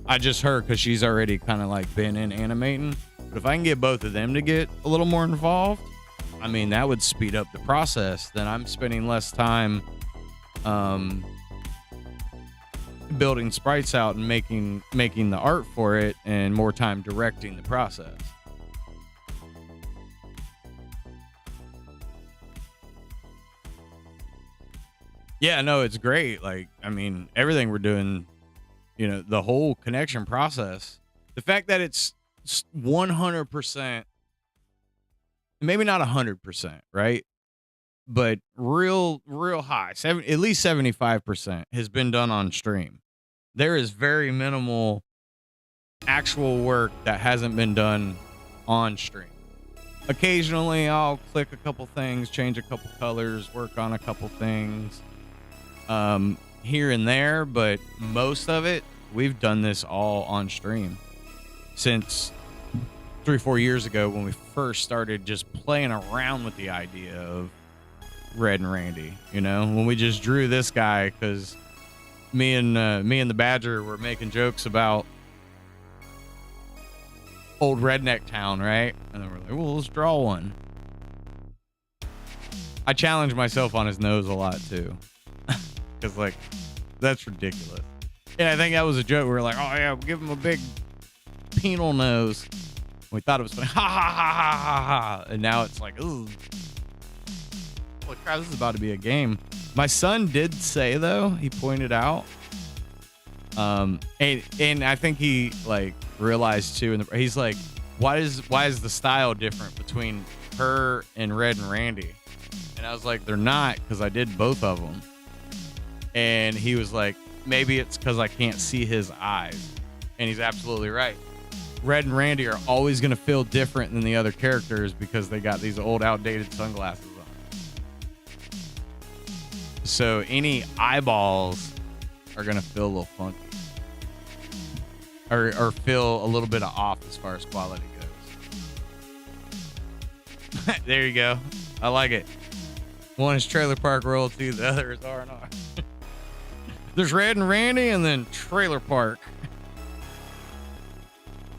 I just heard because she's already kind of like been in animating. But if I can get both of them to get a little more involved, I mean, that would speed up the process. Then I'm spending less time building sprites out and making the art for it, and more time directing the process. Yeah, no, it's great. Like, I mean, everything we're doing, you know, the whole connection process, the fact that it's 100%, maybe not 100%, right? But real high, at least 75% has been done on stream. There is very minimal actual work that hasn't been done on stream. Occasionally, I'll click a couple things, change a couple colors, work on a couple things here and there, but most of it, we've done this all on stream since 3-4 years ago when we first started just playing around with the idea of Red and Randy. You know, when we just drew this guy because me and the Badger were making jokes about old redneck town, right? And then we're like, well, let's draw one. I challenge myself on his nose a lot too. Because, like, that's ridiculous. And I think that was a joke. We were like, oh, yeah, we'll give him a big penal nose. We thought it was funny. Ha, ha, ha, ha, ha, ha. And now it's like, ooh. Holy crap, this is about to be a game. My son did say, though, he pointed out, and I think he, like, realized, too, and he's like, why is the style different between her and Red and Randy? And I was like, they're not, because I did both of them. And he was like, maybe it's because I can't see his eyes. And he's absolutely right. Red and Randy are always going to feel different than the other characters because they got these old outdated sunglasses on. So any eyeballs are going to feel a little funky. Or feel a little bit off as far as quality goes. There you go. I like it. One is Trailer Park Royalty, the other is R&R. There's Red and Randy and then Trailer Park.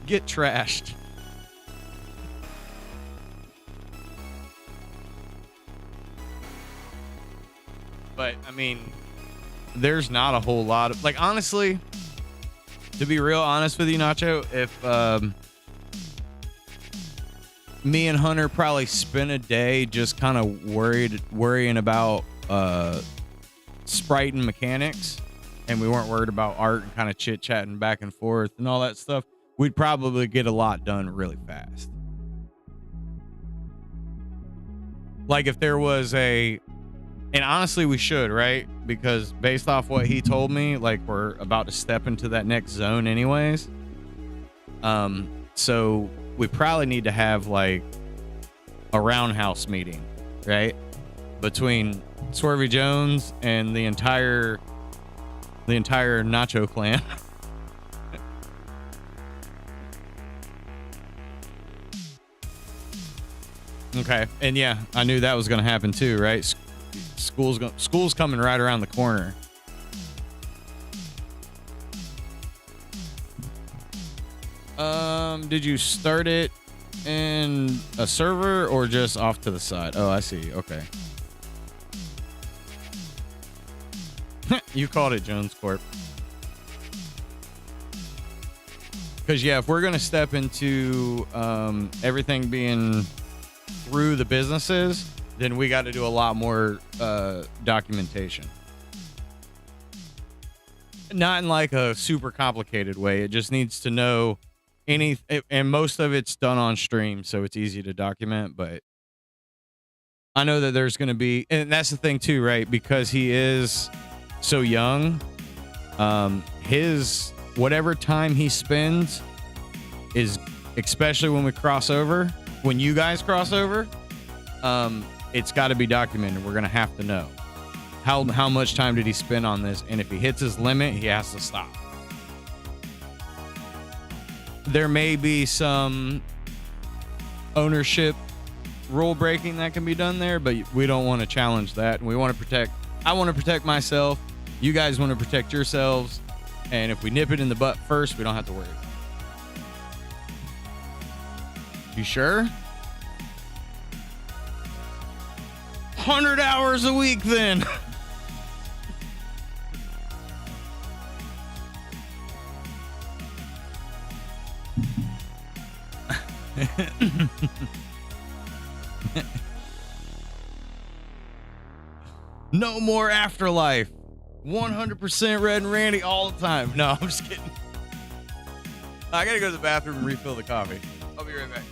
Get trashed. But, I mean, there's not a whole lot of... Like, honestly, to be real honest with you, Nacho, if me and Hunter probably spent a day just kind of worrying about sprite and mechanics, and we weren't worried about art and kind of chit-chatting back and forth and all that stuff, we'd probably get a lot done really fast. Like if there was and honestly we should, right? Because based off what he told me, like we're about to step into that next zone anyways. So we probably need to have like a roundhouse meeting, right? Between Swervy Jones and the entire Nacho clan. Okay, and yeah, I knew that was going to happen too, right? School's coming right around the corner. Did you start it in a server or just off to the side? Oh, I see. Okay. You called it, Jones Corp. Because, yeah, if we're going to step into everything being through the businesses, then we got to do a lot more documentation. Not in like a super complicated way. It just needs to know and most of it's done on stream, so it's easy to document. But I know that there's going to be, and that's the thing too, right? Because he is so young, his whatever time he spends is, especially when we cross over, when you guys cross over, it's got to be documented. We're going to have to know. How much time did he spend on this? And if he hits his limit, he has to stop. There may be some ownership rule breaking that can be done there, but we don't want to challenge that. We want to protect. I want to protect myself. You guys want to protect yourselves. And if we nip it in the butt first, we don't have to worry. You sure? 100 hours a week then. No more afterlife. 100% Red and Randy all the time. No, I'm just kidding. I gotta go to the bathroom and refill the coffee. I'll be right back.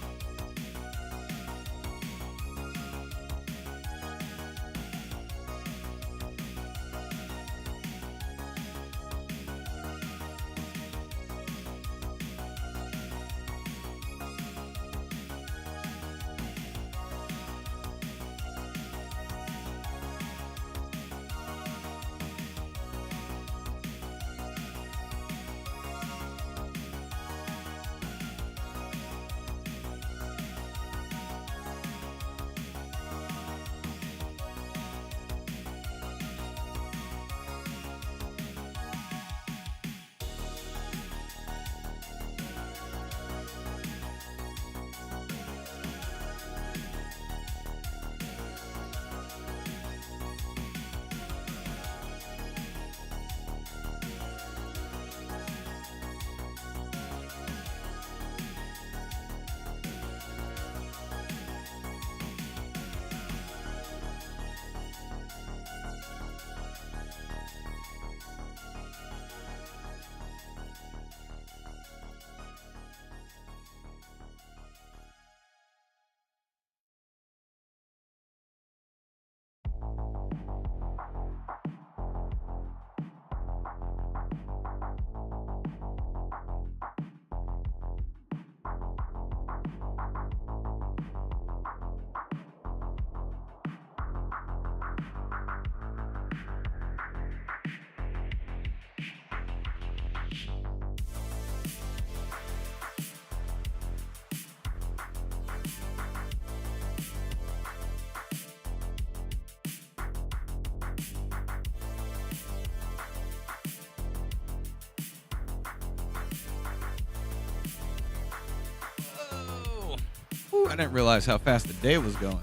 Ooh, I didn't realize how fast the day was going.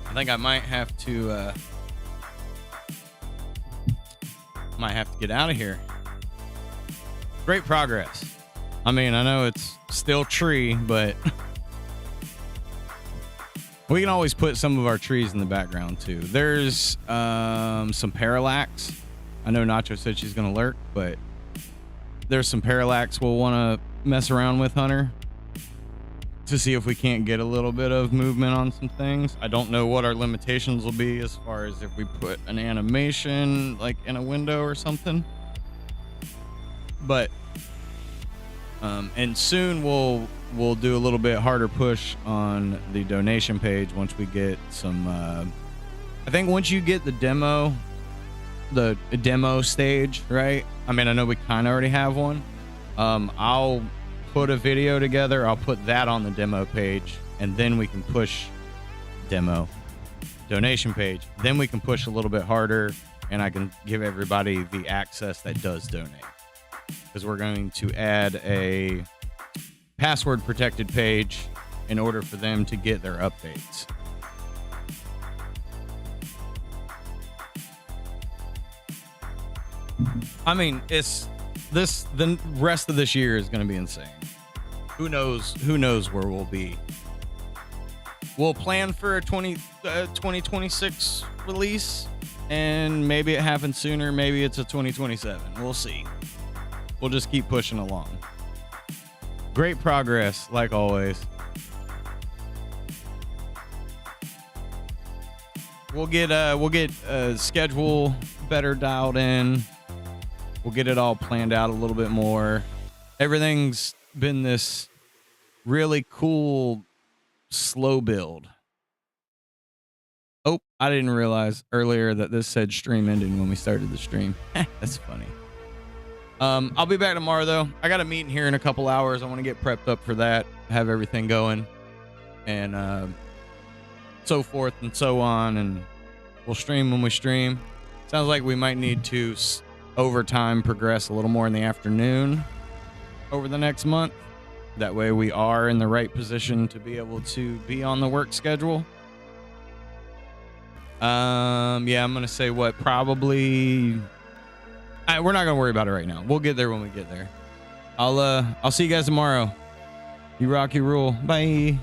I think I might have to get out of here. Great progress. I mean, I know it's still tree, but we can always put some of our trees in the background too. There's some parallax. I know Nacho said she's gonna lurk, but there's some parallax we'll want to mess around with, Hunter, to see if we can't get a little bit of movement on some things. I don't know what our limitations will be as far as if we put an animation like in a window or something. But and soon we'll do a little bit harder push on the donation page once we get some I think once you get the demo stage, right? I mean, I know we kind of already have one. I'll put a video together. I'll put that on the demo page, and then we can push donation page. Then we can push a little bit harder, and I can give everybody the access that does donate. Because we're going to add a password protected page in order for them to get their updates. I mean, the rest of this year is going to be insane. Who knows where we'll be. We'll plan for a 2026 release, and maybe it happens sooner, maybe it's a 2027. We'll see. We'll just keep pushing along. Great progress, like always. We'll get a schedule better dialed in. We'll get it all planned out a little bit more. Everything's been this really cool slow build. Oh, I didn't realize earlier that this said stream ending when we started the stream. That's funny. I'll be back tomorrow though. I got a meeting here in a couple hours. I want to get prepped up for that, have everything going, and so forth and so on. And we'll stream when we stream. Sounds like we might need to over time progress a little more in the afternoon over the next month. That way we are in the right position to be able to be on the work schedule. Yeah, I'm gonna say what probably. We're not gonna worry about it right now. We'll get there when we get there. I'll see you guys tomorrow. You rock, you rule. Bye.